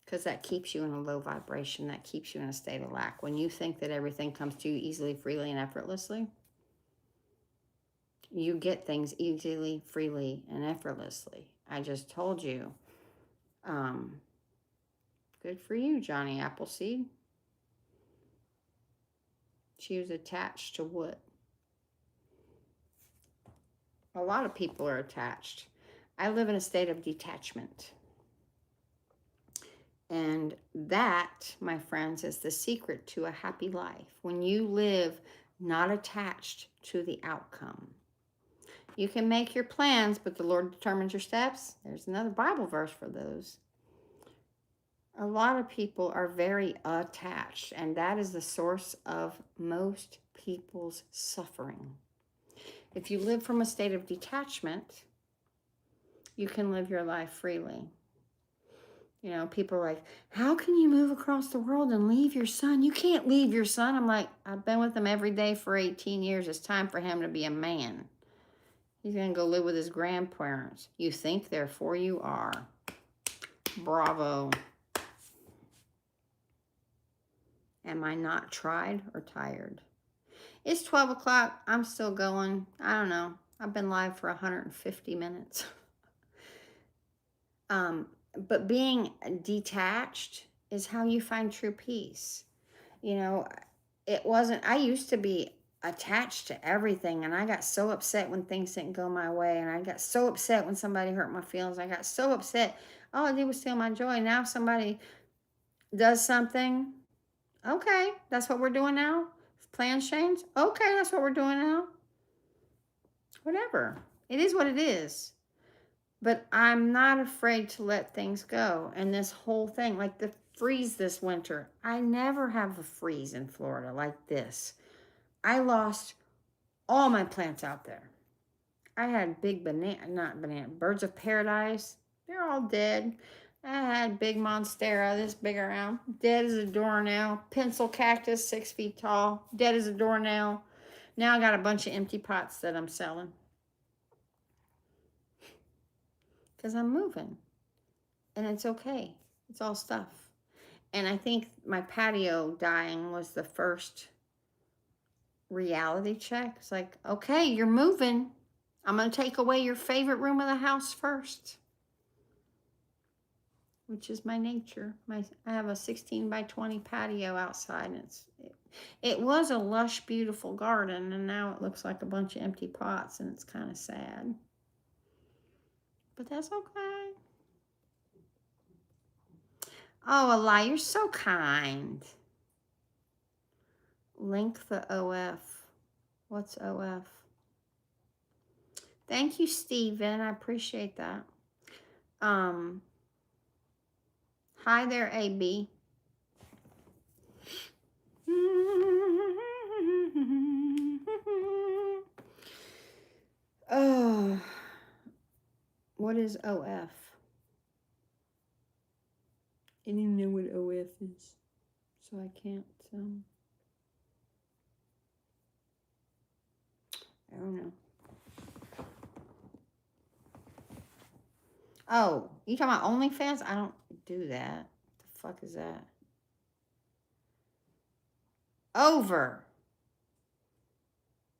Because that keeps you in a low vibration. That keeps you in a state of lack. When you think that everything comes to you easily, freely, and effortlessly, you get things easily, freely, and effortlessly. I just told you. Good for you, Johnny Appleseed. She was attached to what? A lot of people are attached. I live in a state of detachment. And that, my friends, is the secret to a happy life. When you live not attached to the outcome. You can make your plans, but the Lord determines your steps. There's another Bible verse for those. A lot of people are very attached, and that is the source of most people's suffering. If you live from a state of detachment, you can live your life freely. You know, people are like, how can you move across the world and leave your son? You can't leave your son. I'm like, I've been with him every day for 18 years. It's time for him to be a man. He's going to go live with his grandparents. You think, therefore you are. Bravo. Am I not tried or tired? It's 12 o'clock. I'm still going. I don't know. I've been live for 150 minutes. But being detached is how you find true peace. You know, I used to be attached to everything, and I got so upset when things didn't go my way, and I got so upset when somebody hurt my feelings. I got so upset. All I did was steal my joy. Now if somebody does something, okay, that's what we're doing now. Plans change, okay, that's what we're doing now. Whatever. It is what it is. But I'm not afraid to let things go. And this whole thing, like the freeze this winter, I never have a freeze in Florida like this. I lost all my plants out there. I had big birds of paradise. They're all dead. I had big monstera, this big around, dead as a doornail. Pencil cactus, 6 feet tall, dead as a doornail. Now I got a bunch of empty pots that I'm selling. Because I'm moving. And it's okay. It's all stuff. And I think my patio dying was the first reality check. It's like, okay, you're moving. I'm going to take away your favorite room of the house first. Which is my nature. I have a 16 by 20 patio outside. And it was a lush, beautiful garden. And now it looks like a bunch of empty pots. And it's kind of sad. But that's okay. Oh, Allah, you're so kind. Link the OF. What's OF? Thank you, Steven. I appreciate that. Hi there, AB. Oh, what is OF? I don't even know what OF is, so I can't. I don't know. Oh, you talking about OnlyFans? I don't do that. What the fuck is that? Over.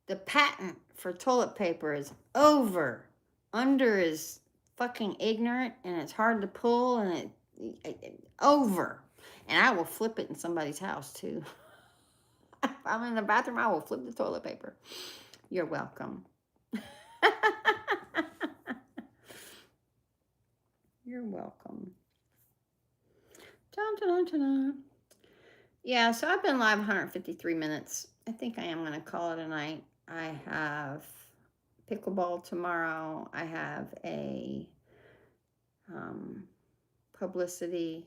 The patent for toilet paper is over. Under is fucking ignorant, and it's hard to pull, and it over. And I will flip it in somebody's house too. If I'm in the bathroom, I will flip the toilet paper. You're welcome. You're welcome. Dun, dun, dun, dun. Yeah, so I've been live 153 minutes. I think I am going to call it a night. I have pickleball tomorrow. I have a publicity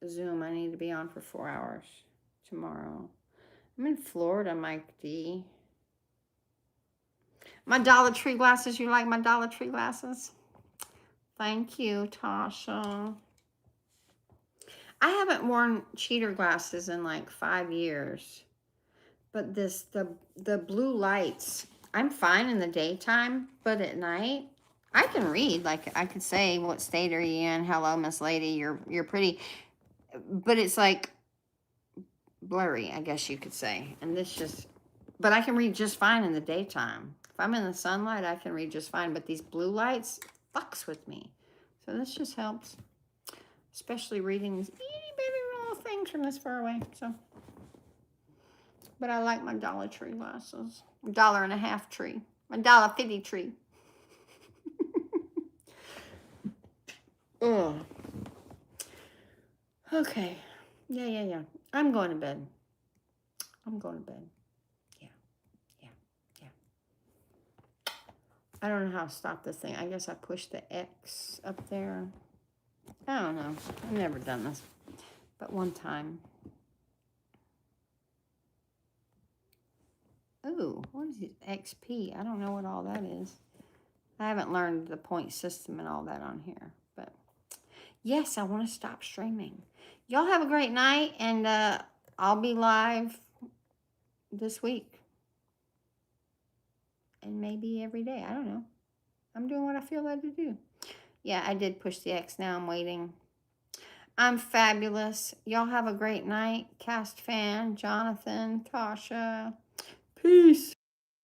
Zoom I need to be on for 4 hours tomorrow. I'm in Florida, Mike D. My Dollar Tree glasses. You like my Dollar Tree glasses? Thank you, Tasha. I haven't worn cheater glasses in like 5 years. But the blue lights, I'm fine in the daytime, but at night, I can read. Like, I could say, what state are you in? Hello, Miss Lady, you're pretty. But it's like blurry, I guess you could say. And but I can read just fine in the daytime. If I'm in the sunlight, I can read just fine. But these blue lights fucks with me. So this just helps. Especially reading these itty bitty little things from this far away. So, but I like my Dollar Tree glasses. $1.50 tree. My $1.50 tree. Ugh. Okay. Yeah. I'm going to bed. I'm going to bed. Yeah. I don't know how to stop this thing. I guess I pushed the X up there. I don't know. I've never done this, but one time. Ooh, what is it? XP. I don't know what all that is. I haven't learned the point system and all that on here, but yes, I want to stop streaming. Y'all have a great night, and I'll be live this week and maybe every day. I don't know. I'm doing what I feel led to do. Yeah, I did push the X. Now I'm waiting. I'm fabulous. Y'all have a great night. Cast fan, Jonathan, Tasha. Peace.